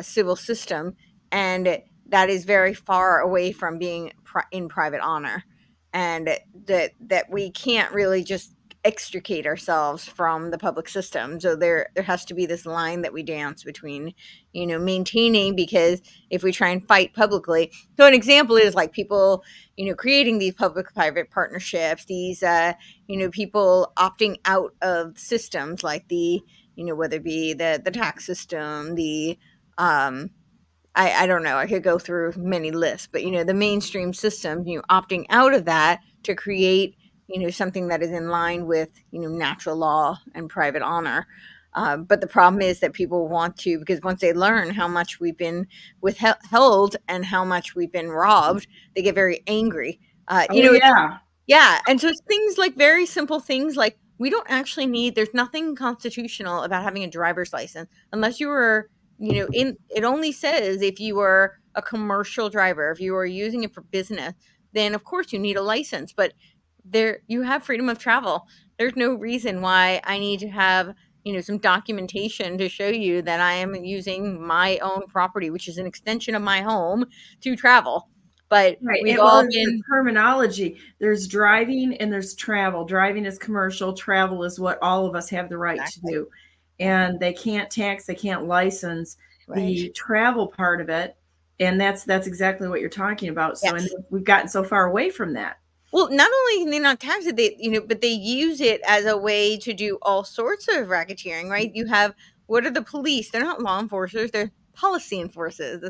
civil system, and that is very far away from being in private honor, and that we can't really just extricate ourselves from the public system. So there has to be this line that we dance between, maintaining, because if we try and fight publicly, so an example is like people, creating these public-private partnerships, these, people opting out of systems like the, whether it be the tax system, the, I don't know, I could go through many lists, but the mainstream system, opting out of that to create, something that is in line with, natural law and private honor. But the problem is that people want to, because once they learn how much we've been withheld and how much we've been robbed, they get very angry. Yeah. And so it's things like very simple things like we don't actually need, there's nothing constitutional about having a driver's license unless you were, it only says if you are a commercial driver, if you are using it for business, then of course you need a license, but there you have freedom of travel. There's no reason why I need to have, some documentation to show you that I am using my own property, which is an extension of my home, to travel. But right. We've all been the terminology. There's driving and there's travel. Driving is commercial. Travel is what all of us have the right to do. And they can't tax, they can't license the travel part of it. And that's exactly what you're talking about. So and we've gotten so far away from that. Well, not only can they not tax it, but they use it as a way to do all sorts of racketeering, right? You have, what are the police? They're not law enforcers, they're policy enforcers.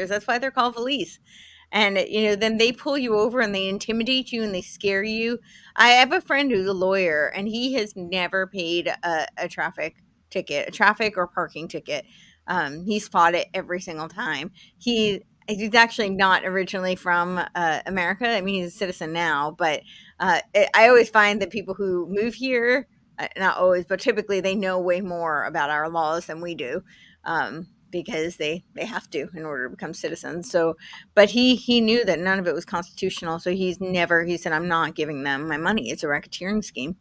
That's why they're called police. And, then they pull you over and they intimidate you and they scare you. I have a friend who's a lawyer and he has never paid a traffic ticket, a traffic or parking ticket. He's fought it every single time. He's actually not originally from America. I mean, he's a citizen now, but I always find that people who move here, not always, but typically they know way more about our laws than we do. Because they have to in order to become citizens. So, but he knew that none of it was constitutional. So he said, I'm not giving them my money. It's a racketeering scheme.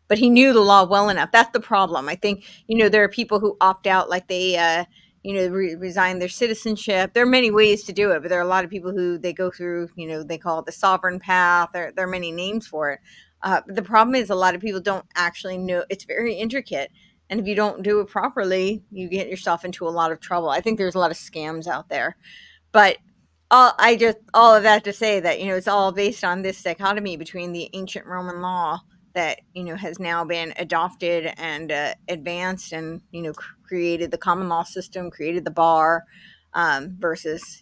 But he knew the law well enough. That's the problem. I think, there are people who opt out, like they, resign their citizenship. There are many ways to do it, but there are a lot of people who they go through, they call it the sovereign path. There are many names for it. But the problem is a lot of people don't actually know. It's very intricate. And if you don't do it properly, you get yourself into a lot of trouble. I think there's a lot of scams out there. But all of that to say that, it's all based on this dichotomy between the ancient Roman law that, has now been adopted and advanced and, created the common law system, created the bar versus,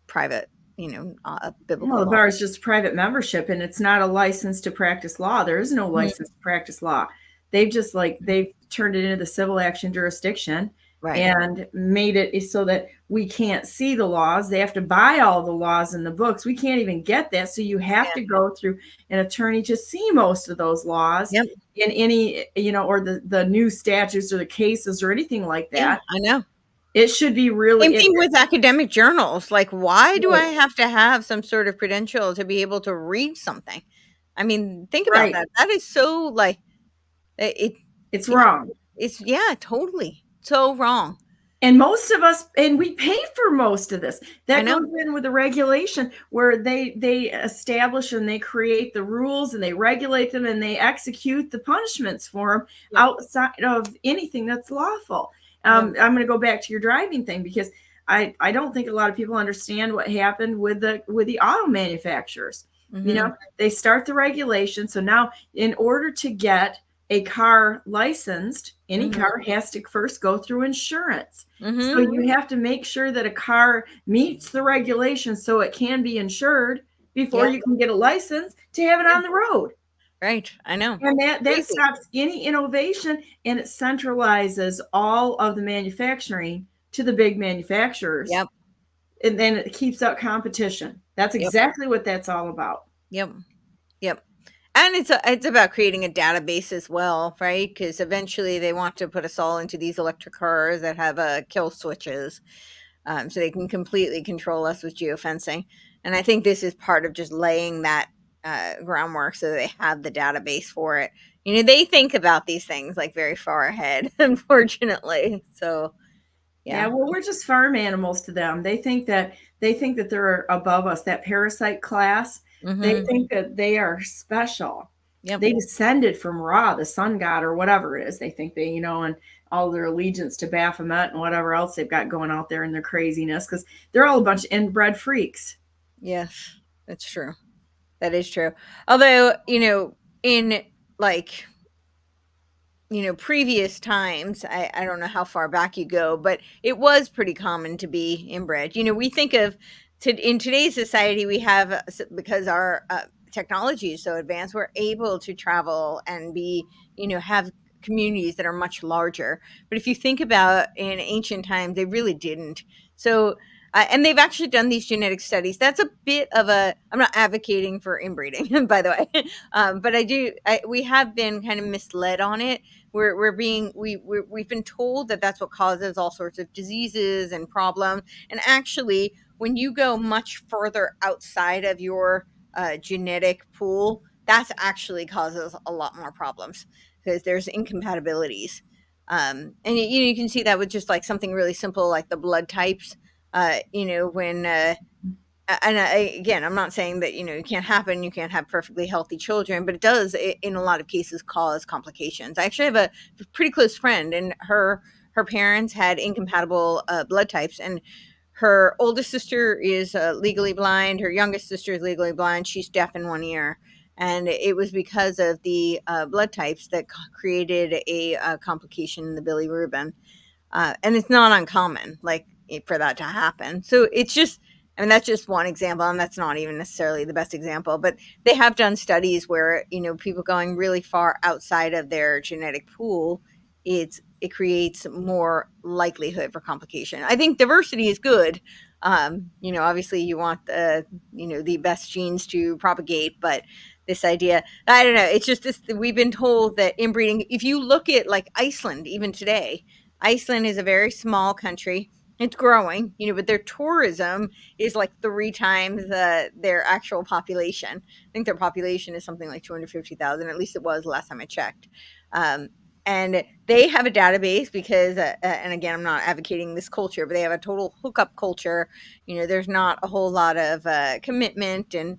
private, biblical No, the law. bar is just private membership and it's not a license to practice law. There is no license to practice law. They've just they've turned it into the civil action jurisdiction and made it so that we can't see the laws. They have to buy all the laws in the books. We can't even get that. So you have to go through an attorney to see most of those laws in any, or the new statutes or the cases or anything like that. Yeah, I know. It should be really. Same thing with academic journals. Like, why do I have to have some sort of credential to be able to read something? I mean, think about that. That is so it's wrong. It's totally so wrong. And most of us, and we pay for most of this. That goes in with the regulation where they establish and they create the rules and they regulate them and they execute the punishments for them outside of anything that's lawful. I'm going to go back to your driving thing because I don't think a lot of people understand what happened with the auto manufacturers. Mm-hmm. They start the regulation. So now in order to get a car licensed, any car has to first go through insurance. So you have to make sure that a car meets the regulations so it can be insured. before Yeah. you can get a license to have it on the road. Right. I know. And that Crazy. stops any innovation, and it centralizes all of the manufacturing to the big manufacturers. Yep. And then it keeps out competition. That's Yep. exactly what that's all about. Yep. Yep. And it's about creating a database as well, right? Because eventually they want to put us all into these electric cars that have kill switches, so they can completely control us with geofencing. And I think this is part of just laying that groundwork so that they have the database for it. You know, they think about these things like very far ahead, unfortunately. So, Yeah, well, we're just farm animals to them. They think that they're above us. That parasite class, they think that they are special. Yep. They descended from Ra, the sun god, or whatever it is. They think they, and all their allegiance to Baphomet and whatever else they've got going out there in their craziness, because they're all a bunch of inbred freaks. Yes, that's true. That is true. Although, in like, previous times, I don't know how far back you go, but it was pretty common to be inbred. We think of in today's society, we have, because our technology is so advanced, we're able to travel and be, have communities that are much larger. But if you think about in ancient times, they really didn't. So, and they've actually done these genetic studies. That's a bit of I'm not advocating for inbreeding, by the way, but we have been kind of misled on it. We've been told that that's what causes all sorts of diseases and problems. And actually, when you go much further outside of your genetic pool, that actually causes a lot more problems because there's incompatibilities. And you can see that with just like something really simple like the blood types. Again, I'm not saying that, it can't happen. You can't have perfectly healthy children, but it does, in a lot of cases, cause complications. I actually have a pretty close friend, and her parents had incompatible blood types, and her oldest sister is legally blind. Her youngest sister is legally blind. She's deaf in one ear. And it was because of the blood types that created a complication in the bilirubin. And it's not uncommon, for that to happen. So it's just, that's just one example, and that's not even necessarily the best example, but they have done studies where, people going really far outside of their genetic pool, it creates more likelihood for complication. I think diversity is good. Obviously you want the best genes to propagate, but this idea, I don't know, it's just this, we've been told that inbreeding, if you look at like Iceland, even today, Iceland is a very small country. It's growing, but their tourism is like 3 times their actual population. I think their population is something like 250,000. At least it was last time I checked. And they have a database because, and again, I'm not advocating this culture, but they have a total hookup culture. There's not a whole lot of commitment and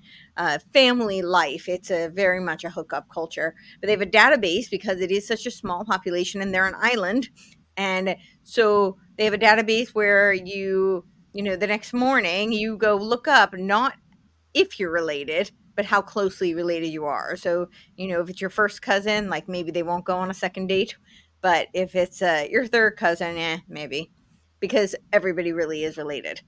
family life. It's very much a hookup culture. But they have a database because it is such a small population, and they're an island. And so they have a database where the next morning you go look up, not if you're related, but how closely related you are. So, if it's your first cousin, like maybe they won't go on a second date. But if it's your third cousin, maybe, because everybody really is related.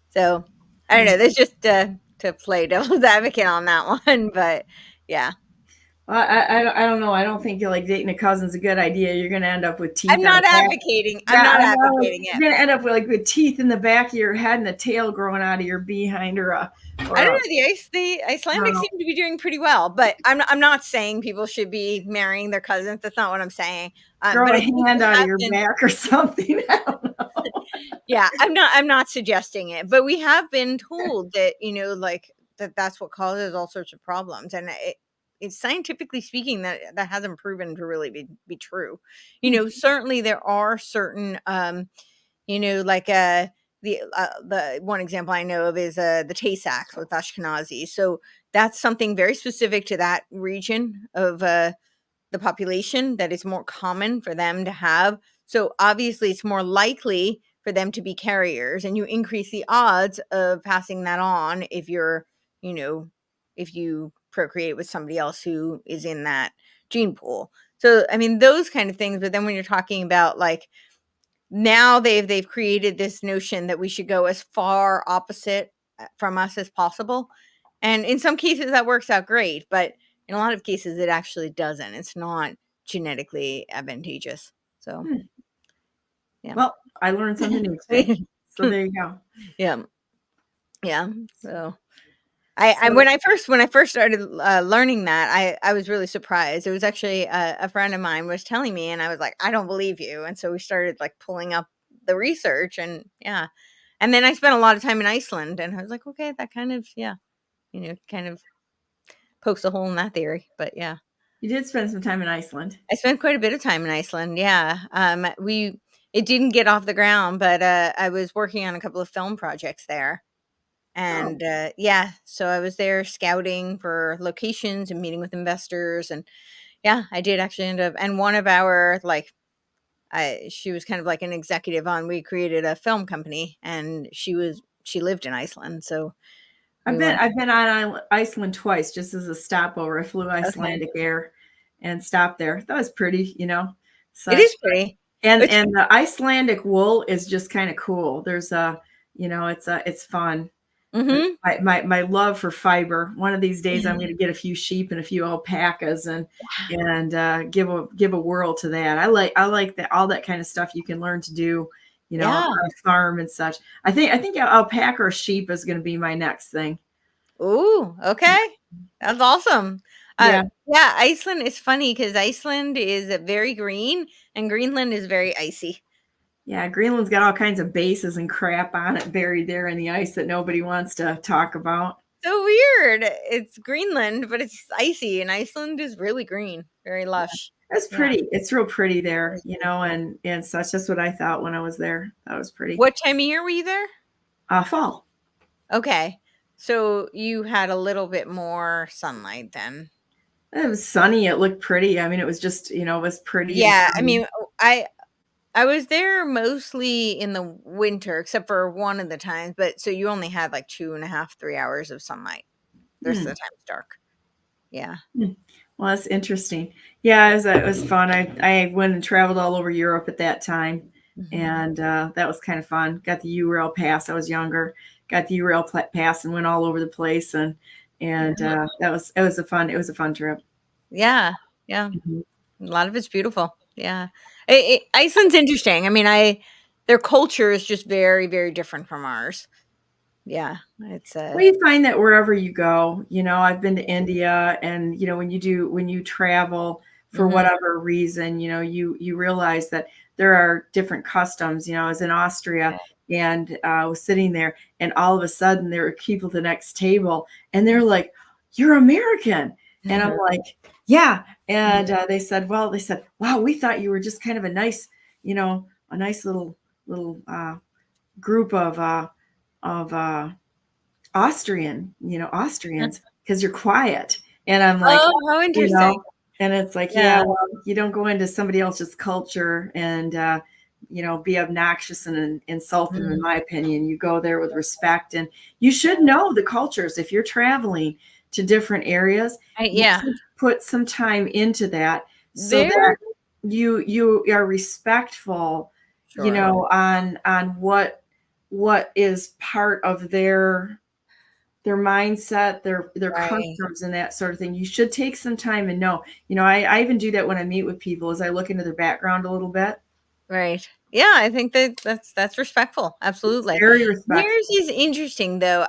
So I don't know. There's just to play devil's advocate on that one. But yeah. I don't know. I don't think dating a cousin's a good idea. You're going to end up with teeth. I'm not advocating. I'm not advocating it. You're going to end up with teeth in the back of your head and a tail growing out of your behind, I don't know. The Icelandics seem to be doing pretty well, but I'm not saying people should be marrying their cousins. That's not what I'm saying. Throw a hand out of your back or something. I don't know. Yeah, I'm not suggesting it, but we have been told that that's what causes all sorts of problems, and it's scientifically speaking that hasn't proven to really be true. Certainly there are certain, the one example I know of is the Tay-Sachs with Ashkenazi. So that's something very specific to that region of the population that is more common for them to have. So obviously it's more likely for them to be carriers, and you increase the odds of passing that on if you're, if you procreate with somebody else who is in that gene pool. So those kind of things. But then when you're talking about now they've created this notion that we should go as far opposite from us as possible, And in some cases that works out great, but in a lot of cases it actually doesn't. It's not genetically advantageous. So, yeah. Well, I learned something new today. So there you go. Yeah. Yeah. So when I first started learning that, I was really surprised. It was actually a friend of mine was telling me, and I was like, I don't believe you. And so we started like pulling up the research, and yeah. And then I spent a lot of time in Iceland, and I was like, okay, that kind of, kind of pokes a hole in that theory. But yeah. You did spend some time in Iceland. I spent quite a bit of time in Iceland. Yeah. It didn't get off the ground, but I was working on a couple of film projects there. And yeah, so I was there scouting for locations and meeting with investors. And yeah, I did actually end up, and one of our, she was kind of like an executive we created a film company, and she lived in Iceland. So I've been on Iceland twice, just as a stopover. I flew Icelandic Air and stopped there. That was pretty, It is pretty. And the Icelandic wool is just kind of cool. There's it's fun. Mm-hmm. My love for fiber. One of these days, I'm going to get a few sheep and a few alpacas and give a whirl to that. I like that, all that kind of stuff you can learn to do, on a farm and such. I think alpaca or sheep is going to be my next thing. Ooh, okay, that's awesome. Yeah, Iceland is funny because Iceland is very green and Greenland is very icy. Yeah, Greenland's got all kinds of bases and crap on it buried there in the ice that nobody wants to talk about. So weird. It's Greenland, but it's icy, and Iceland is really green, very lush. Yeah, that's pretty. Yeah. It's real pretty there, and such. That's what I thought when I was there. That was pretty. What time of year were you there? Fall. Okay. So you had a little bit more sunlight then. It was sunny. It looked pretty. I mean, it was just, it was pretty. Yeah. I mean, I was there mostly in the winter, except for one of the times. But so you only had like 2.5, 3 hours of sunlight. The rest of the time it's dark. Yeah. Well, that's interesting. Yeah, it was fun. I went and traveled all over Europe at that time. Mm-hmm. And that was kind of fun. Got the U-Rail pass. I was younger. Got the U-Rail pass and went all over the place. And it was a fun trip. Yeah. Yeah. Mm-hmm. A lot of it's beautiful. Yeah. Iceland's interesting. I mean, their culture is just very, very different from ours. Yeah. It's well, you find that wherever you go, I've been to India, and, when you travel for whatever reason, you realize that there are different customs. I was in Austria and I was sitting there, and all of a sudden there were people at the next table, and they're like, "You're American." And I'm like, yeah. And they said, wow, we thought you were just kind of a nice, a nice little group of Austrians, because you're quiet. And I'm like, oh, how interesting. And it's like, well, you don't go into somebody else's culture and, be obnoxious and insult them, in my opinion. You go there with respect, and you should know the cultures if you're traveling to different areas. You should put some time into that so that you are respectful, on what is part of their mindset, their customs and that sort of thing. You should take some time and know. I even do that when I meet with people, as I look into their background a little bit. Right. Yeah, I think that's respectful. Absolutely. It's very respectful. Yours is interesting, though.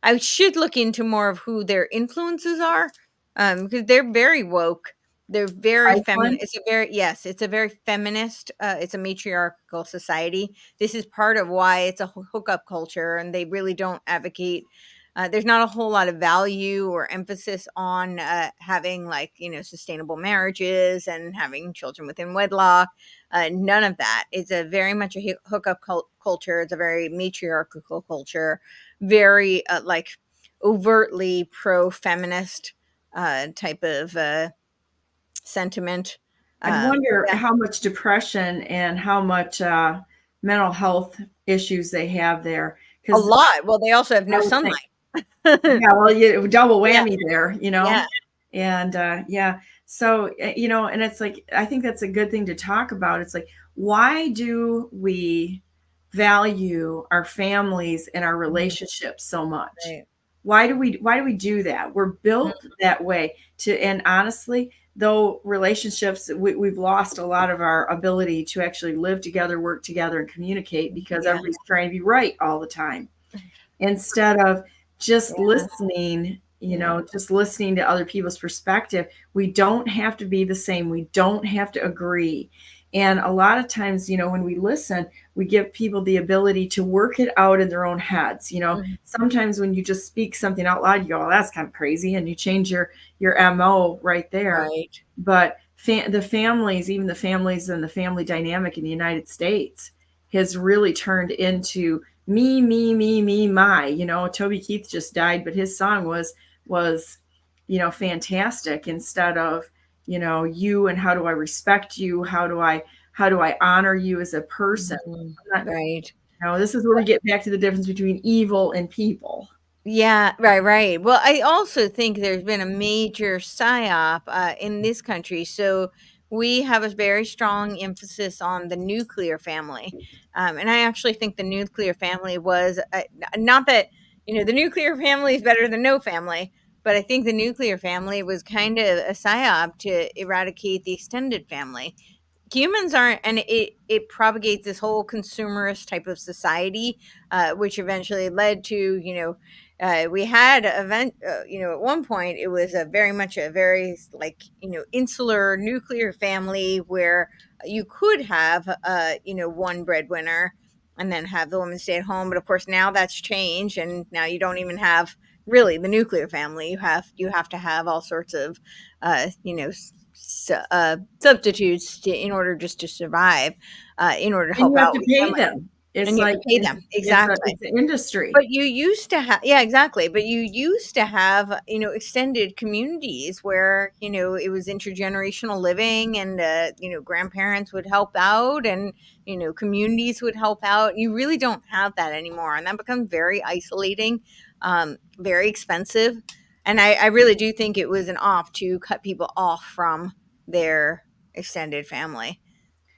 I should look into more of who their influences are, because they're very woke. They're very feminist. It's a very feminist. It's a matriarchal society. This is part of why it's a hookup culture, and they really don't advocate. There's not a whole lot of value or emphasis on having sustainable marriages and having children within wedlock. None of that. It's a very much a hookup culture. It's a very matriarchal culture, very overtly pro-feminist type of sentiment. I wonder how much depression and how much mental health issues they have there. A lot. Well, they also have no sunlight. You double whammy there, and so and it's like, I think that's a good thing to talk about. It's like, why do we value our families and our relationships so much? why do we do that? We're built that way and honestly, though relationships, we've lost a lot of our ability to actually live together, work together, and communicate because everybody's trying to be right all the time instead of just listening, just listening to other people's perspective. We don't have to be the same. We don't have to agree. And a lot of times, when we listen, we give people the ability to work it out in their own heads. Sometimes when you just speak something out loud, you go, oh, that's kind of crazy. And you change your MO right there. Right. But the families, even the families and the family dynamic in the United States has really turned into me, my. Toby Keith just died, but his song was fantastic instead of, you and how do I respect you? How do I honor you as a person? Right. This is where we get back to the difference between evil and people. Yeah, right. Well, I also think there's been a major psyop in this country. So we have a very strong emphasis on the nuclear family. And I actually think the nuclear family was not that, the nuclear family is better than no family, but I think the nuclear family was kind of a psyop to eradicate the extended family. Humans aren't, and it propagates this whole consumerist type of society, which eventually led to, we had at one point it was very much a very insular nuclear family where you could have one breadwinner and then have the woman stay at home. But of course now that's changed, and now you don't even have really the nuclear family. You have to have all sorts of substitutes in order just to survive, in order to help out. And you have to pay them. It's like pay them, exactly. It's an industry. But you used to have, exactly. But you used to have, extended communities where it was intergenerational living, and grandparents would help out, and communities would help out. You really don't have that anymore, and that becomes very isolating, very expensive. And I really do think it was an off to cut people off from their extended family.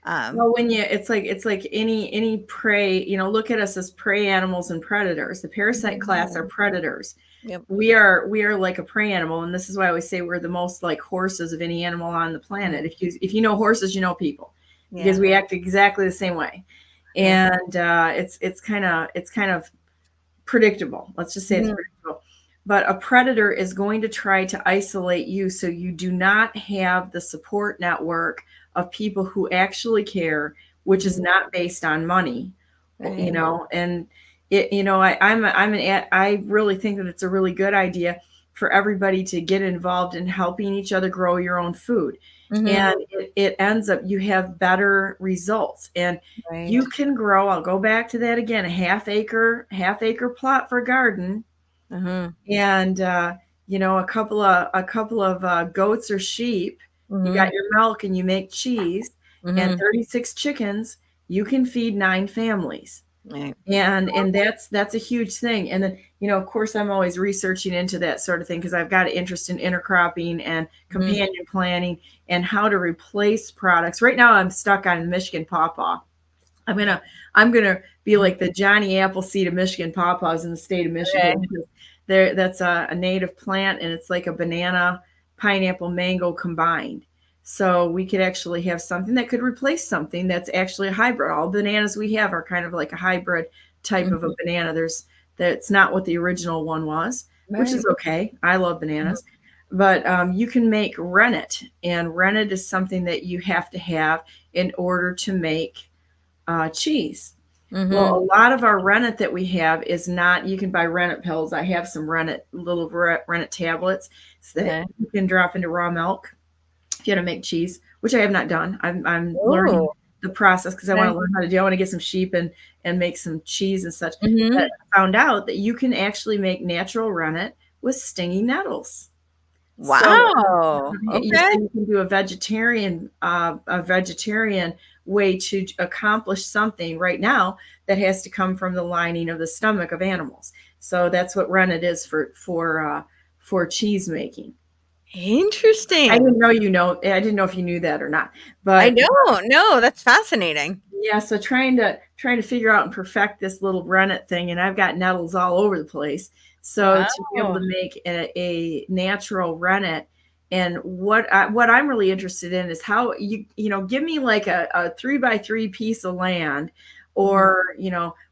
Well, it's like any prey, look at us as prey animals and predators. The parasite class are predators. Yep. We are like a prey animal. And this is why I always say we're the most like horses of any animal on the planet. If you know horses, you know people, because we act exactly the same way. And it's kind of predictable. Let's just say it's predictable. But a predator is going to try to isolate you so you do not have the support network of people who actually care, which is not based on money, and I really think that it's a really good idea for everybody to get involved in helping each other grow your own food. And it ends up, you have better results, and you can grow, I'll go back to that again, a half acre plot for a garden. And a couple of goats or sheep, you got your milk and you make cheese, and 36 chickens, you can feed 9 families. And that's a huge thing. And then, of course, I'm always researching into that sort of thing because I've got an interest in intercropping and companion planting and how to replace products. Right now I'm stuck on Michigan pawpaw. I'm gonna be like the Johnny Appleseed of Michigan pawpaws in the state of Michigan. That's a native plant, and it's like a banana, pineapple, mango combined. So we could actually have something that could replace something that's actually a hybrid. All bananas we have are kind of like a hybrid type of a banana. That's not what the original one was, which is okay. I love bananas. But you can make rennet, and rennet is something that you have to have in order to make cheese. Well, a lot of our rennet that we have is not, you can buy rennet pills. I have some little rennet tablets that you can drop into raw milk if you want to make cheese, which I have not done. I'm learning the process because I want to learn how to do. I want to get some sheep and make some cheese and such. But I found out that you can actually make natural rennet with stinging nettles. Wow. So, you can do a vegetarian way to accomplish something right now that has to come from the lining of the stomach of animals. So that's what rennet is for cheese making. Interesting. I didn't know I didn't know if you knew that or not. But I don't know. That's fascinating. Yeah, so trying to figure out and perfect this little rennet thing, and I've got nettles all over the place. So to be able to make a natural rennet. And what I'm really interested in is how you give me like a 3x3 piece of land, or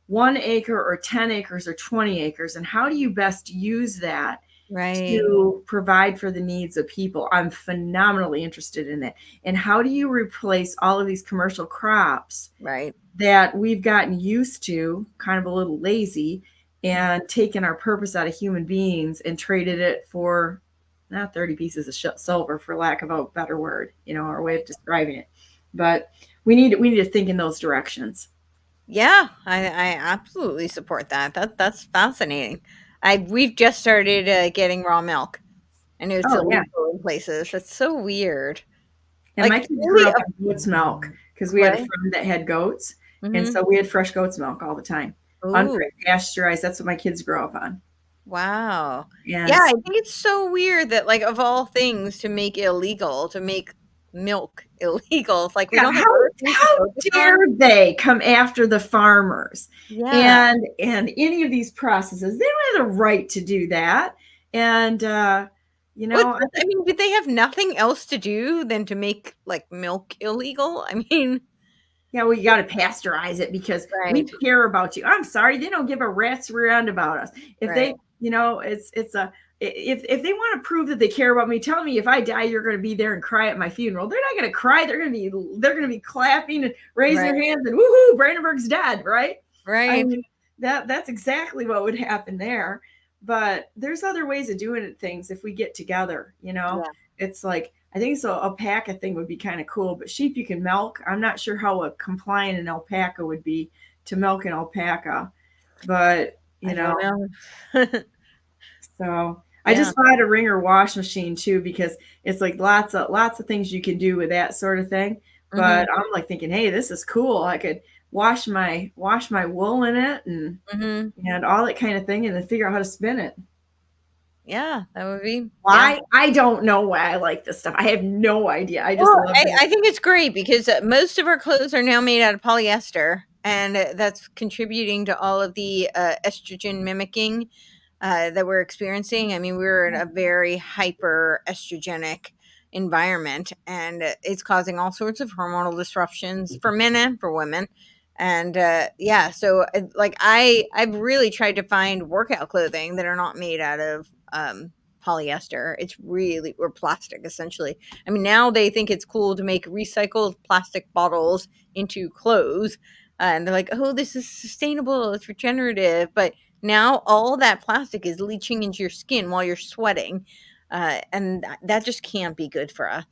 1 acre or 10 acres or 20 acres, and how do you best use that to provide for the needs of people? I'm phenomenally interested in that. And how do you replace all of these commercial crops that we've gotten used to, kind of a little lazy, and taken our purpose out of human beings and traded it for not 30 pieces of silver, for lack of a better word, our way of describing it. But we need to think in those directions. Yeah, I absolutely support that. That's fascinating. We've just started getting raw milk. I know it's illegal in places. It's so weird. And my kids grew up on goat's milk because we had a friend that had goats, and so we had fresh goat's milk all the time, unpasteurized. That's what my kids grow up on. Wow. Yes. Yeah, I think it's so weird that, like, of all things to make milk illegal. It's like, we don't have how dare they come after the farmers? Yeah. And any of these processes, they don't have the right to do that. And I mean, did they have nothing else to do than to make like milk illegal? I mean, yeah, well, you got to pasteurize it because we care about you. I'm sorry, they don't give a rat's rear end about us. If they, if they want to prove that they care about me, tell me if I die, you're going to be there and cry at my funeral. They're not going to cry. They're going to be clapping and raising their hands and woohoo, Brandenburg's dead, right? Right. I mean, that's exactly what would happen there. But there's other ways of doing things if we get together, It's like, I think so. Alpaca thing would be kind of cool, but sheep you can milk. I'm not sure how compliant an alpaca would be to milk an alpaca, but so I just bought a Ringer wash machine too, because it's like lots of things you can do with that sort of thing. But I'm like thinking, hey, this is cool. I could wash my wool in it and all that kind of thing, and then figure out how to spin it. Yeah, that would be. I don't know why I like this stuff. I have no idea. I just love it. I think it's great because most of our clothes are now made out of polyester, and that's contributing to all of the estrogen mimicking that we're experiencing. I mean, we're in a very hyper estrogenic environment, and it's causing all sorts of hormonal disruptions for men and for women. And so like I've really tried to find workout clothing that are not made out of polyester. It's really, or plastic essentially. I mean, now they think it's cool to make recycled plastic bottles into clothes, and they're like, oh, this is sustainable, it's regenerative. But now all that plastic is leaching into your skin while you're sweating, and that just can't be good for us.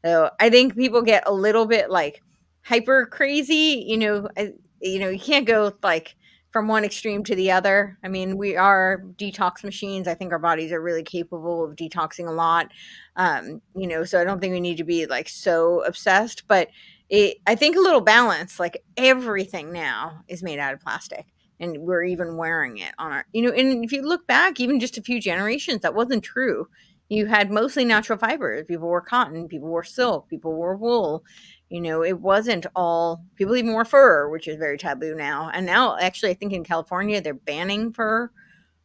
So I think people get a little bit like hyper crazy, you can't go like from one extreme to the other. I mean, we are detox machines. I think our bodies are really capable of detoxing a lot. So I don't think we need to be like so obsessed, but I think a little balance, like everything now is made out of plastic, and we're even wearing it on our, and if you look back, even just a few generations, that wasn't true. You had mostly natural fibers. People wore cotton, people wore silk, people wore wool. It wasn't all, people even wore fur, which is very taboo now. And now, actually, I think in California, they're banning fur.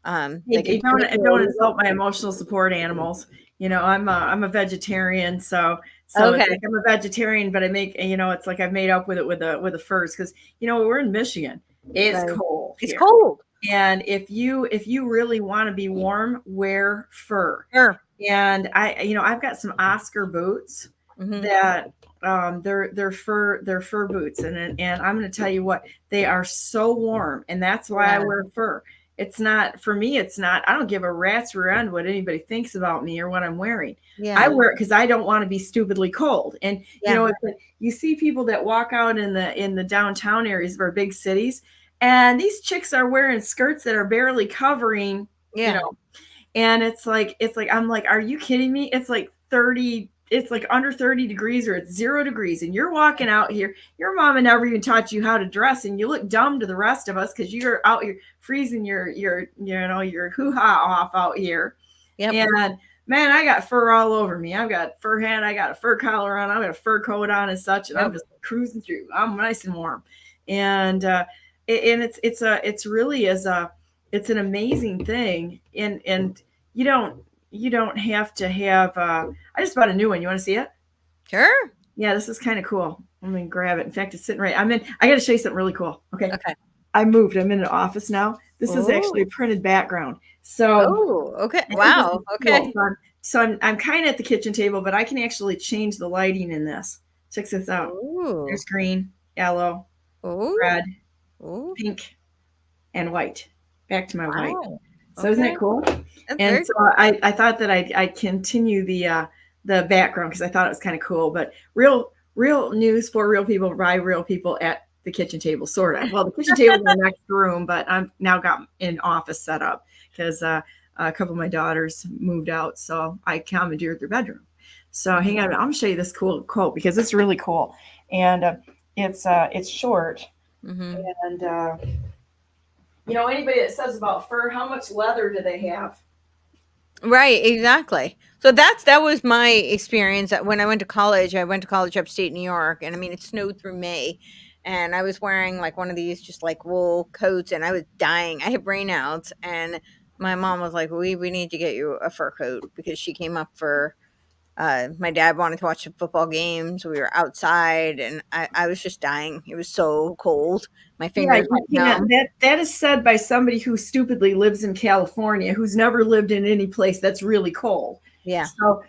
Don't insult my emotional support animals. I'm a vegetarian, so it's like I'm a vegetarian, but I make, it's like I've made up with it with the furs, because we're in Michigan. It's cold. It's cold. And if you really want to be warm, wear fur. Sure. And I've got some Oscar boots that they're fur boots, and I'm going to tell you what, they are so warm, and that's why I wear fur. It's not, for me, it's not, I don't give a rat's rear end what anybody thinks about me or what I'm wearing. I wear it because I don't want to be stupidly cold. And you see people that walk out in the downtown areas of our big cities, and these chicks are wearing skirts that are barely covering, and it's like, I'm like, are you kidding me? It's like under 30 degrees, or it's 0 degrees, and you're walking out here. Your mama never even taught you how to dress, and you look dumb to the rest of us because you're out here freezing your hoo-ha off out here. Yep. And man, I got fur all over me. I've got fur hat, I got a fur collar on, I've got a fur coat on and such, and I'm just cruising through. I'm nice and warm. And it's really as a it's an amazing thing, and you don't have to have. I just bought a new one. You want to see it? Sure. Yeah, this is kind of cool. I'm gonna grab it. In fact, it's sitting right. I got to show you something really cool. Okay. Okay. I moved. I'm in an office now. This is actually a printed background. So. Oh, okay. I think Wow. this is Okay. cool. So I'm kind of at the kitchen table, but I can actually change the lighting in this. Check this out. Ooh. There's green, yellow, Ooh. red, Ooh. pink, and white. Back to my white. Wow. So isn't that cool? That's And very so I thought that I'd continue the background because I thought it was kind of cool. But real news for real people by real people at the kitchen table, sort of. Well, the kitchen table in the next room, but I'm now got an office set up because a couple of my daughters moved out, so I commandeered their bedroom. So hang on, I'm gonna show you this cool quote because it's really cool, and it's short. Mhm. And anybody that says about fur, how much leather do they have? Right, exactly. So that was my experience when I went to college. I went to college upstate New York, and I mean it snowed through May, and I was wearing like one of these just like wool coats, and I was dying. I had rainouts, and my mom was like, "We need to get you a fur coat," because she came up for. My dad wanted to watch the football games. We were outside, and I was just dying. It was so cold. My fingers went numb. That is said by somebody who stupidly lives in California, who's never lived in any place that's really cold. Yeah.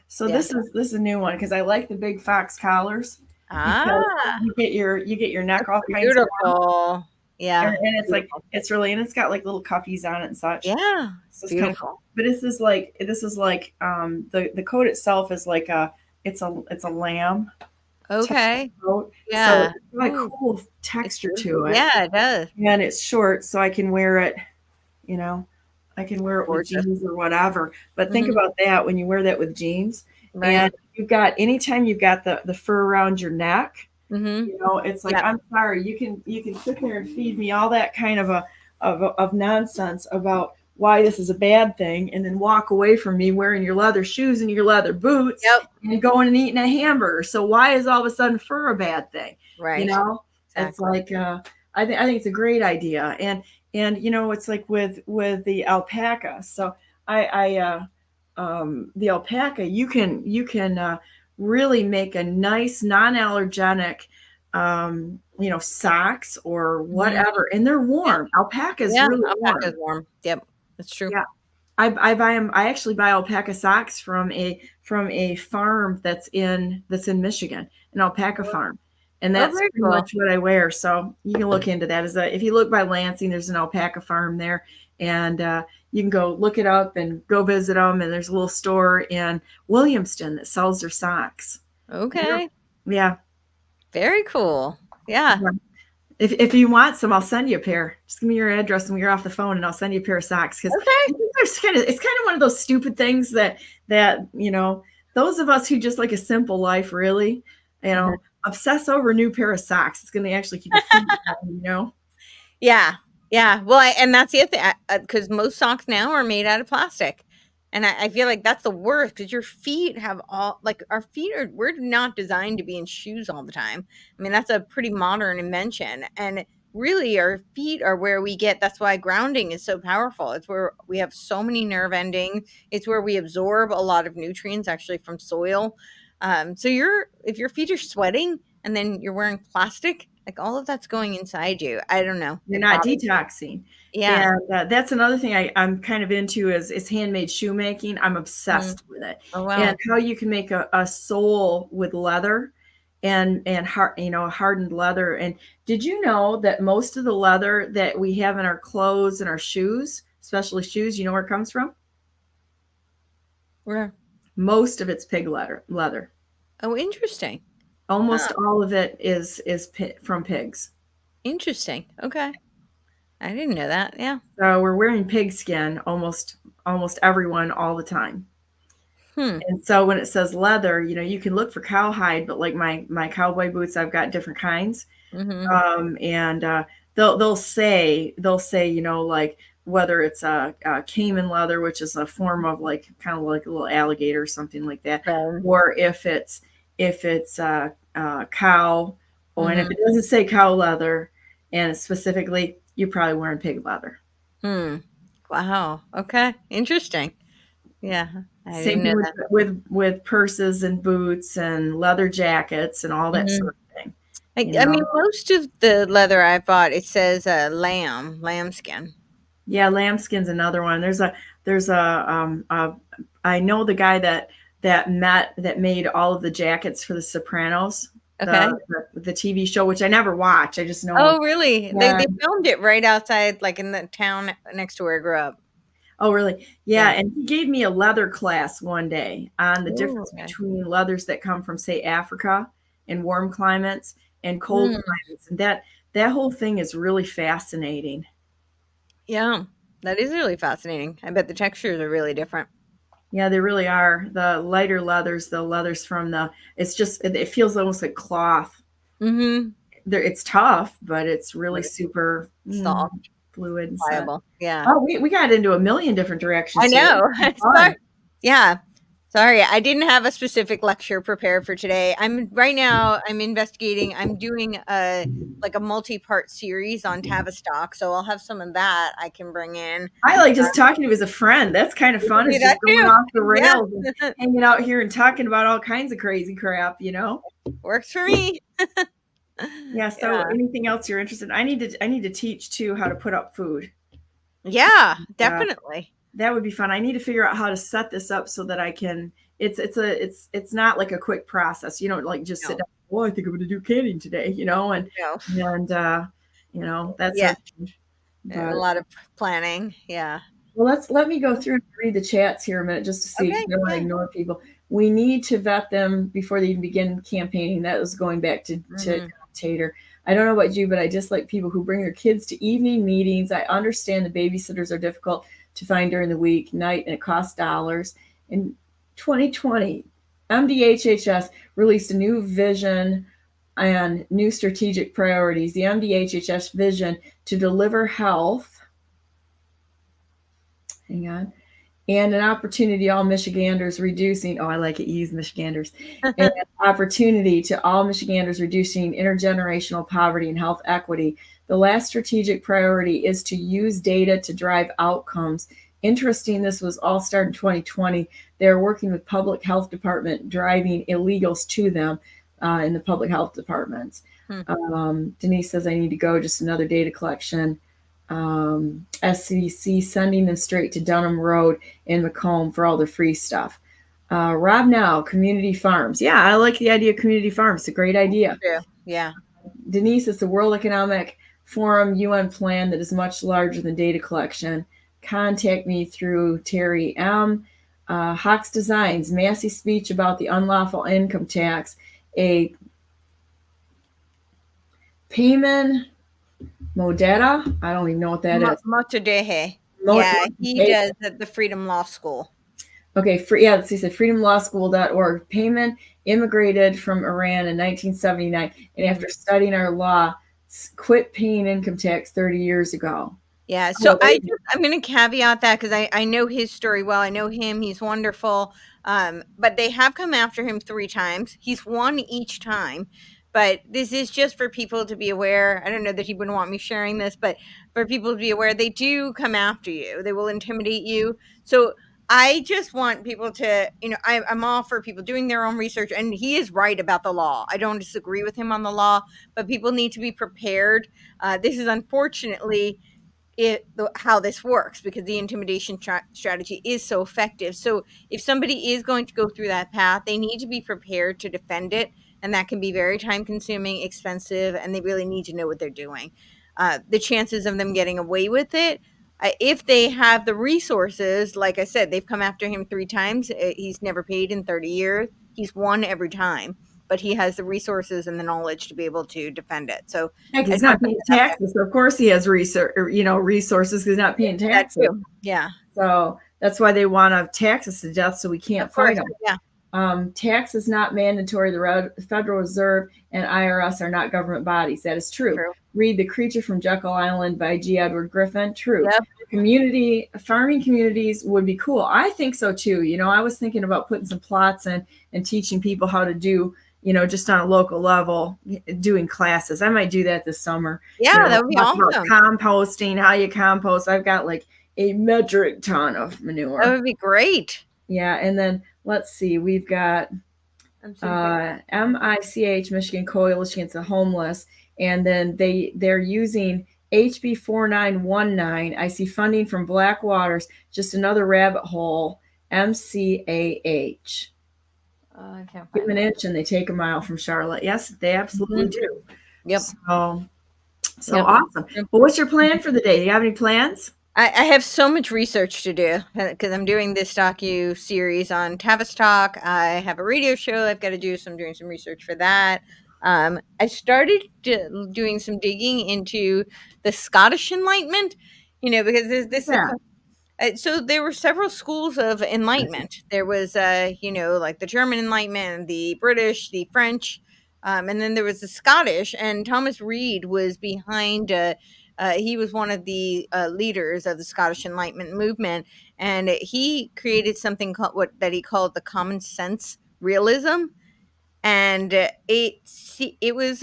So this is a new one because I like the big fox collars. Ah, you get your neck all kinds of beautiful. Yeah, and it's like it's got like little cuffies on it and such. yeah, So it's beautiful. kind of cool. But this is like the coat itself is like it's a lamb. Okay. Coat. Yeah. So it's got a cool texture to it. Yeah, it does. And it's short, so I can wear it. I can wear it with Gorgeous. jeans or whatever. But think about that when you wear that with jeans, Right. and anytime you've got the fur around your neck. Mm-hmm. It's like, Yeah. I'm sorry, you can sit there and feed me all that kind of nonsense about why this is a bad thing, and then walk away from me wearing your leather shoes and your leather boots and going and eating a hamburger. So why is all of a sudden fur a bad thing? Right. It's Exactly. like I think it's a great idea, and it's like with the alpaca. So the alpaca, you can really make a nice non-allergenic socks or whatever, and they're warm. Alpaca is really alpaca's warm. Yep, that's true. Yeah, I buy them. I actually buy alpaca socks from a farm that's in Michigan, an alpaca farm, and that's very pretty cool. much what I wear. So you can look into that. If you look by Lansing, there's an alpaca farm there, and you can go look it up and go visit them. And there's a little store in Williamston that sells their socks. Okay. Yeah. Very cool. Yeah. If you want some, I'll send you a pair. Just give me your address when we're off the phone, and I'll send you a pair of socks. Because it's kind of one of those stupid things that those of us who just like a simple life, really, obsess over a new pair of socks. It's going to actually keep your feet down, Yeah. Yeah. Well, and that's the other thing, because most socks now are made out of plastic. And I feel like that's the worst, because your feet have we're not designed to be in shoes all the time. I mean, that's a pretty modern invention. And really, our feet are where that's why grounding is so powerful. It's where we have so many nerve endings. It's where we absorb a lot of nutrients actually from soil. So if your feet are sweating and then you're wearing plastic, like all of that's going inside you. I don't know. You're not detoxing. Yeah. And that's another thing I'm kind of into is handmade shoemaking. I'm obsessed with it. Oh, wow. And how you can make a sole with leather and hardened leather. And did you know that most of the leather that we have in our clothes and our shoes, especially shoes, you know where it comes from? Where? Most of it's pig leather. Oh, interesting. Almost all of it is from pigs. Interesting. Okay. I didn't know that. Yeah. So we're wearing pig skin, almost everyone all the time. And so when it says leather, you can look for cowhide, but like my cowboy boots, I've got different kinds. Mm-hmm. And they'll say, like whether it's a caiman leather, which is a form of like kind of like a little alligator or something like that, or if it's cow, and if it doesn't say cow leather, and specifically, you're probably wearing pig leather. Wow. Okay. Interesting. Yeah. I Same didn't know thing that. with purses and boots and leather jackets and all that Mhm. sort of thing. I mean, most of the leather I bought, it says lambskin. Yeah, lambskin's another one. I know the guy that made all of the jackets for The Sopranos, Okay. the TV show, which I never watched. I just know. Oh, really? Yeah. They filmed it right outside, like in the town next to where I grew up. Oh, really? Yeah, Yeah. and he gave me a leather class one day on the difference okay. between leathers that come from, say, Africa and warm climates and cold climates, and that whole thing is really fascinating. Yeah, that is really fascinating. I bet the textures are really different. Yeah, they really are. The lighter leathers, the leathers from it feels almost like cloth. Mm-hmm. It's tough, but it's really super Soft. fluid and Pliable. Yeah. Oh, we got into a million different directions. I know. Fun. Yeah. Sorry, I didn't have a specific lecture prepared for today. I'm investigating. I'm doing a multi-part series on Tavistock, so I'll have some of that I can bring in. I like just talking to you as a friend. That's kind of fun. do It's that just going too. off the rails Yeah. and hanging out here and talking about all kinds of crazy crap, Works for me. Yeah. So anything else you're interested in? I need to teach too how to put up food. Yeah, definitely. That would be fun. I need to figure out how to set this up so that I can. It's not like a quick process. You don't like just sit down. Well, I think I'm going to do canning today. That's a lot of planning. Yeah. Well, let me go through and read the chats here a minute just to see if you don't want to ignore people. We need to vet them before they even begin campaigning. That was going back to John Tater. I don't know about you, but I dislike people who bring their kids to evening meetings. I understand the babysitters are difficult to find during the week, night, and it costs dollars. In 2020, MDHHS released a new vision and new strategic priorities. The MDHHS vision to deliver health. Hang on. And an opportunity all Michiganders reducing. Oh, I like it. You use Michiganders. And an opportunity to all Michiganders reducing intergenerational poverty and health equity. The last strategic priority is to use data to drive outcomes. Interesting, this was all started in 2020. They're working with public health department, driving illegals to them in the public health departments. Denise says, I need to go. Just another data collection. SCC sending them straight to Dunham Road in Macomb for all the free stuff. Rob Now, community farms. Yeah, I like the idea of community farms. It's a great idea. Yeah. Denise, it's the World Economic Forum UN plan that is much larger than data collection. Contact me through Terry M. Hawks Designs, Massey speech about the unlawful income tax. A payment Modera? I don't even know what that is. Motodehe. Yeah, he does at the Freedom Law School. Okay, he said freedomlawschool.org. Payment immigrated from Iran in 1979, and after studying our law, quit paying income tax 30 years ago. Yeah, so I'm going to caveat that because I know his story well. I know him. He's wonderful. But they have come after him 3 times. He's won each time. But this is just for people to be aware. I don't know that he wouldn't want me sharing this, but for people to be aware, they do come after you. They will intimidate you. So I just want people to, I'm all for people doing their own research. And he is right about the law. I don't disagree with him on the law, but people need to be prepared. This is unfortunately how this works because the intimidation strategy is so effective. So if somebody is going to go through that path, they need to be prepared to defend it. And that can be very time consuming, expensive, and they really need to know what they're doing. The chances of them getting away with it, if they have the resources, like I said, they've come after him 3 times. He's never paid in 30 years. He's won every time, but he has the resources and the knowledge to be able to defend it. So he's not paying taxes. So of course he has resources because he's not paying taxes. Yeah. So that's why they want to tax us to death so we can't fight them. Yeah. Tax is not mandatory. The Federal Reserve and IRS are not government bodies. That is true. Read The Creature from Jekyll Island by G. Edward Griffin. True. Yep. Farming communities would be cool. I think so too. I was thinking about putting some plots in and teaching people how to do, just on a local level, doing classes. I might do that this summer. Yeah, that would be awesome. Composting, how you compost. I've got a metric ton of manure. That would be great. Yeah, and then let's see, we've got MICH, Michigan Coalition Against the Homeless, and then they're using HB 4919. I see funding from Blackwaters, just another rabbit hole. MCAH. I can't Give find them an it. inch and they take a mile from Charlotte. Yes, they absolutely do. Yep. So Yep. awesome. Well, what's your plan for the day? Do you have any plans? I have so much research to do because I'm doing this docu series on Tavistock. I have a radio show I've got to do, so I'm doing some research for that. I started doing some digging into the Scottish Enlightenment, because there's this. So there were several schools of enlightenment. There was, like the German Enlightenment, the British, the French, and then there was the Scottish. And Thomas Reid was behind. He was one of the leaders of the Scottish Enlightenment movement, and he created something that he called the common sense realism. And it was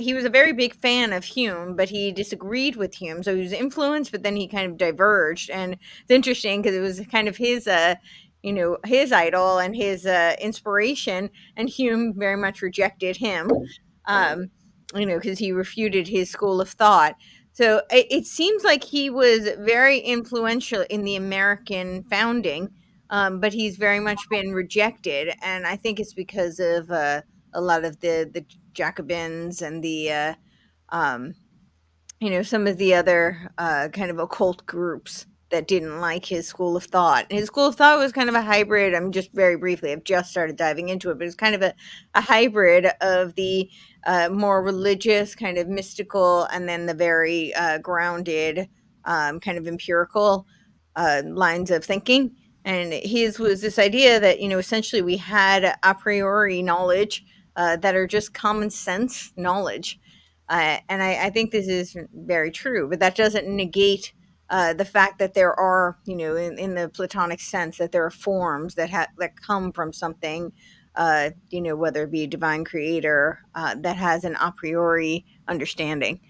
he was a very big fan of Hume, but he disagreed with Hume, so he was influenced, but then he kind of diverged. And it's interesting because it was kind of his his idol and his inspiration, and Hume very much rejected him, because he refuted his school of thought. So it seems like he was very influential in the American founding, but he's very much been rejected, and I think it's because of a lot of the Jacobins and the some of the other kind of occult groups that didn't like his school of thought. And his school of thought was kind of a hybrid. I'm just very briefly, I've just started diving into it, but it's kind of a hybrid of the more religious, kind of mystical, and then the very grounded, kind of empirical lines of thinking. And his was this idea that, essentially we had a priori knowledge that are just common sense knowledge. And I think this is very true, but that doesn't negate the fact that there are, in the Platonic sense, that there are forms that come from something, whether it be a divine creator that has an a priori understanding.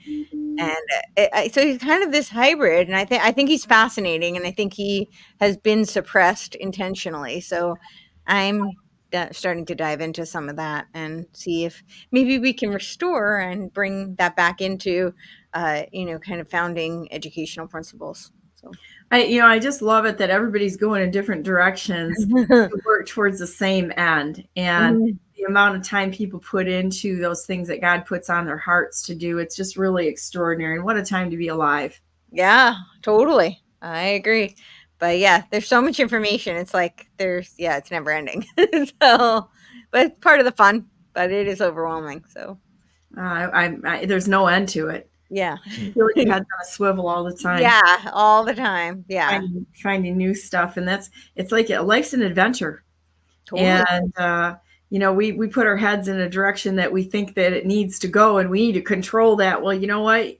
And so he's kind of this hybrid, and I think he's fascinating, and I think he has been suppressed intentionally. So I'm starting to dive into some of that and see if maybe we can restore and bring that back into, kind of founding educational principles. So I just love it that everybody's going in different directions to work towards the same end. And the amount of time people put into those things that God puts on their hearts to do, it's just really extraordinary. And what a time to be alive. Yeah, totally. I agree. But yeah, there's so much information. It's like it's never ending. So, but it's part of the fun, but it is overwhelming. So there's no end to it. Yeah. I feel like your head's on a swivel all the time. Yeah, all the time. Yeah. Finding new stuff. And it's like life's an adventure. Totally. And, we put our heads in a direction that we think that it needs to go, and we need to control that. Well, you know what?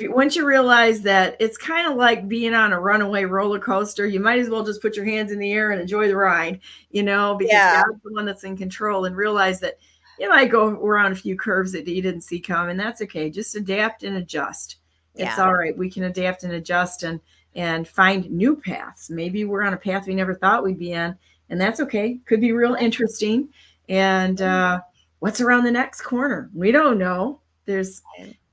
Once you realize that it's kind of like being on a runaway roller coaster, you might as well just put your hands in the air and enjoy the ride, because God's the one that's in control, and realize that you might go around a few curves that you didn't see coming. That's okay. Just adapt and adjust. It's all right. We can adapt and adjust and find new paths. Maybe we're on a path we never thought we'd be on, and that's okay. Could be real interesting. And what's around the next corner? We don't know.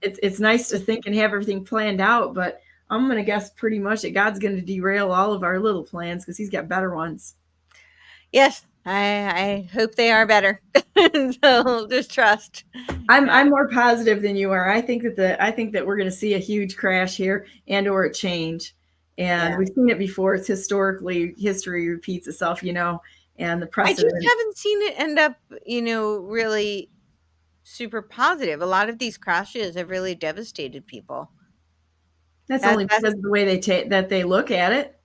It's nice to think and have everything planned out, but I'm going to guess pretty much that God's going to derail all of our little plans because he's got better ones. Yes, I hope they are better. So just trust. I'm more positive than you are. I think that we're going to see a huge crash here or a change. And we've seen it before. It's history repeats itself, and the precedent. I just haven't seen it end up, really super positive. A lot of these crashes have really devastated people. That's only because of the way they look at it.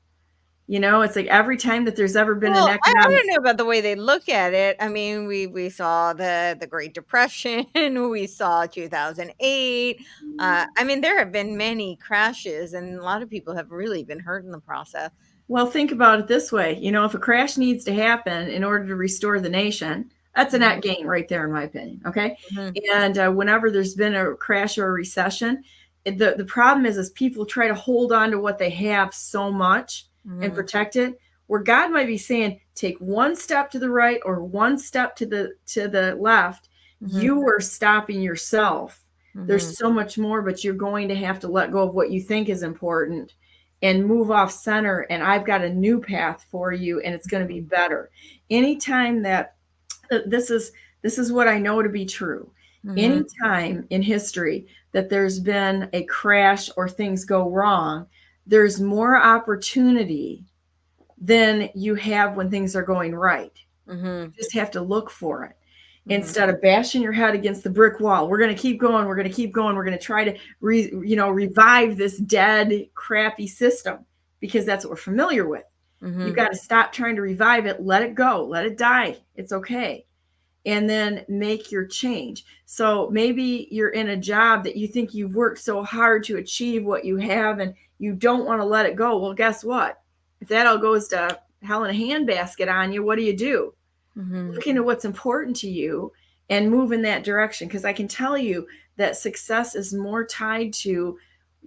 It's like every time that there's ever been an economic. I don't know about the way they look at it. I mean, we saw the Great Depression. We saw 2008. I mean, there have been many crashes, and a lot of people have really been hurt in the process. Well, think about it this way. If a crash needs to happen in order to restore the nation, that's a net gain right there, in my opinion. Okay. Mm-hmm. And whenever there's been a crash or a recession, the problem is people try to hold on to what they have so much and protect it, where God might be saying, take one step to the right or one step to the left. You are stopping yourself. There's so much more, but you're going to have to let go of what you think is important and move off center. And I've got a new path for you, and it's going to be better. Anytime that this is what I know to be true. Anytime in history that there's been a crash or things go wrong, there's more opportunity than you have when things are going right. You just have to look for it. Instead of bashing your head against the brick wall. We're going to keep going. We're going to keep going. We're going to try to revive this dead, crappy system, because that's what we're familiar with. You've got to stop trying to revive it. Let it go. Let it die. It's okay. And then make your change. So maybe you're in a job that you think you've worked so hard to achieve what you have, and you don't want to let it go. Well, guess what? If that all goes to hell in a handbasket on you, what do? Look into what's important to you and move in that direction. Because I can tell you that success is more tied to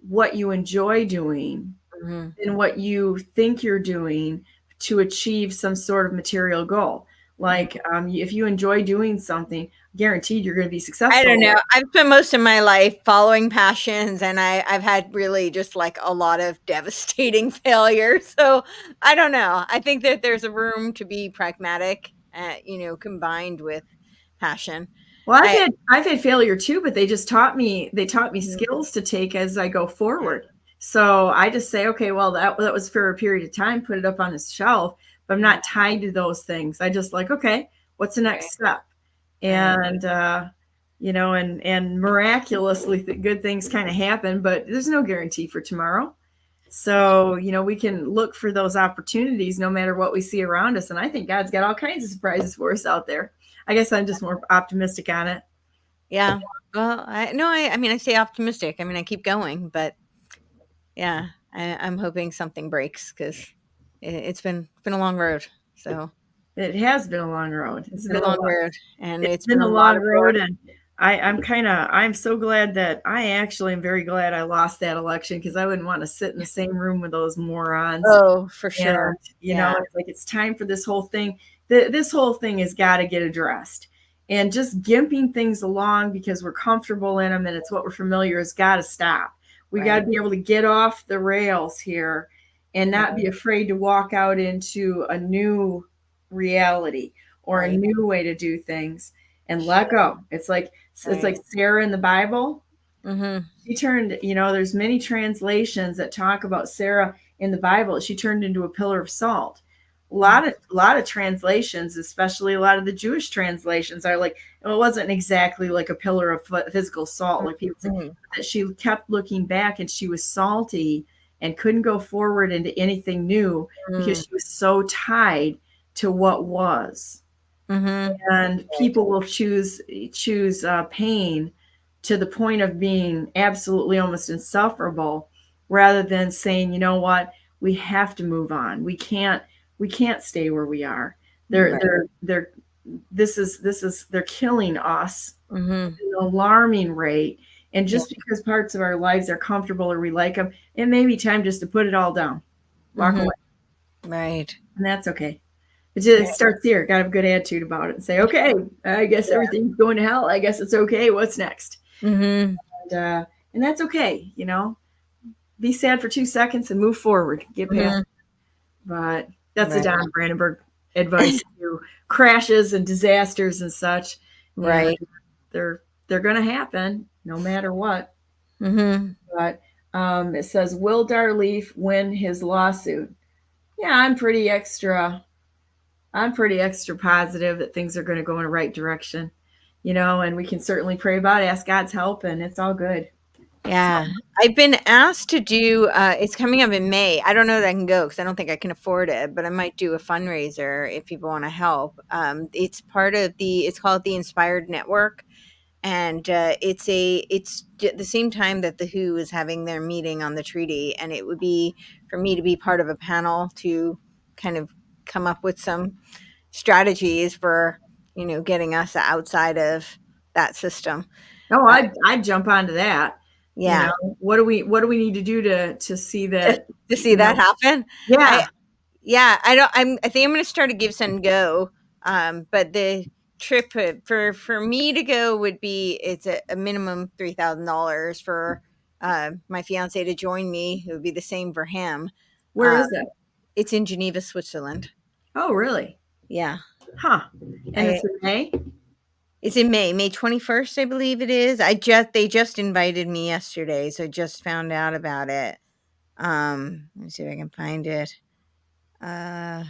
what you enjoy doing than what you think you're doing to achieve some sort of material goal. Like if you enjoy doing something, guaranteed you're going to be successful. I don't know. I've spent most of my life following passions, and I've had really just like a lot of devastating failures. So I don't know. I think that there's a room to be pragmatic, combined with passion. Well, I've had failure too, but they taught me skills to take as I go forward. So I just say, okay, well, that was for a period of time, put it up on this shelf, but I'm not tied to those things. I just like, okay, what's the next step? And, and miraculously good things kind of happen, but there's no guarantee for tomorrow. So, we can look for those opportunities no matter what we see around us. And I think God's got all kinds of surprises for us out there. I guess I'm just more optimistic on it. Yeah. Well, I stay optimistic. I keep going, but yeah, I'm hoping something breaks, because it's been a long road. So it has been a long road. It's been a long road, and it's been a long road. And I'm so glad that I actually am very glad I lost that election, because I wouldn't want to sit in the same room with those morons. Oh, for sure. And, it's like, it's time for this whole thing. This whole thing has got to get addressed. And just gimping things along because we're comfortable in them and it's what we're familiar has got to stop. We got to be able to get off the rails here and not be afraid to walk out into a new reality or a new way to do things and let go. It's like Sarah in the Bible. She turned, there's many translations that talk about Sarah in the Bible. She turned into a pillar of salt. A lot of translations, especially a lot of the Jewish translations, are like, it wasn't exactly like a pillar of physical salt, like people say, that she kept looking back and she was salty and couldn't go forward into anything new because she was so tied to what was. And people will choose pain to the point of being absolutely almost insufferable, rather than saying, you know what, we have to move on. We can't stay where we are. They're killing us at an alarming rate. And just because parts of our lives are comfortable or we like them, it may be time just to put it all down, walk away. Right. And that's okay. It starts here. Got to have a good attitude about it and say, okay, I guess everything's going to hell. I guess it's okay. What's next? And that's okay. Be sad for 2 seconds and move forward. Get past it. But that's the Don Brandenburg advice to crashes and disasters and such. Right. And they're going to happen no matter what. But it says, will Darleaf win his lawsuit? Yeah, I'm pretty extra positive that things are going to go in the right direction, and we can certainly pray about it, ask God's help, and it's all good. Yeah. I've been asked to do, it's coming up in May. I don't know that I can go because I don't think I can afford it, but I might do a fundraiser if people want to help. It's part of it's called the Inspired Network. And it's the same time that the WHO is having their meeting on the treaty. And it would be for me to be part of a panel to kind of come up with some strategies for, getting us outside of that system. Oh, I'd jump onto that. Yeah. What do we need to do to see that To see that happen? Yeah. I think I'm going to start a Give Send Go. But the trip for me to go would be, it's a minimum $3,000 for my fiance to join me. It would be the same for him. Where is it? It's in Geneva, Switzerland. Oh, really? Yeah. Huh. And it's in May? It's in May 21st, I believe it is. They just invited me yesterday, so I just found out about it. Let me see if I can find it. Yeah,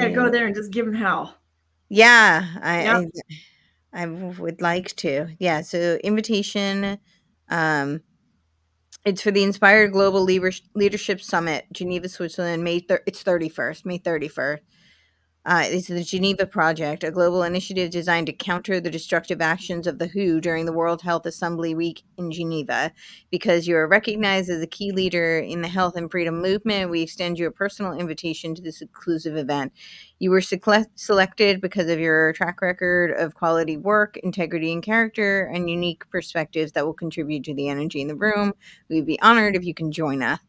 go there and just give them hell. Yeah, I would like to. Yeah, so invitation. It's for the Inspired Global Leadership Summit, Geneva, Switzerland. It's 31st, May 31st. It's the Geneva Project, a global initiative designed to counter the destructive actions of the WHO during the World Health Assembly Week in Geneva. Because you are recognized as a key leader in the health and freedom movement, we extend you a personal invitation to this exclusive event. You were selected because of your track record of quality work, integrity and character, and unique perspectives that will contribute to the energy in the room. We'd be honored if you can join us.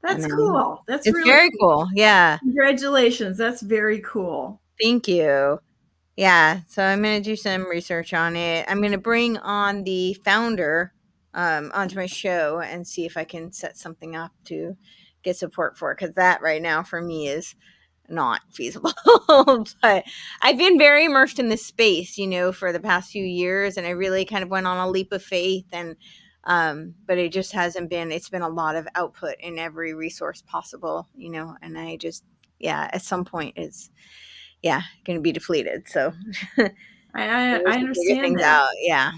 That's cool. It's really very cool. Yeah. Congratulations. That's very cool. Thank you. Yeah. So I'm going to do some research on it. I'm going to bring on the founder onto my show and see if I can set something up to get support for it. Because that right now for me is not feasible. But I've been very immersed in this space, for the past few years. And I really kind of went on a leap of faith, and but it just hasn't been, it's been a lot of output in every resource possible, and I just, at some point it's, going to be depleted. So I understand that. Out. Yeah.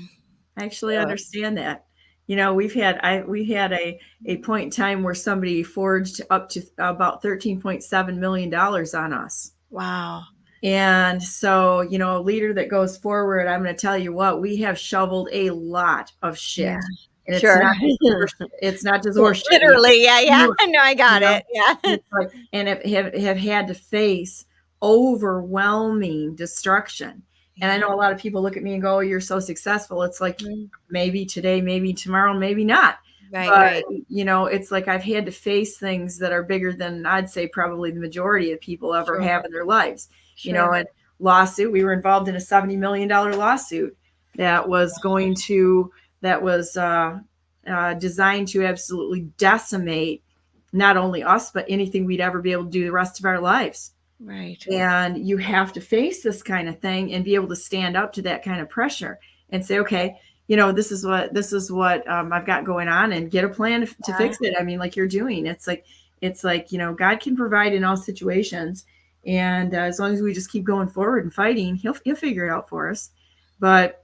I actually understand that. We've had a point in time where somebody forged up to about $13.7 million on us. Wow. And so, a leader that goes forward, I'm going to tell you what, we have shoveled a lot of shit. Yeah. And it's not just horse shit. Literally, yeah. No, I got it. Yeah. And have had to face overwhelming destruction. And I know a lot of people look at me and go, "Oh, you're so successful." It's like, maybe today, maybe tomorrow, maybe not. Right. It's like I've had to face things that are bigger than I'd say probably the majority of people ever have in their lives. Sure. And lawsuit, we were involved in a $70 million lawsuit that was designed to absolutely decimate not only us, but anything we'd ever be able to do the rest of our lives. Right. And you have to face this kind of thing and be able to stand up to that kind of pressure and say, okay, this is what I've got going on, and get a plan to fix it. I mean, like you're doing, it's like, God can provide in all situations. And as long as we just keep going forward and fighting, he'll figure it out for us. But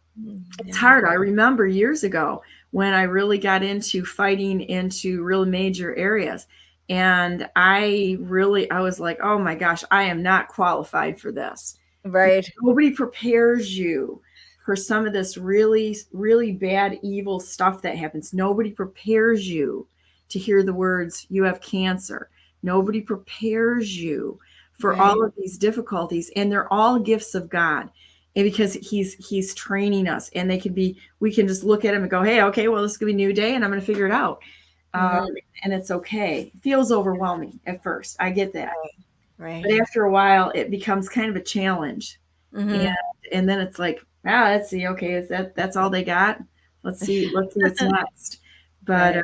it's hard. I remember years ago when I really got into fighting into real major areas. And I was like, oh my gosh, I am not qualified for this. Right. Nobody prepares you for some of this really, really bad, evil stuff that happens. Nobody prepares you to hear the words, "You have cancer." Nobody prepares you for all of these difficulties. And they're all gifts of God. And because he's training us, and we can just look at him and go, hey, okay, well, this is going to be a new day and I'm going to figure it out. And it's okay. It feels overwhelming at first. I get that. Right. But after a while, it becomes kind of a challenge. And then it's like, let's see. Okay. That's all they got? Let's see what's next. But,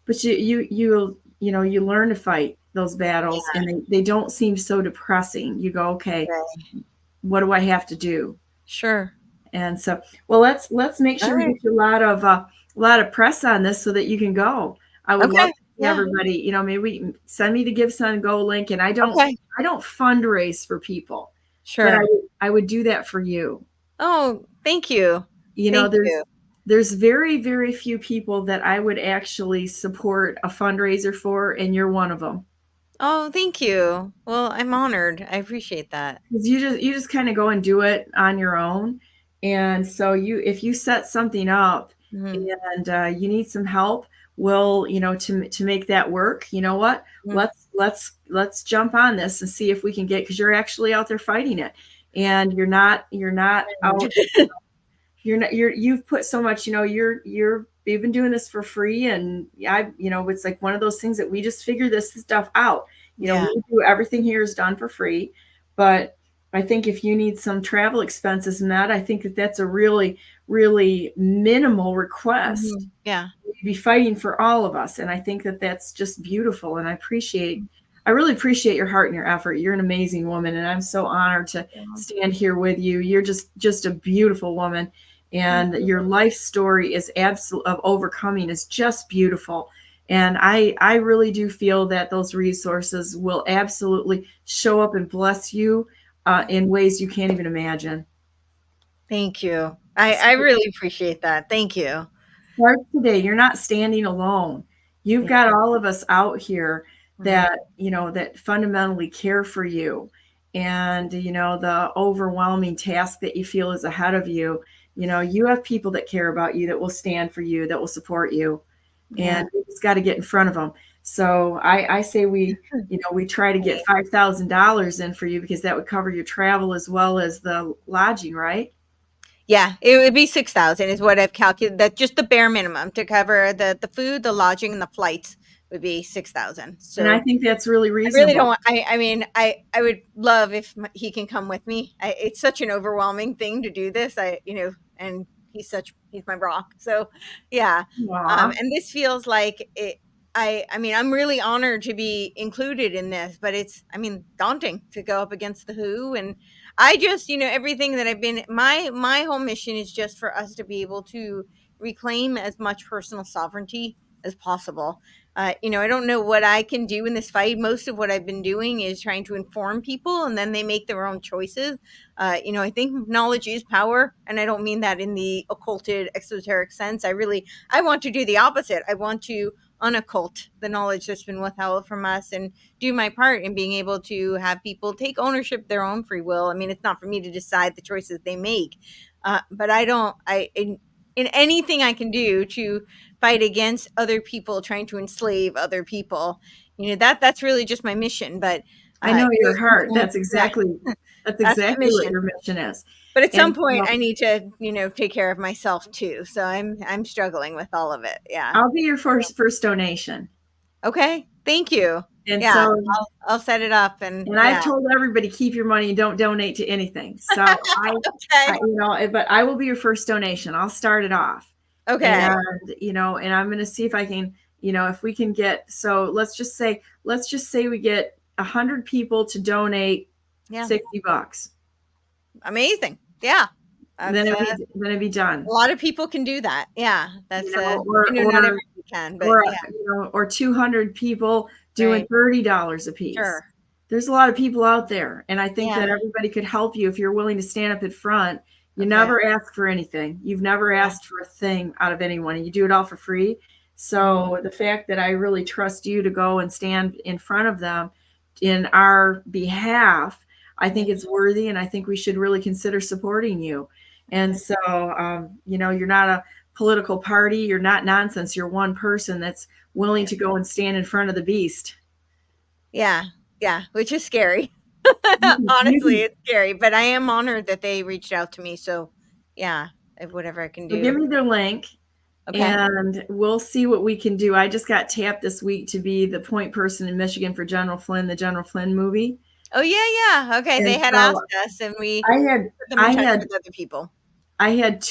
but you learn to fight those battles, and they don't seem so depressing. You go, okay, what do I have to do? Sure. And so, well, let's make sure we get you a lot of press on this so that you can go. I would love to see everybody, maybe send me the Give Send Go link. And I don't fundraise for people. Sure. But I would do that for you. Oh, thank you. There's very, very few people that I would actually support a fundraiser for, and you're one of them. Oh, thank you. Well, I'm honored. I appreciate that. Because you just kind of go and do it on your own. And so if you set something up and you need some help, well, to make that work, you know what? Let's jump on this and see if we can get, because you're actually out there fighting it, and you're not out. you've put so much, you've been doing this for free. And it's like one of those things that we just figure this stuff out. We do everything here is done for free. But I think if you need some travel expenses and that, I think that's a really, really minimal request. Mm-hmm. Yeah. You'd be fighting for all of us. And I think that's just beautiful. And I really appreciate your heart and your effort. You're an amazing woman. And I'm so honored to stand here with you. You're just a beautiful woman. And your life story is of overcoming is just beautiful. And I really do feel that those resources will absolutely show up and bless you in ways you can't even imagine. Thank you. I really appreciate that. Thank you. Start today. You're not standing alone. You've got all of us out here that, that fundamentally care for you. And, the overwhelming task that you feel is ahead of you, you have people that care about you, that will stand for you, that will support you. And you just got to get in front of them. So I say we try to get $5,000 in for you, because that would cover your travel as well as the lodging, right? Yeah, it would be 6,000 is what I've calculated. That's just the bare minimum to cover the food, the lodging, and the flights would be 6,000. So, and I think that's really reasonable. I really don't want, I mean, I would love if he can come with me. It's such an overwhelming thing to do this. And he's my rock. So yeah. And this feels like it. I mean, I'm really honored to be included in this, but it's, daunting to go up against the WHO. And I just, everything that I've been, my whole mission is just for us to be able to reclaim as much personal sovereignty as possible. I don't know what I can do in this fight. Most of what I've been doing is trying to inform people, and then they make their own choices. I think knowledge is power, and I don't mean that in the occulted, esoteric sense. I want to do the opposite. I want to unoccult the knowledge that's been withheld from us and do my part in being able to have people take ownership of their own free will. It's not for me to decide the choices they make, but in anything I can do to fight against other people trying to enslave other people, that's really just my mission. But I know your heart. That's exactly what your mission is. But at some point, I need to, take care of myself too. So I'm struggling with all of it. Yeah. I'll be your first donation. Okay. Thank you. And so I'll set it up. And I've told everybody, keep your money and don't donate to anything. So but I will be your first donation. I'll start it off. Okay. And, and I'm going to see if I can, if we can get, so let's just say we get 100 people to donate $60. Amazing. Yeah. Then it'd be done. A lot of people can do that. Yeah. That's not everybody can, but or 200 people doing $30 a piece. Sure. There's a lot of people out there. And I think that everybody could help you if you're willing to stand up in front. You never ask for anything. You've never asked for a thing out of anyone, and you do it all for free. So the fact that I really trust you to go and stand in front of them in our behalf, I think it's worthy, and I think we should really consider supporting you. And so, you're not a political party. You're not nonsense. You're one person that's willing to go and stand in front of the beast. Yeah. Yeah. Which is scary. Honestly, it's scary, but I am honored that they reached out to me. So yeah, whatever I can do. So give me their link. Okay. And we'll see what we can do. I just got tapped this week to be the point person in Michigan for General Flynn, the General Flynn movie. Oh yeah. Okay. And they had asked us, and I had other people. I had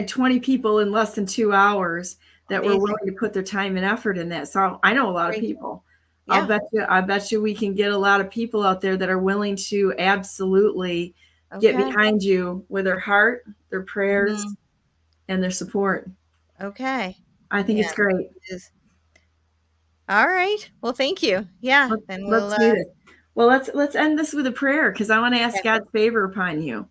20 people in less than 2 hours that were willing to put their time and effort in that. So I know a lot of people. Yeah. I bet you we can get a lot of people out there that are willing to absolutely get behind you with their heart, their prayers, and their support. Okay. I think it's great. It is. All right. Well, thank you. Yeah. Let's do this. Well, let's end this with a prayer, because I want to ask God's favor upon you.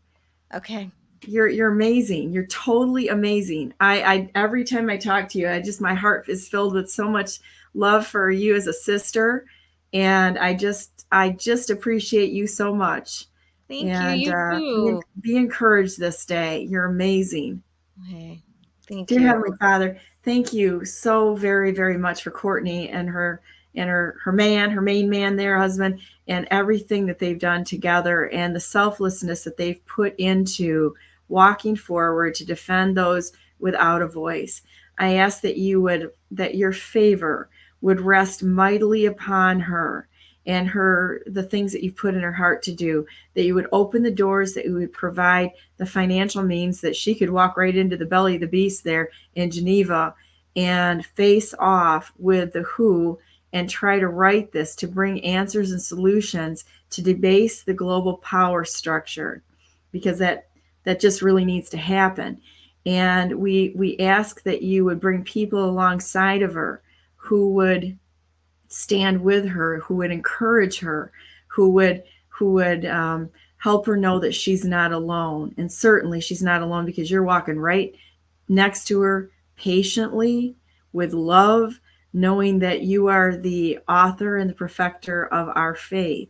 Okay. You're amazing. You're totally amazing. I every time I talk to you, my heart is filled with so much love for you as a sister, and I just appreciate you so much. Thank you. You too. Be encouraged this day. You're amazing. Okay. Thank you. Dear Heavenly Father, thank you so very, very much for Courtenay and her main man, their husband, and everything that they've done together, and the selflessness that they've put into walking forward to defend those without a voice. I ask that your favor would rest mightily upon her and the things that you've put in her heart to do, that you would open the doors, that you would provide the financial means that she could walk right into the belly of the beast there in Geneva and face off with the WHO and try to write this, to bring answers and solutions to debase the global power structure, because that just really needs to happen. And we ask that you would bring people alongside of her who would stand with her, who would encourage her, who would help her know that she's not alone. And certainly she's not alone, because you're walking right next to her patiently with love, knowing that you are the author and the perfecter of our faith,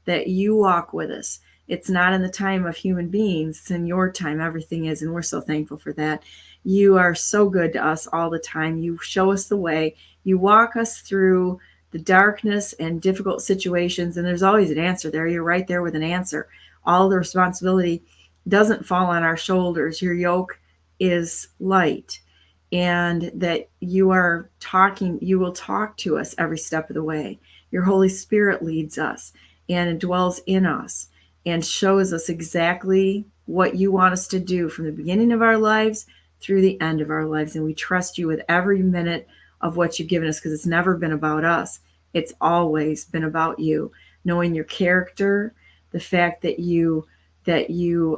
that you walk with us. It's not in the time of human beings, it's in your time. Everything is, and we're so thankful for that. You are so good to us all the time. You show us the way. You walk us through the darkness and difficult situations, and there's always an answer there. You're right there with an answer. All the responsibility doesn't fall on our shoulders. Your yoke is light, and that you will talk to us every step of the way. Your Holy Spirit leads us and dwells in us and shows us exactly what you want us to do from the beginning of our lives through the end of our lives. And we trust you with every minute of what you've given us, because it's never been about us. It's always been about you, knowing your character, the fact that you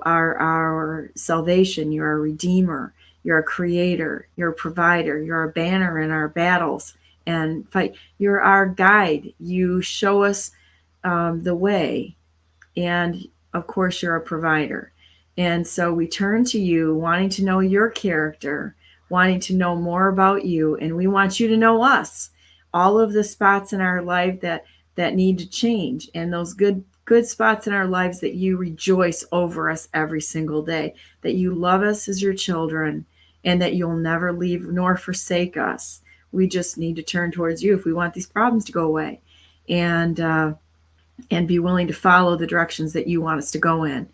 are our salvation, you're our redeemer, you're a creator, you're a provider, you're a banner in our battles and fight. You're our guide. You show us the way. And of course, you're a provider. And so we turn to you, wanting to know your character, wanting to know more about you. And we want you to know us, all of the spots in our life that need to change, and those good spots in our lives that you rejoice over us every single day, that you love us as your children, and that you'll never leave nor forsake us. We just need to turn towards you if we want these problems to go away, and be willing to follow the directions that you want us to go in.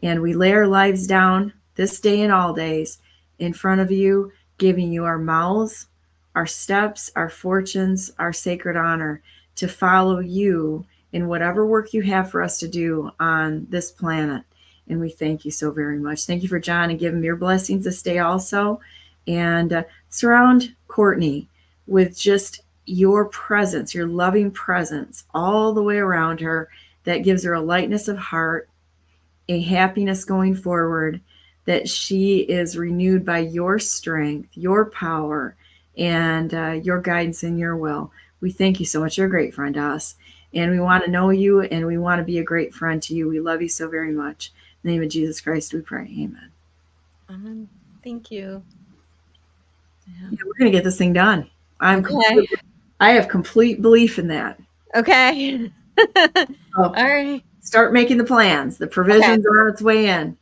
And we lay our lives down this day and all days in front of you, giving you our mouths, our steps, our fortunes, our sacred honor to follow you in whatever work you have for us to do on this planet. And we thank you so very much. Thank you for John, and give him your blessings this day also. And surround Courtenay with just your presence, your loving presence all the way around her, that gives her a lightness of heart, a happiness going forward, that she is renewed by your strength, your power, and your guidance and your will. We thank you so much. You're a great friend to us, and we want to know you, and we want to be a great friend to you. We love you so very much. In the name of Jesus Christ, we pray. Amen. Thank you. Yeah, we're going to get this thing done. Okay. I have complete belief in that. Okay. All right. Start making the plans. The provisions are on its way in.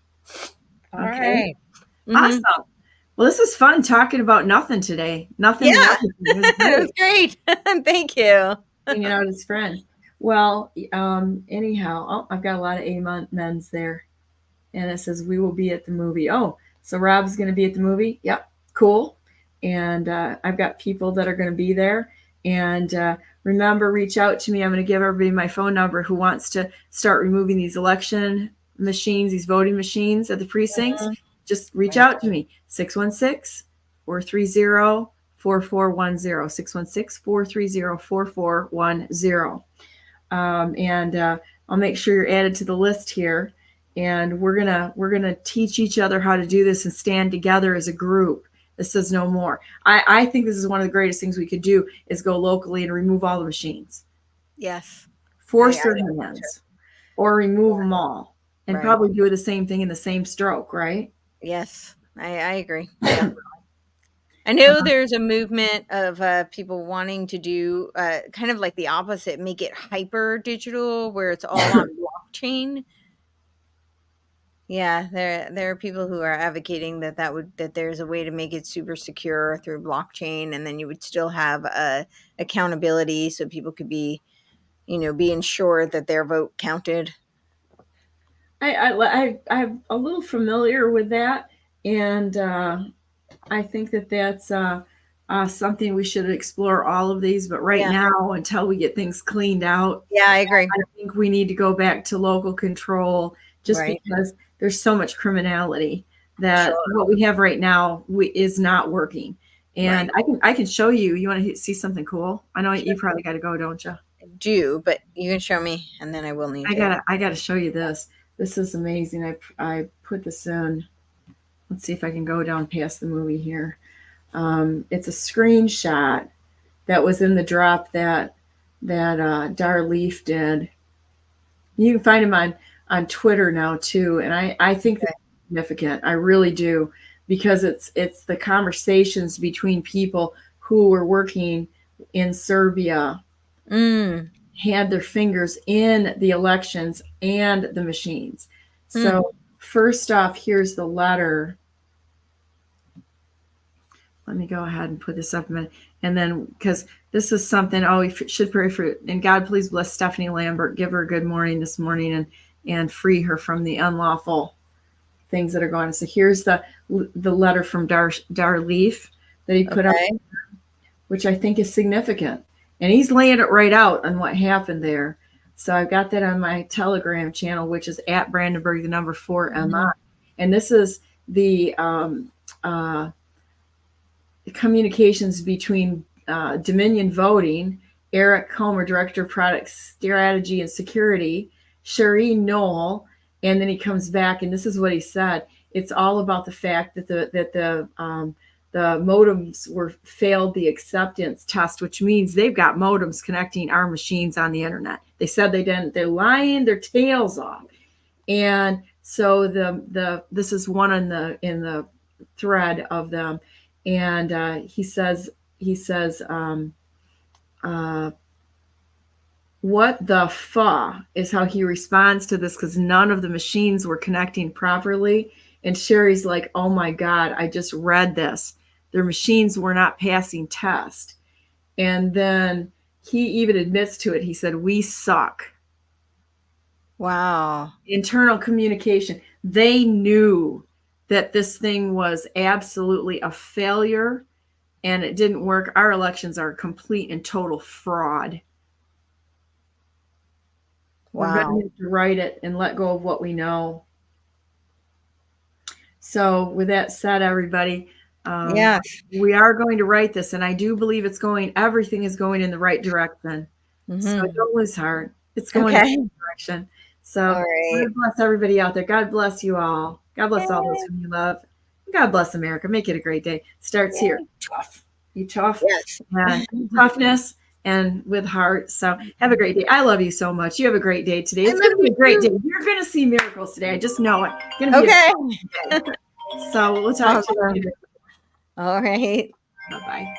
All right. Mm-hmm. Awesome. Well, this was fun talking about nothing today. Nothing. Yeah. It was great. Thank you. Hanging out as friends. Well, anyhow, I've got a lot of amens there. And it says, we will be at the movie. Oh, so Rob's going to be at the movie? Yep. Cool. And I've got people that are going to be there. And remember, reach out to me. I'm going to give everybody my phone number who wants to start removing these election machines, these voting machines at the precincts. Just reach out to me. 616-430-4410. 616-430-4410. And I'll make sure you're added to the list here. And we're gonna teach each other how to do this and stand together as a group. This says no more. I think this is one of the greatest things we could do, is go locally and remove all the machines. Yes. Force their hands, or remove them all, and probably do the same thing in the same stroke, right? Yes, I agree. Yeah. I know there's a movement of people wanting to do kind of like the opposite, make it hyper digital, where it's all on blockchain. Yeah, there are people who are advocating that there's a way to make it super secure through blockchain, and then you would still have accountability, so people could be ensured that their vote counted. I'm a little familiar with that, and I think that that's something we should explore all of these. But right now, until we get things cleaned out, I agree. I think we need to go back to local control, just because there's so much criminality that what we have right now is not working. And I can show you. You want to see something cool? I know you probably got to go, don't you? I do, but you can show me, and then I will need. I gotta show you this. This is amazing. I put this in. Let's see if I can go down past the movie here. It's a screenshot that was in the drop that Dar Leaf did. You can find him on Twitter now too, and I think that's significant. I really do, because it's the conversations between people who were working in Serbia, had their fingers in the elections and the machines. So first off, here's the letter. Let me go ahead and put this up a minute. And then, because this is something, we should pray for, and God, please bless Stephanie Lambert, give her a good morning this morning, and free her from the unlawful things that are going on. So here's the letter from Dar Leaf that he put up, which I think is significant. And he's laying it right out on what happened there. So I've got that on my Telegram channel, which is at Brandenburg, the number 4MI. And this is the communications between Dominion Voting, Eric Comer, Director of Product Strategy and Security, Sheree Knoll, and then he comes back, and this is what he said. It's all about the fact that the modems failed the acceptance test, which means they've got modems connecting our machines on the internet. They said they didn't. They're lying their tails off. And so this is one in the thread of them. And he says, what the fa is how he responds to this, because none of the machines were connecting properly. And Sherry's like, oh my God, I just read this. Their machines were not passing test. And then he even admits to it. He said, we suck. Wow. Internal communication. They knew that this thing was absolutely a failure and it didn't work. Our elections are a complete and total fraud. Wow. We're going to have to write it and let go of what we know. So with that said, everybody, we are going to write this, and I do believe everything is going in the right direction. So don't lose heart. It's going in the right direction. So God bless everybody out there. God bless you all. God bless all those whom you love. God bless America. Make it a great day. Starts here. Tough. You tough. Yes. Toughness and with heart. So have a great day. I love you so much. You have a great day today. It's going to be a great day. You're going to see miracles today. I just know it. It's gonna be so we'll talk to you later. All right. Bye-bye.